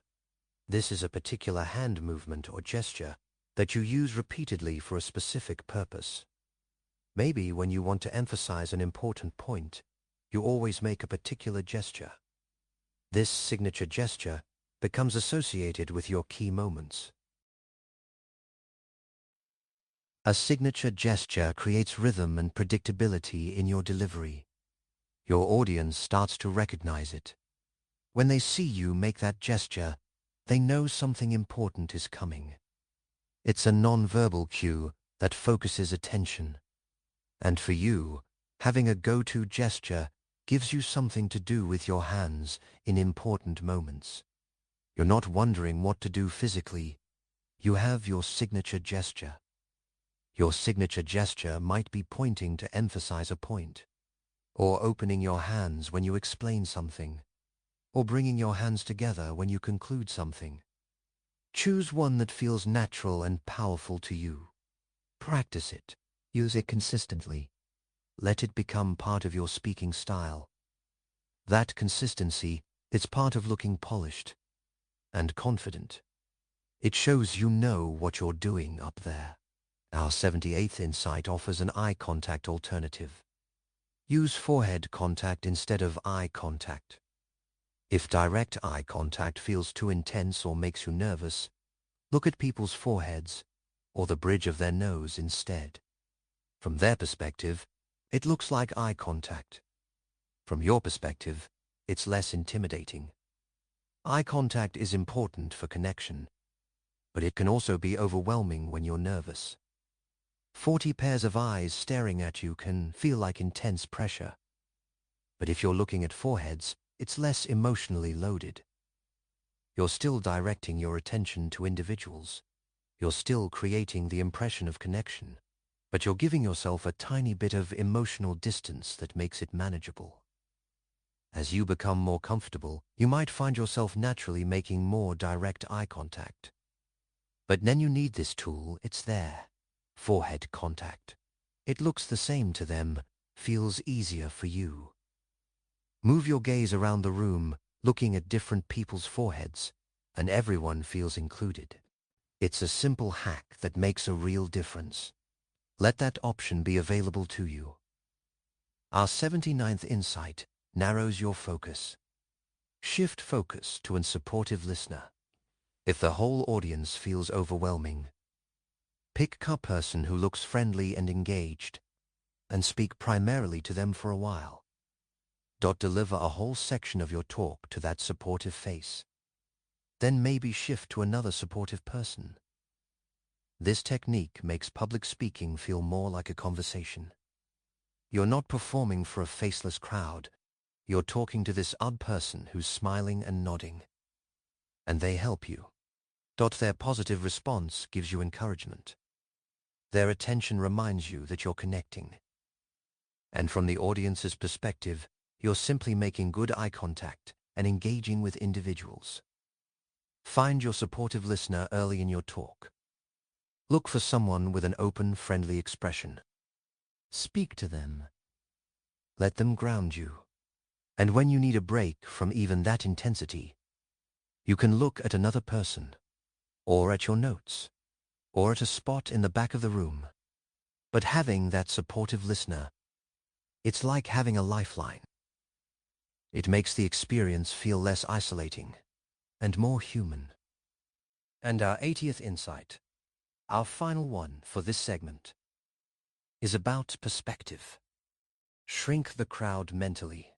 Speaker 1: This is a particular hand movement or gesture that you use repeatedly for a specific purpose. Maybe when you want to emphasize an important point, you always make a particular gesture. This signature gesture becomes associated with your key moments. A signature gesture creates rhythm and predictability in your delivery. Your audience starts to recognize it. When they see you make that gesture, they know something important is coming. It's a non-verbal cue that focuses attention. And for you, having a go-to gesture gives you something to do with your hands in important moments. You're not wondering what to do physically. You have your signature gesture. Your signature gesture might be pointing to emphasize a point, or opening your hands when you explain something, or bringing your hands together when you conclude something. Choose one that feels natural and powerful to you. Practice it. Use it consistently. Let it become part of your speaking style. That consistency is part of looking polished and confident. It shows you know what you're doing up there. Our 78th insight offers an eye contact alternative. Use forehead contact instead of eye contact. If direct eye contact feels too intense or makes you nervous, look at people's foreheads or the bridge of their nose instead. From their perspective, it looks like eye contact. From your perspective, it's less intimidating. Eye contact is important for connection, but it can also be overwhelming when you're nervous. 40 pairs of eyes staring at you can feel like intense pressure. But if you're looking at foreheads, it's less emotionally loaded. You're still directing your attention to individuals. You're still creating the impression of connection, but you're giving yourself a tiny bit of emotional distance that makes it manageable. As you become more comfortable, you might find yourself naturally making more direct eye contact. But then you need this tool, it's there. Forehead contact. It looks the same to them, feels easier for you. Move your gaze around the room, looking at different people's foreheads, and everyone feels included. It's a simple hack that makes a real difference. Let that option be available to you. Our 79th insight narrows your focus. Shift focus to a supportive listener. If the whole audience feels overwhelming, pick a person who looks friendly and engaged, and speak primarily to them for a while. Deliver a whole section of your talk to that supportive face. Then maybe shift to another supportive person. This technique makes public speaking feel more like a conversation. You're not performing for a faceless crowd. You're talking to this odd person who's smiling and nodding. And they help you. Their positive response gives you encouragement. Their attention reminds you that you're connecting. And from the audience's perspective, you're simply making good eye contact and engaging with individuals. Find your supportive listener early in your talk. Look for someone with an open, friendly expression. Speak to them. Let them ground you. And when you need a break from even that intensity, you can look at another person, or at your notes, or at a spot in the back of the room. But having that supportive listener, it's like having a lifeline. It makes the experience feel less isolating and more human. And our 80th insight, our final one for this segment, is about perspective. Shrink the crowd mentally.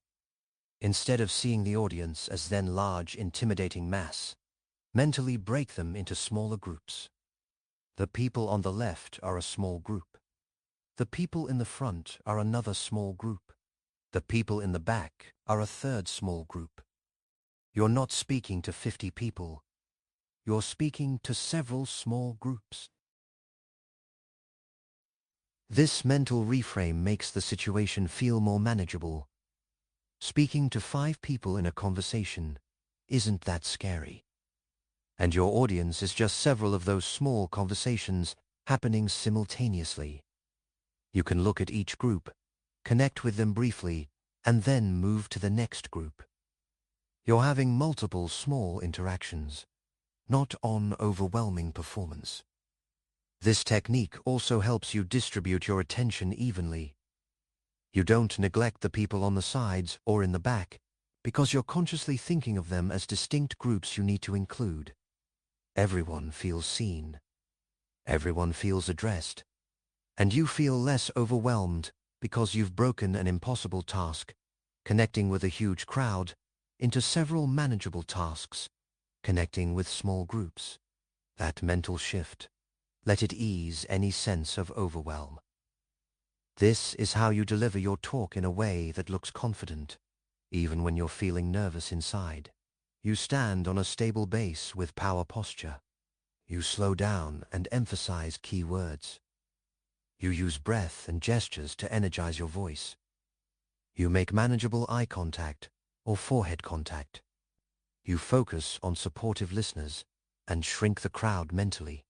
Speaker 1: Instead of seeing the audience as then large, intimidating mass, mentally break them into smaller groups. The people on the left are a small group. The people in the front are another small group. The people in the back are a third small group. You're not speaking to 50 people. you're speaking to several small groups. This mental reframe makes the situation feel more manageable. Speaking to 5 people in a conversation isn't that scary. And your audience is just several of those small conversations happening simultaneously. You can look at each group, connect with them briefly, and then move to the next group. You're having multiple small interactions, not on overwhelming performance. This technique also helps you distribute your attention evenly. You don't neglect the people on the sides or in the back because you're consciously thinking of them as distinct groups you need to include. Everyone feels seen. Everyone feels addressed. And you feel less overwhelmed because you've broken an impossible task, connecting with a huge crowd, into several manageable tasks, connecting with small groups. That mental shift, let it ease any sense of overwhelm. This is how you deliver your talk in a way that looks confident, even when you're feeling nervous inside. You stand on a stable base with power posture. You slow down and emphasize key words. You use breath and gestures to energize your voice. You make manageable eye contact or forehead contact. You focus on supportive listeners and shrink the crowd mentally.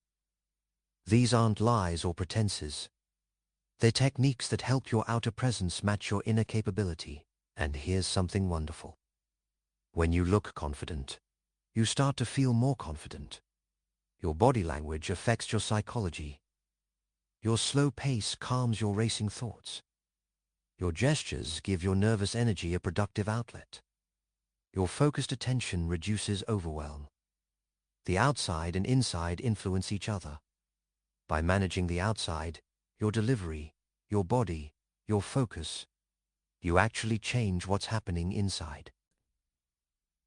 Speaker 1: These aren't lies or pretenses. They're techniques that help your outer presence match your inner capability. And here's something wonderful. When you look confident, you start to feel more confident. Your body language affects your psychology. Your slow pace calms your racing thoughts. Your gestures give your nervous energy a productive outlet. Your focused attention reduces overwhelm. The outside and inside influence each other. By managing the outside, your delivery, your body, your focus, you actually change what's happening inside.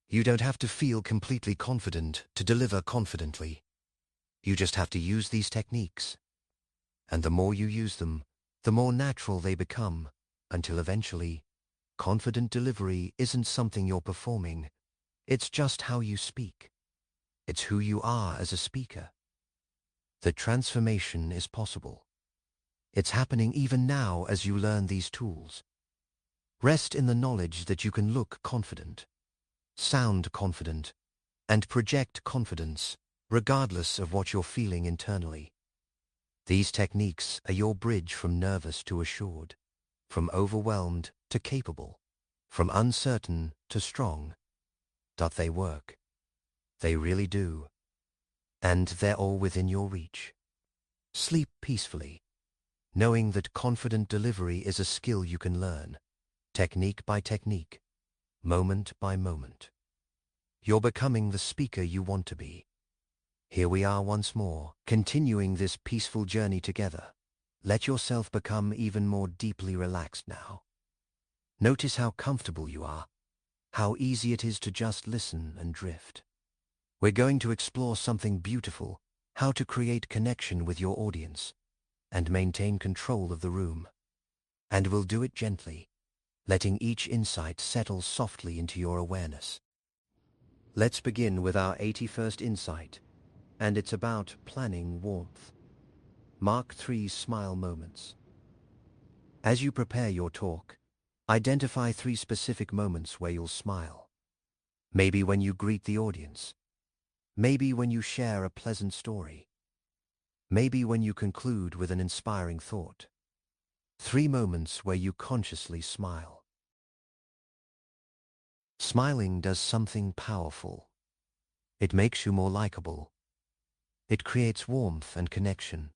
Speaker 1: You don't have to feel completely confident to deliver confidently. You just have to use these techniques. And the more you use them, the more natural they become, until eventually, confident delivery isn't something you're performing. It's just how you speak. It's who you are as a speaker. The transformation is possible. It's happening even now as you learn these tools. Rest in the knowledge that you can look confident, sound confident, and project confidence, regardless of what you're feeling internally. These techniques are your bridge from nervous to assured, from overwhelmed to capable, from uncertain to strong. They work. They really do. And they're all within your reach. Sleep peacefully, knowing that confident delivery is a skill you can learn, technique by technique, moment by moment. You're becoming the speaker you want to be. Here we are once more, continuing this peaceful journey together. Let yourself become even more deeply relaxed now. Notice how comfortable you are, how easy it is to just listen and drift. We're going to explore something beautiful, how to create connection with your audience and maintain control of the room. And we'll do it gently, letting each insight settle softly into your awareness. Let's begin with our 81st insight, and it's about planning warmth. Mark 3 smile moments. As you prepare your talk, identify 3 specific moments where you'll smile. Maybe when you greet the audience. Maybe when you share a pleasant story. Maybe when you conclude with an inspiring thought. 3 moments where you consciously smile. Smiling does something powerful. It makes you more likable. It creates warmth and connection.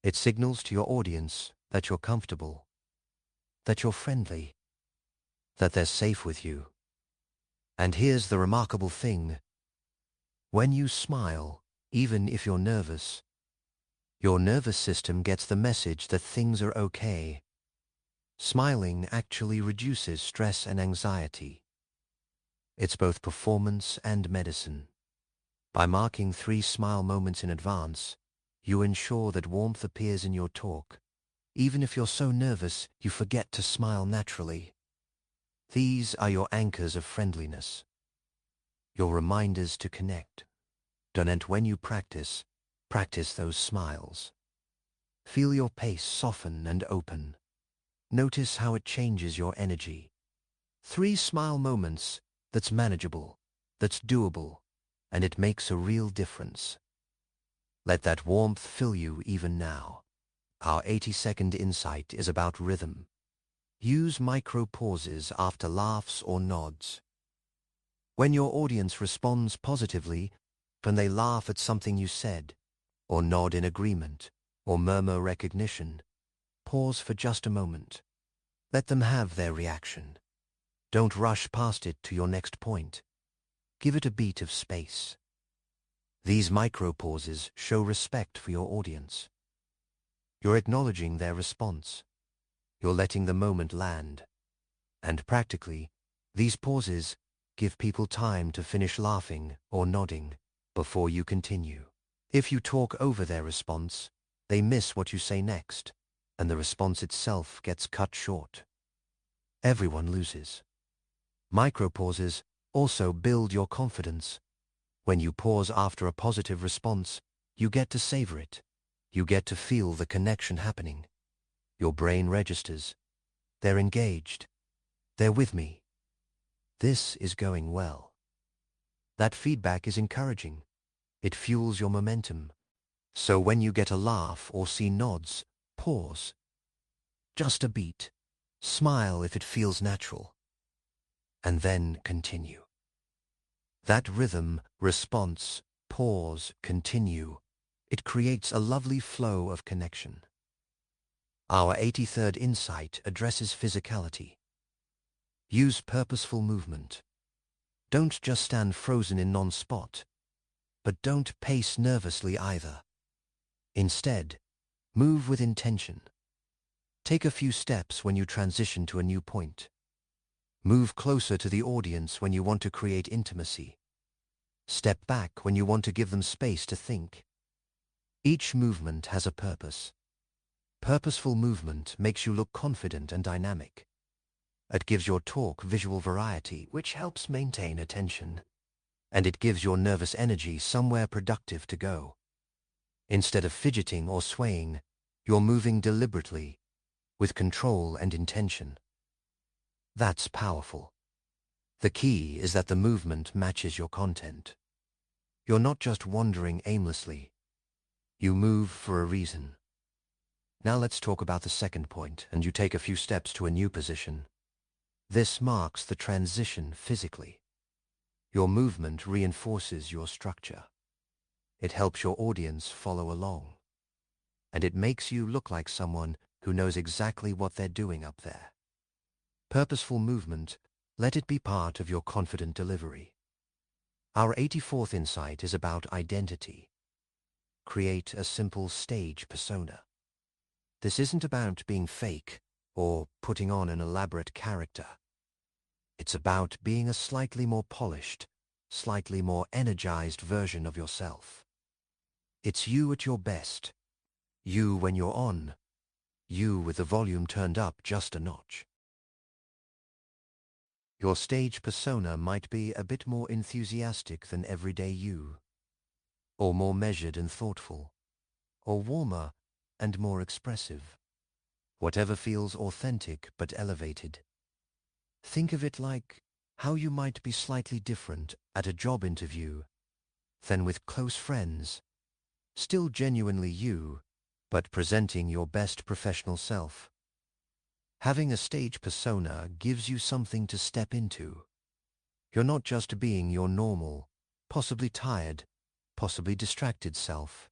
Speaker 1: It signals to your audience that you're comfortable, that you're friendly, that they're safe with you. And here's the remarkable thing. When you smile, even if you're nervous, your nervous system gets the message that things are okay. Smiling actually reduces stress and anxiety. It's both performance and medicine. By marking 3 smile moments in advance, you ensure that warmth appears in your talk, even if you're so nervous you forget to smile naturally. These are your anchors of friendliness, your reminders to connect. And when you practice, practice those smiles. Feel your pace soften and open. Notice how it changes your energy. 3 smile moments that's manageable, that's doable, and it makes a real difference. Let that warmth fill you even now. Our 80-second insight is about rhythm. Use micro pauses after laughs or nods. When your audience responds positively, when they laugh at something you said, or nod in agreement, or murmur recognition, pause for just a moment. Let them have their reaction. Don't rush past it to your next point. Give it a beat of space. These micro pauses show respect for your audience. You're acknowledging their response. You're letting the moment land. And practically, these pauses give people time to finish laughing or nodding before you continue. If you talk over their response, they miss what you say next, and the response itself gets cut short. Everyone loses. Micropauses also build your confidence. When you pause after a positive response, you get to savor it. You get to feel the connection happening. Your brain registers. They're engaged. They're with me. This is going well. That feedback is encouraging. It fuels your momentum. So when you get a laugh or see nods, pause. Just a beat. Smile if it feels natural. And then continue. That rhythm, response, pause, continue, it creates a lovely flow of connection. Our 83rd insight addresses physicality. Use purposeful movement. Don't just stand frozen in non-spot, but don't pace nervously either. Instead, move with intention. Take a few steps when you transition to a new point. Move closer to the audience when you want to create intimacy. Step back when you want to give them space to think. Each movement has a purpose. Purposeful movement makes you look confident and dynamic. It gives your talk visual variety, which helps maintain attention. And it gives your nervous energy somewhere productive to go. Instead of fidgeting or swaying, you're moving deliberately, with control and intention. That's powerful. The key is that the movement matches your content. You're not just wandering aimlessly. You move for a reason. Now let's talk about the second point, and you take a few steps to a new position. This marks the transition physically. Your movement reinforces your structure. It helps your audience follow along. And it makes you look like someone who knows exactly what they're doing up there. Purposeful movement, let it be part of your confident delivery. Our 84th insight is about identity. Create a simple stage persona. This isn't about being fake or putting on an elaborate character. It's about being a slightly more polished, slightly more energized version of yourself. It's you at your best. You when you're on. You with the volume turned up just a notch. Your stage persona might be a bit more enthusiastic than everyday you, or more measured and thoughtful, or warmer and more expressive. Whatever feels authentic but elevated. Think of it like how you might be slightly different at a job interview than with close friends, still genuinely you, but presenting your best professional self. Having a stage persona gives you something to step into. You're not just being your normal, possibly tired, possibly distracted self.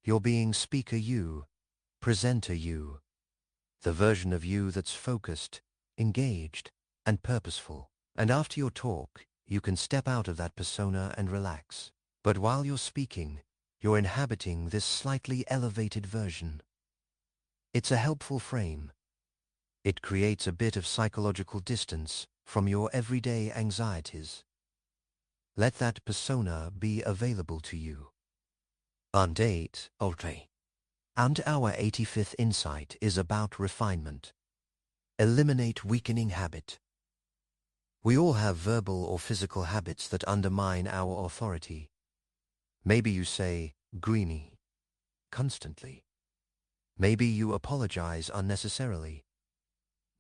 Speaker 1: You're being speaker you, presenter you, the version of you that's focused, engaged, and purposeful. And after your talk, you can step out of that persona and relax. But while you're speaking, you're inhabiting this slightly elevated version. It's a helpful frame. It creates a bit of psychological distance from your everyday anxieties. Let that persona be available to you. And our 85th insight is about refinement. Eliminate weakening habit. We all have verbal or physical habits that undermine our authority. Maybe you say greenie constantly. Maybe you apologize unnecessarily.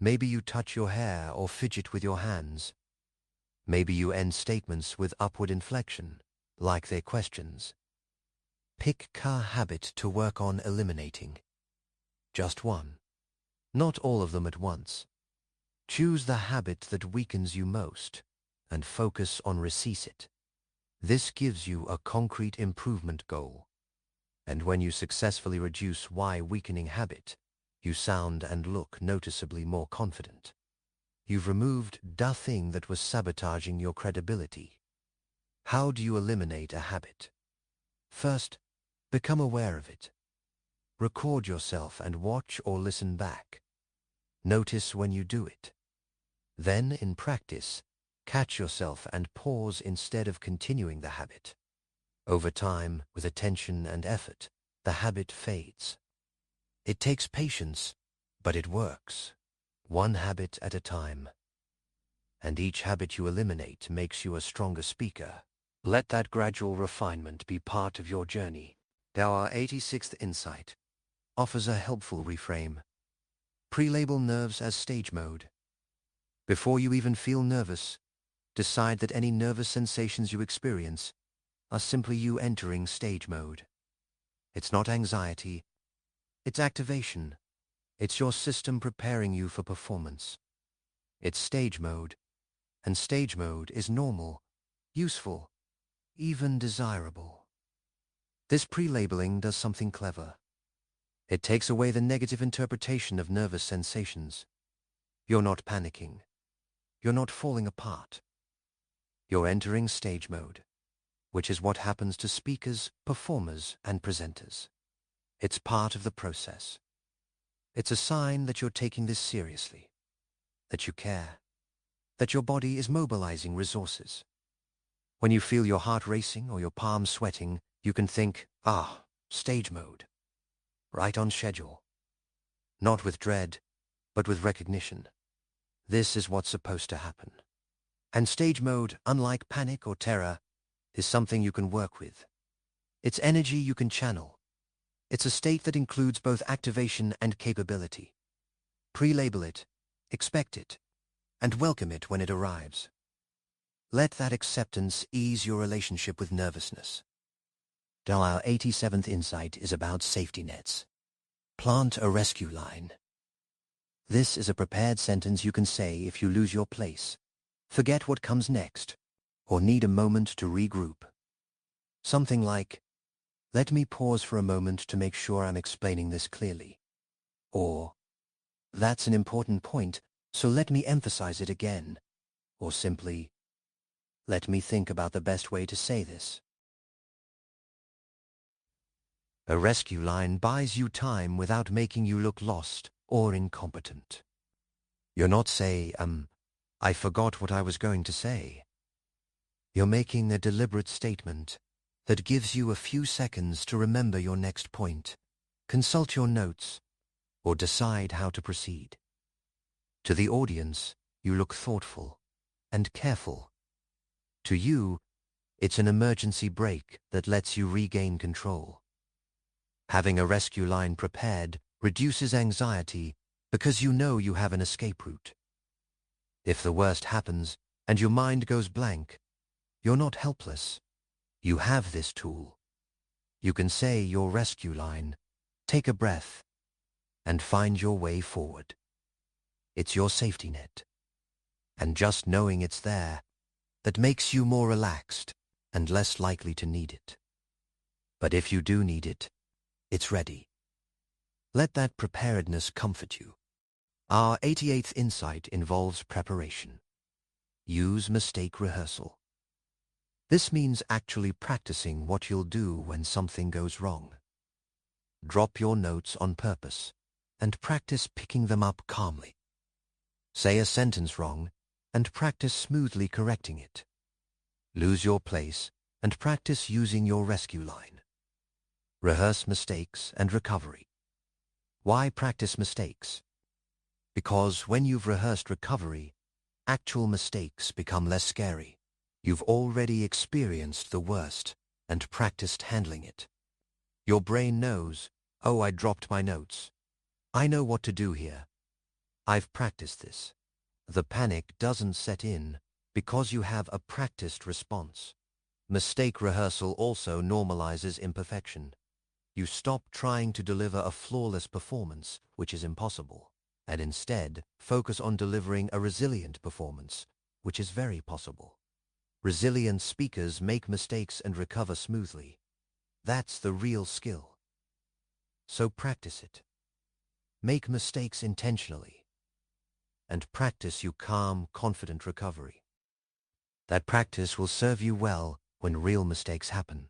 Speaker 1: Maybe you touch your hair or fidget with your hands. Maybe you end statements with upward inflection, like they're questions. Pick a habit to work on eliminating. Just one. Not all of them at once. Choose the habit that weakens you most and focus on recess it. This gives you a concrete improvement goal. And when you successfully reduce why weakening habit, you sound and look noticeably more confident. You've removed the thing that was sabotaging your credibility. How do you eliminate a habit? First, become aware of it. Record yourself and watch or listen back. Notice when you do it. Then, in practice, catch yourself and pause instead of continuing the habit. Over time, with attention and effort, the habit fades. It takes patience, but it works. One habit at a time. And each habit you eliminate makes you a stronger speaker. Let that gradual refinement be part of your journey. Our 86th insight offers a helpful reframe. Pre-label nerves as stage mode. Before you even feel nervous, decide that any nervous sensations you experience are simply you entering stage mode. It's not anxiety, it's activation. It's your system preparing you for performance. It's stage mode, and stage mode is normal, useful, even desirable. This pre-labeling does something clever. It takes away the negative interpretation of nervous sensations. You're not panicking. You're not falling apart. You're entering stage mode, which is what happens to speakers, performers, and presenters. It's part of the process. It's a sign that you're taking this seriously, that you care, that your body is mobilizing resources. When you feel your heart racing or your palms sweating, you can think, stage mode. Right on schedule. Not with dread, but with recognition. This is what's supposed to happen. And stage mode, unlike panic or terror, is something you can work with. It's energy you can channel. It's a state that includes both activation and capability. Pre-label it, expect it, and welcome it when it arrives. Let that acceptance ease your relationship with nervousness. Our 87th insight is about safety nets. Plant a rescue line. This is a prepared sentence you can say if you lose your place, forget what comes next, or need a moment to regroup. Something like, let me pause for a moment to make sure I'm explaining this clearly. Or, that's an important point, so let me emphasize it again. Or simply, let me think about the best way to say this. A rescue line buys you time without making you look lost or incompetent. You're not I forgot what I was going to say. You're making a deliberate statement that gives you a few seconds to remember your next point, consult your notes, or decide how to proceed. To the audience, you look thoughtful and careful. To you, it's an emergency brake that lets you regain control. Having a rescue line prepared reduces anxiety because you know you have an escape route. If the worst happens and your mind goes blank, you're not helpless. You have this tool. You can say your rescue line, take a breath, and find your way forward. It's your safety net. And just knowing it's there, that makes you more relaxed and less likely to need it. But if you do need it, it's ready. Let that preparedness comfort you. Our 88th insight involves preparation. Use mistake rehearsal. This means actually practicing what you'll do when something goes wrong. Drop your notes on purpose and practice picking them up calmly. Say a sentence wrong and practice smoothly correcting it. Lose your place and practice using your rescue line. Rehearse mistakes and recovery. Why practice mistakes? Because when you've rehearsed recovery, actual mistakes become less scary. You've already experienced the worst, and practiced handling it. Your brain knows, oh, I dropped my notes. I know what to do here. I've practiced this. The panic doesn't set in because you have a practiced response. Mistake rehearsal also normalizes imperfection. You stop trying to deliver a flawless performance, which is impossible, and instead focus on delivering a resilient performance, which is very possible. Resilient speakers make mistakes and recover smoothly. That's the real skill. So practice it. Make mistakes intentionally, and practice your calm, confident recovery. That practice will serve you well when real mistakes happen.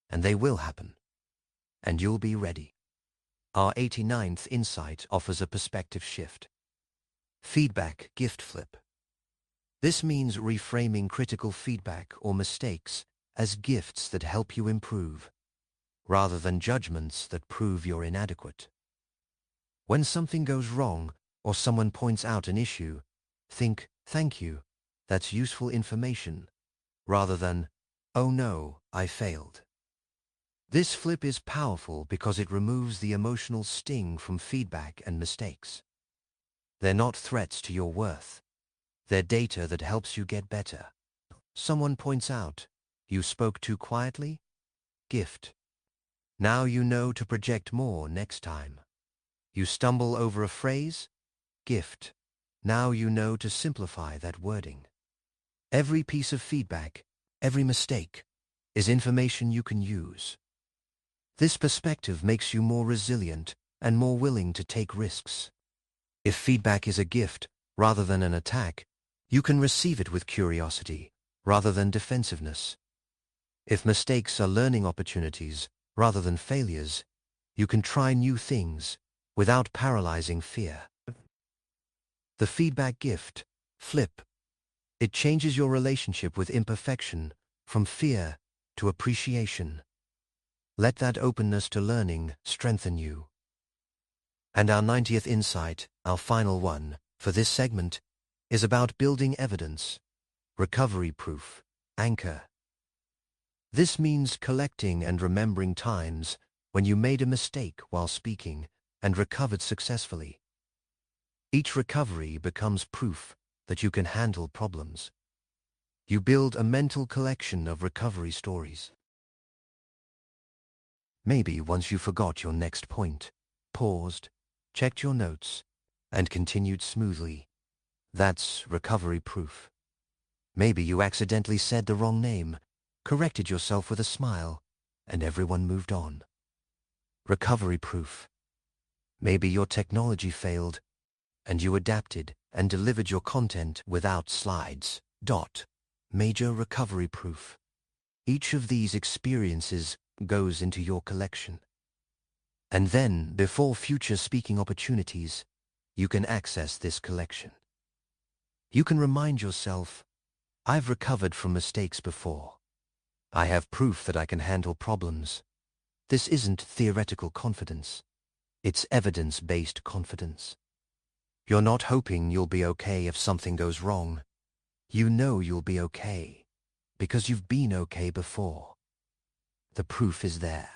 Speaker 1: And they will happen. And you'll be ready. Our 89th insight offers a perspective shift. Feedback gift flip. This means reframing critical feedback or mistakes as gifts that help you improve, rather than judgments that prove you're inadequate. When something goes wrong or someone points out an issue, think, thank you, that's useful information, rather than, oh no, I failed. This flip is powerful because it removes the emotional sting from feedback and mistakes. They're not threats to your worth. They're data that helps you get better. Someone points out, you spoke too quietly? Gift. Now you know to project more next time. You stumble over a phrase? Gift. Now you know to simplify that wording. Every piece of feedback, every mistake, is information you can use. This perspective makes you more resilient and more willing to take risks. If feedback is a gift rather than an attack, you can receive it with curiosity rather than defensiveness. If mistakes are learning opportunities rather than failures, you can try new things without paralyzing fear. The feedback gift, flip. It changes your relationship with imperfection from fear to appreciation. Let that openness to learning strengthen you. And our 90th insight, our final one, for this segment, is about building evidence, recovery proof, anchor. This means collecting and remembering times when you made a mistake while speaking and recovered successfully. Each recovery becomes proof that you can handle problems. You build a mental collection of recovery stories. Maybe once you forgot your next point, paused, checked your notes, and continued smoothly. That's recovery proof. Maybe you accidentally said the wrong name, corrected yourself with a smile, and everyone moved on. Recovery proof. Maybe your technology failed, and you adapted and delivered your content without slides. Major recovery proof. Each of these experiences goes into your collection. And then, before future speaking opportunities, you can access this collection. You can remind yourself, I've recovered from mistakes before. I have proof that I can handle problems. This isn't theoretical confidence. It's evidence-based confidence. You're not hoping you'll be okay if something goes wrong. You know you'll be okay, because you've been okay before. The proof is there.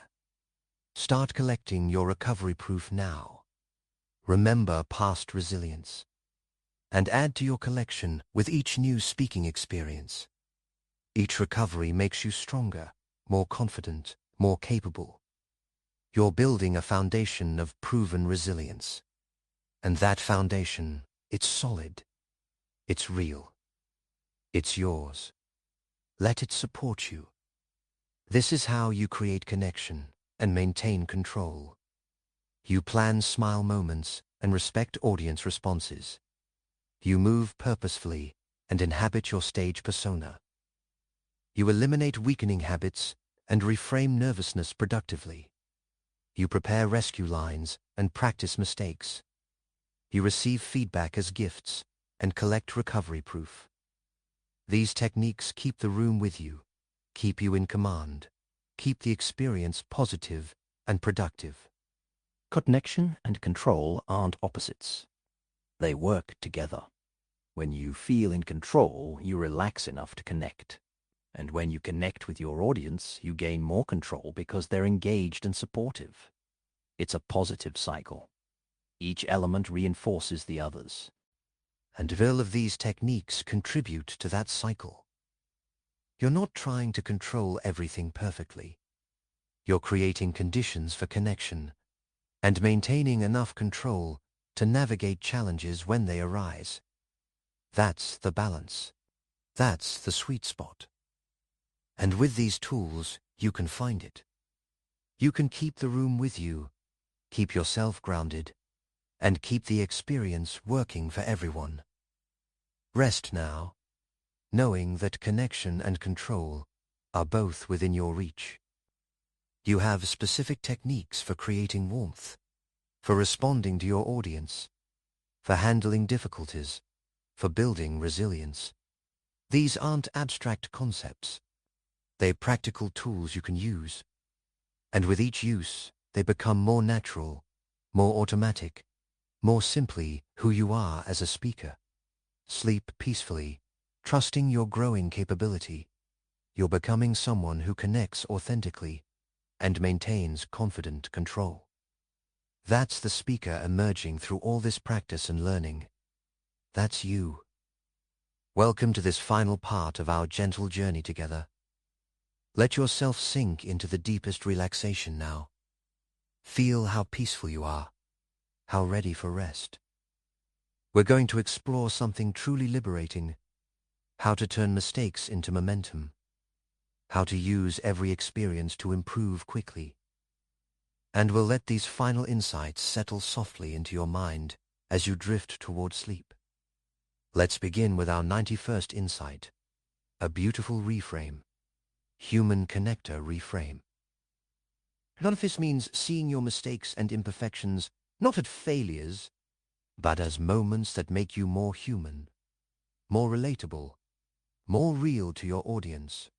Speaker 1: Start collecting your recovery proof now. Remember past resilience. And add to your collection with each new speaking experience. Each recovery makes you stronger, more confident, more capable. You're building a foundation of proven resilience. And that foundation, it's solid. It's real. It's yours. Let it support you. This is how you create connection and maintain control. You plan smile moments and respect audience responses. You move purposefully and inhabit your stage persona. You eliminate weakening habits and reframe nervousness productively. You prepare rescue lines and practice mistakes. You receive feedback as gifts and collect recovery proof. These techniques keep the room with you, keep you in command, keep the experience positive and productive.
Speaker 4: Connection and control aren't opposites. They work together. When you feel in control, you relax enough to connect. And when you connect with your audience, you gain more control because they're engaged and supportive. It's a positive cycle. Each element reinforces the others.
Speaker 1: And all of these techniques contribute to that cycle. You're not trying to control everything perfectly. You're creating conditions for connection and maintaining enough control to navigate challenges when they arise. That's the balance. That's the sweet spot. And with these tools, you can find it. You can keep the room with you, keep yourself grounded, and keep the experience working for everyone. Rest now, knowing that connection and control are both within your reach. You have specific techniques for creating warmth, for responding to your audience, for handling difficulties, for building resilience. These aren't abstract concepts. They're practical tools you can use. And with each use, they become more natural, more automatic, more simply who you are as a speaker. Sleep peacefully, trusting your growing capability. You're becoming someone who connects authentically and maintains confident control. That's the speaker emerging through all this practice and learning. That's you. Welcome to this final part of our gentle journey together. Let yourself sink into the deepest relaxation now. Feel how peaceful you are, how ready for rest. We're going to explore something truly liberating, how to turn mistakes into momentum, how to use every experience to improve quickly. And we'll let these final insights settle softly into your mind as you drift toward sleep. Let's begin with our 91st insight, a beautiful reframe, human connector reframe. None of this means seeing your mistakes and imperfections not as failures, but as moments that make you more human, more relatable, more real to your audience.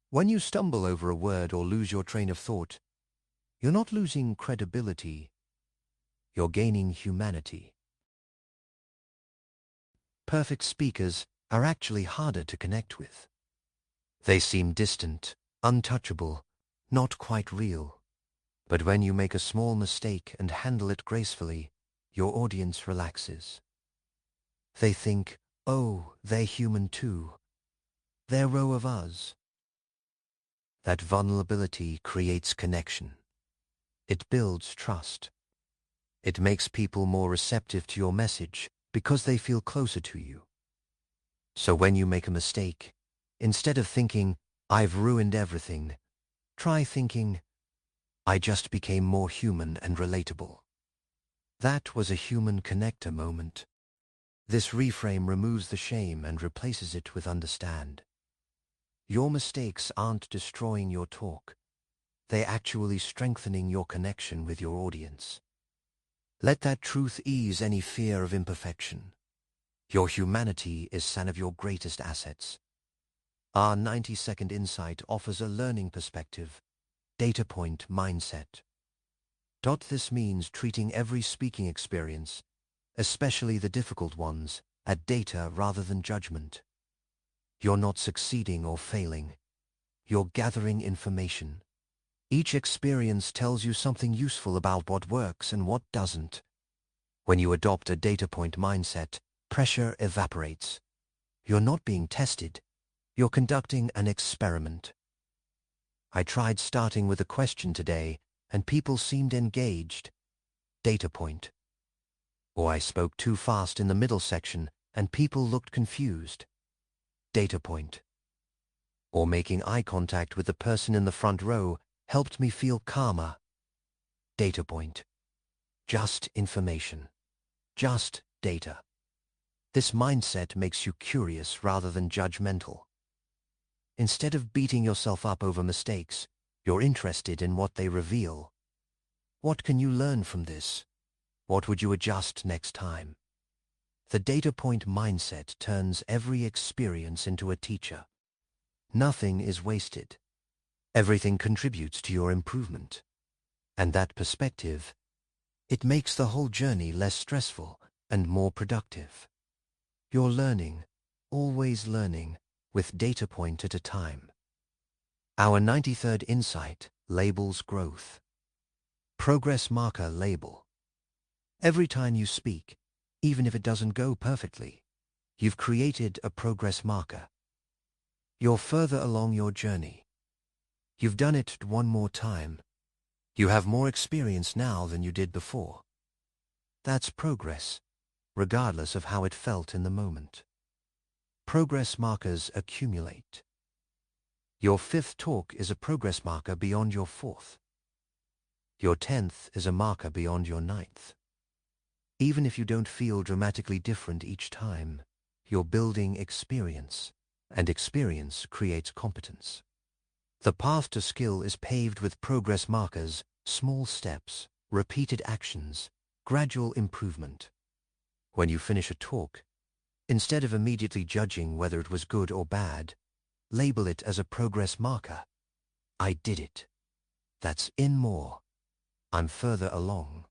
Speaker 1: When you stumble over a word or lose your train of thought, you're not losing credibility, you're gaining humanity. Perfect speakers are actually harder to connect with. They seem distant, untouchable, not quite real. But when you make a small mistake and handle it gracefully, your audience relaxes. They think, oh, they're human too. They're row of us. That vulnerability creates connection. It builds trust. It makes people more receptive to your message because they feel closer to you. So when you make a mistake, instead of thinking, I've ruined everything, try thinking, I just became more human and relatable. That was a human connector moment. This reframe removes the shame and replaces it with understand. Your mistakes aren't destroying your talk. They're actually strengthening your connection with your audience. Let that truth ease any fear of imperfection. Your humanity is one of your greatest assets. Our 90-second insight offers a learning perspective, data point mindset. This means treating every speaking experience, especially the difficult ones, as data rather than judgment. You're not succeeding or failing. You're gathering information. Each experience tells you something useful about what works and what doesn't. When you adopt a data point mindset, pressure evaporates. You're not being tested. You're conducting an experiment. I tried starting with a question today, and people seemed engaged. Data point. Or I spoke too fast in the middle section, and people looked confused. Data point. Or making eye contact with the person in the front row helped me feel calmer. Data point. Just information. Just data. This mindset makes you curious rather than judgmental. Instead of beating yourself up over mistakes, you're interested in what they reveal. What can you learn from this? What would you adjust next time? The data point mindset turns every experience into a teacher. Nothing is wasted. Everything contributes to your improvement. And that perspective, it makes the whole journey less stressful and more productive. You're learning, always learning, with data point at a time. Our 93rd insight labels growth. Progress marker label. Every time you speak, even if it doesn't go perfectly, you've created a progress marker. You're further along your journey. You've done it one more time. You have more experience now than you did before. That's progress, regardless of how it felt in the moment. Progress markers accumulate. Your 5th talk is a progress marker beyond your 4th. Your 10th is a marker beyond your 9th. Even if you don't feel dramatically different each time, you're building experience, and experience creates competence. The path to skill is paved with progress markers, small steps, repeated actions, gradual improvement. When you finish a talk, instead of immediately judging whether it was good or bad, label it as a progress marker. I did it. That's in more. I'm further along.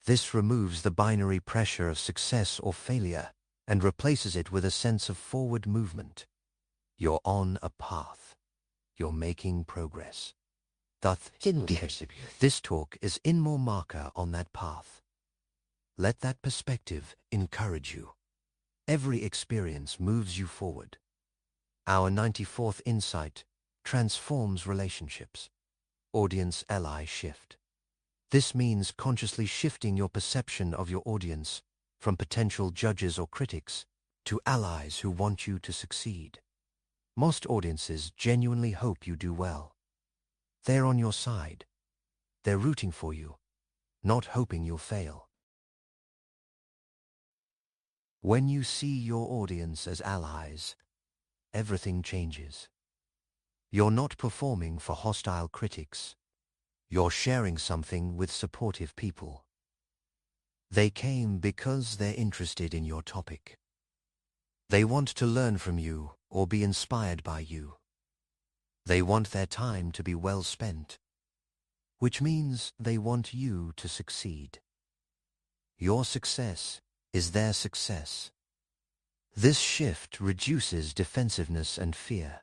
Speaker 1: This removes the binary pressure of success or failure and replaces it with a sense of forward movement. You're on a path. You're making progress. This talk is in more marker on that path. Let that perspective encourage you. Every experience moves you forward. Our 94th insight transforms relationships. Audience ally shift. This means consciously shifting your perception of your audience from potential judges or critics to allies who want you to succeed. Most audiences genuinely hope you do well. They're on your side. They're rooting for you, not hoping you'll fail. When you see your audience as allies, everything changes. You're not performing for hostile critics. You're sharing something with supportive people. They came because they're interested in your topic. They want to learn from you or be inspired by you. They want their time to be well spent, which means they want you to succeed. Your success is their success. This shift reduces defensiveness and fear.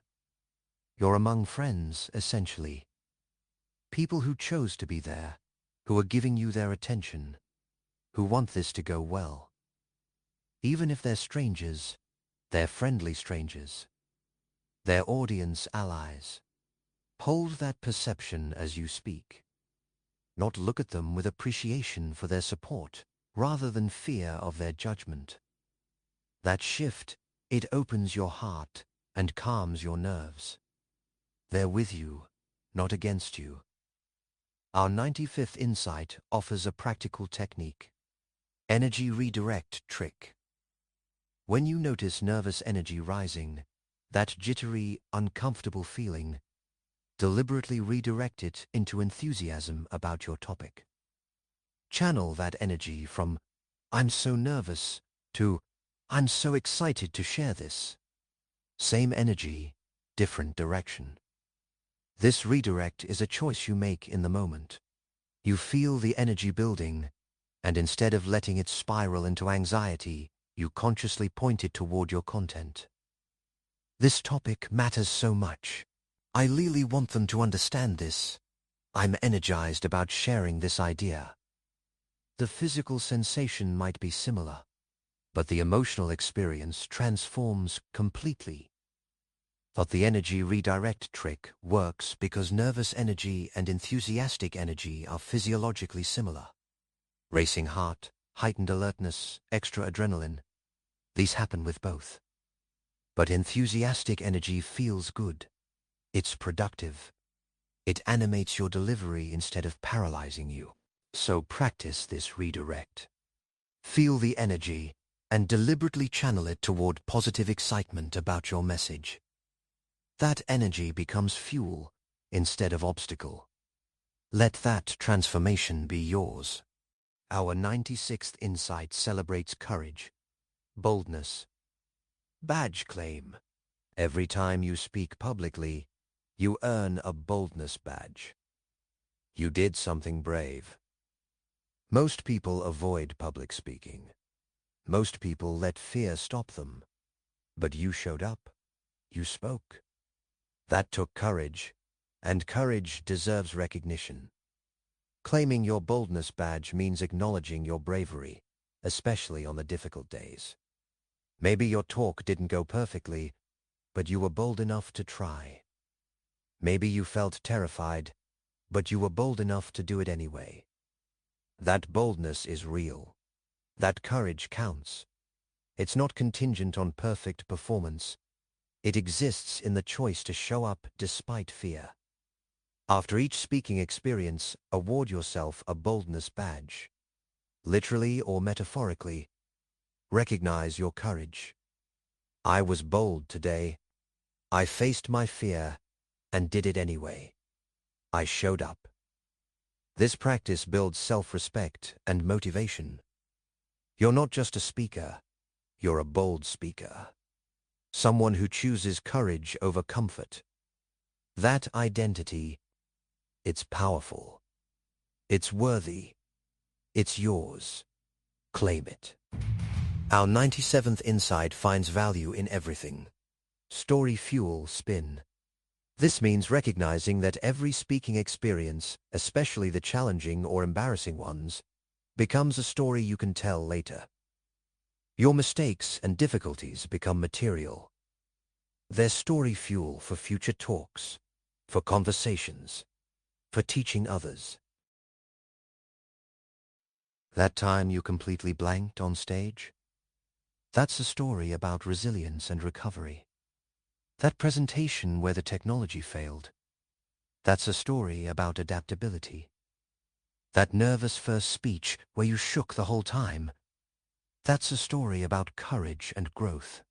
Speaker 1: You're among friends, essentially. People who chose to be there, who are giving you their attention, who want this to go well. Even if they're strangers, they're friendly strangers. They're audience allies. Hold that perception as you speak. Not look at them with appreciation for their support, rather than fear of their judgment. That shift, it opens your heart and calms your nerves. They're with you, not against you. Our 95th insight offers a practical technique. Energy redirect trick. When you notice nervous energy rising, that jittery, uncomfortable feeling, deliberately redirect it into enthusiasm about your topic. Channel that energy from, "I'm so nervous," to, "I'm so excited to share this." Same energy, different direction. This redirect is a choice you make in the moment. You feel the energy building, and instead of letting it spiral into anxiety, you consciously point it toward your content. This topic matters so much. I really want them to understand this. I'm energized about sharing this idea. The physical sensation might be similar, but the emotional experience transforms completely. But the energy redirect trick works because nervous energy and enthusiastic energy are physiologically similar. Racing heart, heightened alertness, extra adrenaline, these happen with both. But enthusiastic energy feels good. It's productive. It animates your delivery instead of paralyzing you. So practice this redirect. Feel the energy and deliberately channel it toward positive excitement about your message. That energy becomes fuel instead of obstacle. Let that transformation be yours. Our 96th insight celebrates courage, boldness, badge claim. Every time you speak publicly, you earn a boldness badge. You did something brave. Most people avoid public speaking. Most people let fear stop them. But you showed up.
Speaker 2: You spoke. That took courage, and courage deserves recognition. Claiming your boldness badge means acknowledging your bravery, especially on the difficult days. Maybe your talk didn't go perfectly, but you were bold enough to try. Maybe you felt terrified, but you were bold enough to do it anyway. That boldness is real. That courage counts. It's not contingent on perfect performance. It exists in the choice to show up despite fear. After each speaking experience, award yourself a boldness badge. Literally or metaphorically, recognize your courage. I was bold today. I faced my fear and did it anyway. I showed up. This practice builds self-respect and motivation. You're not just a speaker, you're a bold speaker. Someone who chooses courage over comfort. That identity, it's powerful. It's worthy. It's yours. Claim it. Our 97th insight finds value in everything. Story fuel spin. This means recognizing that every speaking experience, especially the challenging or embarrassing ones, becomes a story you can tell later. Your mistakes and difficulties become material. They're story fuel for future talks, for conversations, for teaching others. That time you completely blanked on stage? That's a story about resilience and recovery. That presentation where the technology failed? That's a story about adaptability. That nervous first speech where you shook the whole time? That's a story about courage and growth.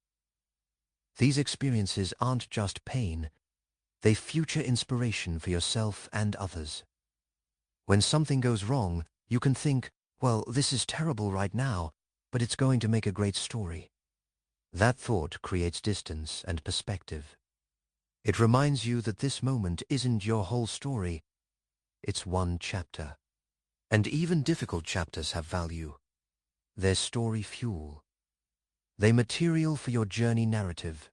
Speaker 2: These experiences aren't just pain, they're future inspiration for yourself and others. When something goes wrong, you can think, well, this is terrible right now, but it's going to make a great story. That thought creates distance and perspective. It reminds you that this moment isn't your whole story, it's one chapter. And even difficult chapters have value. They're story fuel. They're material for your journey narrative.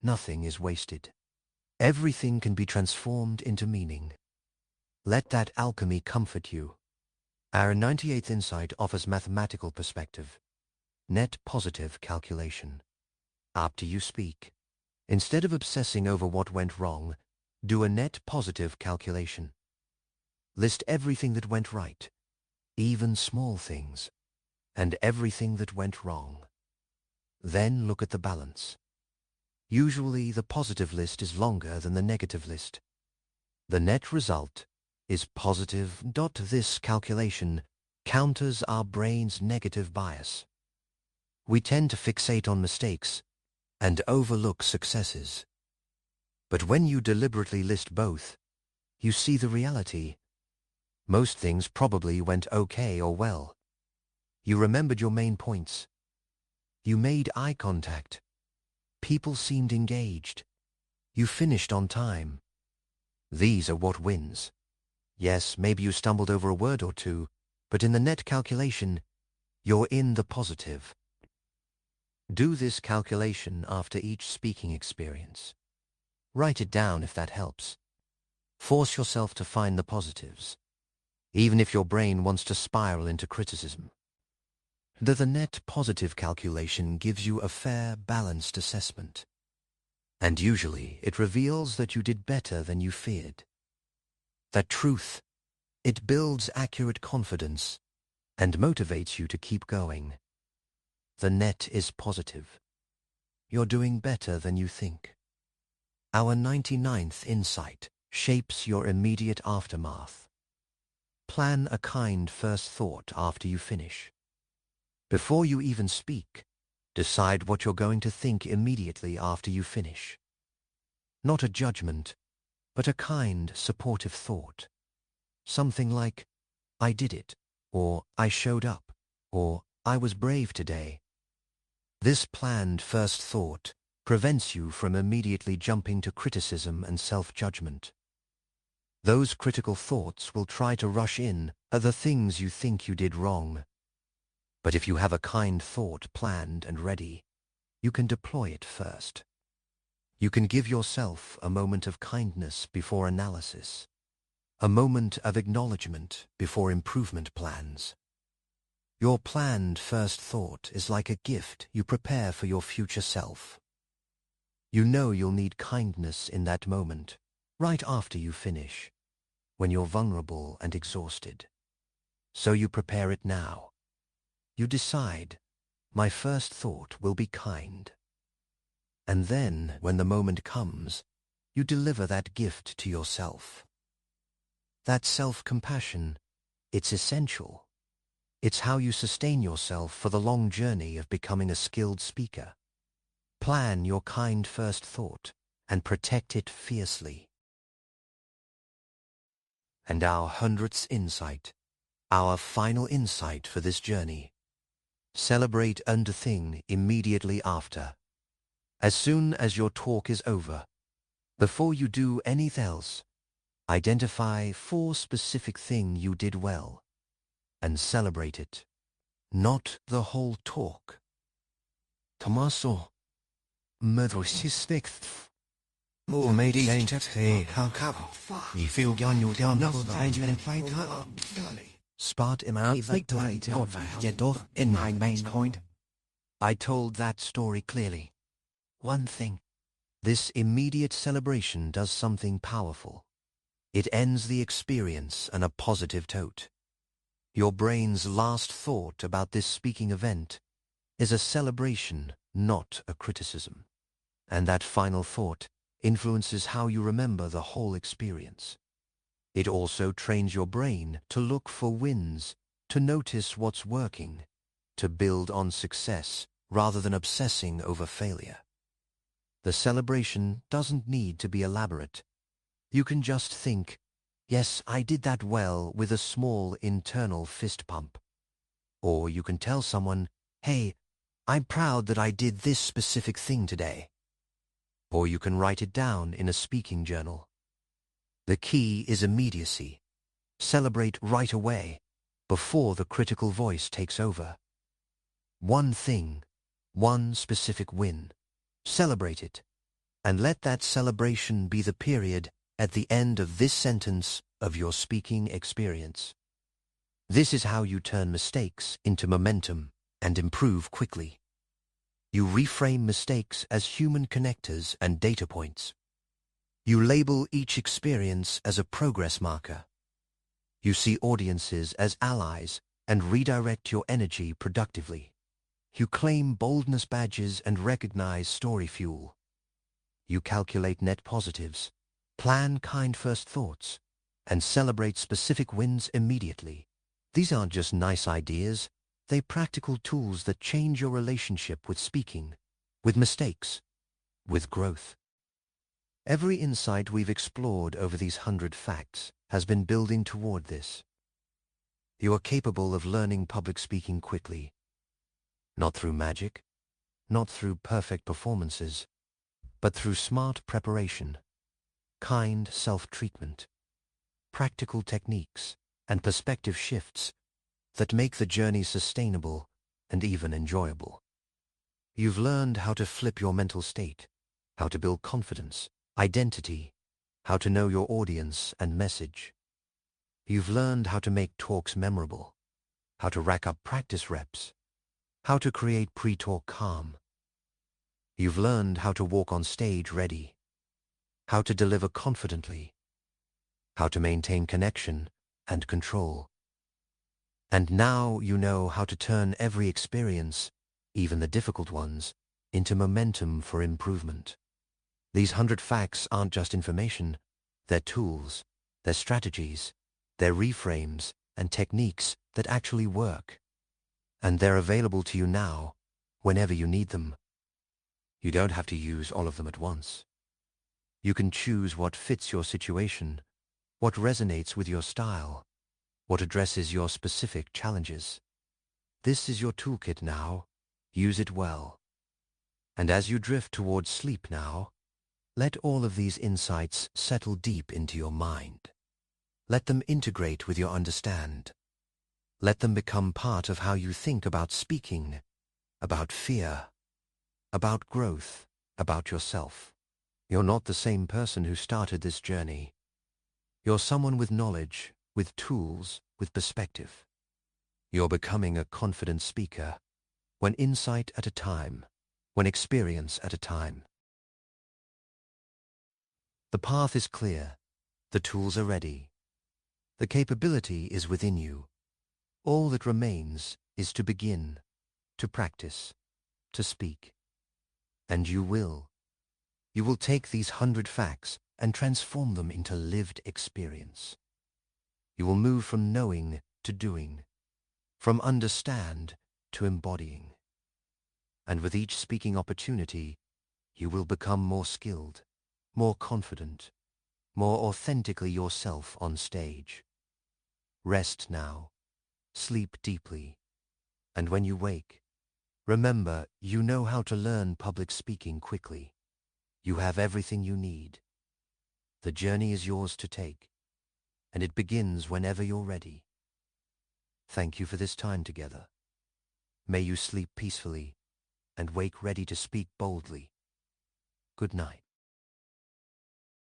Speaker 2: Nothing is wasted. Everything can be transformed into meaning. Let that alchemy comfort you. Our 98th insight offers mathematical perspective. Net positive calculation. After you speak, instead of obsessing over what went wrong, do a net positive calculation. List everything that went right, even small things, and everything that went wrong. Then look at the balance. Usually the positive list is longer than the negative list. The net result is positive. This calculation counters our brain's negative bias. We tend to fixate on mistakes and overlook successes. But when you deliberately list both, you see the reality. Most things probably went okay or well. You remembered your main points. You made eye contact. People seemed engaged. You finished on time. These are what wins. Yes, maybe you stumbled over a word or two, but in the net calculation, you're in the positive. Do this calculation after each speaking experience. Write it down if that helps. Force yourself to find the positives, even if your brain wants to spiral into criticism. The net positive calculation gives you a fair, balanced assessment. And usually it reveals that you did better than you feared. That truth, it builds accurate confidence and motivates you to keep going. The net is positive. You're doing better than you think. Our 99th insight shapes your immediate aftermath. Plan a kind first thought after you finish. Before you even speak, decide what you're going to think immediately after you finish. Not a judgment, but a kind, supportive thought. Something like, I did it, or I showed up, or I was brave today. This planned first thought prevents you from immediately jumping to criticism and self-judgment. Those critical thoughts will try to rush in at the things you think you did wrong. But if you have a kind thought planned and ready, you can deploy it first.
Speaker 1: You can give yourself a moment of kindness before analysis, a moment of acknowledgement before improvement plans. Your planned first thought is like a gift you prepare for your future self. You know you'll need kindness in that moment, right after you finish, when you're vulnerable and exhausted. So you prepare it now. You decide, my first thought will be kind. And then, when the moment comes, you deliver that gift to yourself. That self-compassion, it's essential. It's how you sustain yourself for the long journey of becoming a skilled speaker. Plan your kind first thought and protect it fiercely. And our 100th insight, our final insight for this journey. Celebrate the thing immediately after. As soon as your talk is over, before you do anything else, identify 4 specific things you did well and celebrate it, not the whole talk.
Speaker 2: Tommaso, medrosistekt.
Speaker 1: Spart im I told that story clearly. One thing. This immediate celebration does something powerful. It ends the experience on a positive note. Your brain's last thought about this speaking event is a celebration, not a criticism. And that final thought influences how you remember the whole experience. It also trains your brain to look for wins, to notice what's working, to build on success rather than obsessing over failure. The celebration doesn't need to be elaborate. You can just think, yes, I did that well, with a small internal fist pump. Or you can tell someone, hey, I'm proud that I did this specific thing today. Or you can write it down in a speaking journal. The key is immediacy. Celebrate right away, before the critical voice takes over. One thing, one specific win. Celebrate it, and let that celebration be the period at the end of this sentence of your speaking experience. This is how you turn mistakes into momentum and improve quickly. You reframe mistakes as human connectors and data points. You label each experience as a progress marker. You see audiences as allies and redirect your energy productively. You claim boldness badges and recognize story fuel. You calculate net positives, plan kind first thoughts, and celebrate specific wins immediately. These aren't just nice ideas, they're practical tools that change your relationship with speaking, with mistakes, with growth. Every insight we've explored over these 100 facts has been building toward this. You are capable of learning public speaking quickly. Not through magic, not through perfect performances, but through smart preparation, kind self-treatment, practical techniques, and perspective shifts that make the journey sustainable and even enjoyable. You've learned how to flip your mental state, how to build confidence, identity, how to know your audience and message. You've learned how to make talks memorable, how to rack up practice reps, how to create pre-talk calm. You've learned how to walk on stage ready, how to deliver confidently, how to maintain connection and control. And now you know how to turn every experience, even the difficult ones, into momentum for improvement. These 100 facts aren't just information, they're tools, they're strategies, they're reframes and techniques that actually work. And they're available to you now, whenever you need them. You don't have to use all of them at once. You can choose what fits your situation, what resonates with your style, what addresses your specific challenges. This is your toolkit now. Use it well. And as you drift towards sleep now, let all of these insights settle deep into your mind. Let them integrate with your understand. Let them become part of how you think about speaking, about fear, about growth, about yourself. You're not the same person who started this journey. You're someone with knowledge, with tools, with perspective. You're becoming a confident speaker, one insight at a time, one experience at a time. The path is clear. The tools are ready. The capability is within you. All that remains is to begin, to practice, to speak. And you will. You will take these 100 facts and transform them into lived experience. You will move from knowing to doing, from understand to embodying. And with each speaking opportunity, you will become more skilled, more confident, more authentically yourself on stage. Rest now, sleep deeply, and when you wake, remember you know how to learn public speaking quickly. You have everything you need. The journey is yours to take, and it begins whenever you're ready. Thank you for this time together. May you sleep peacefully and wake ready to speak boldly. Good night.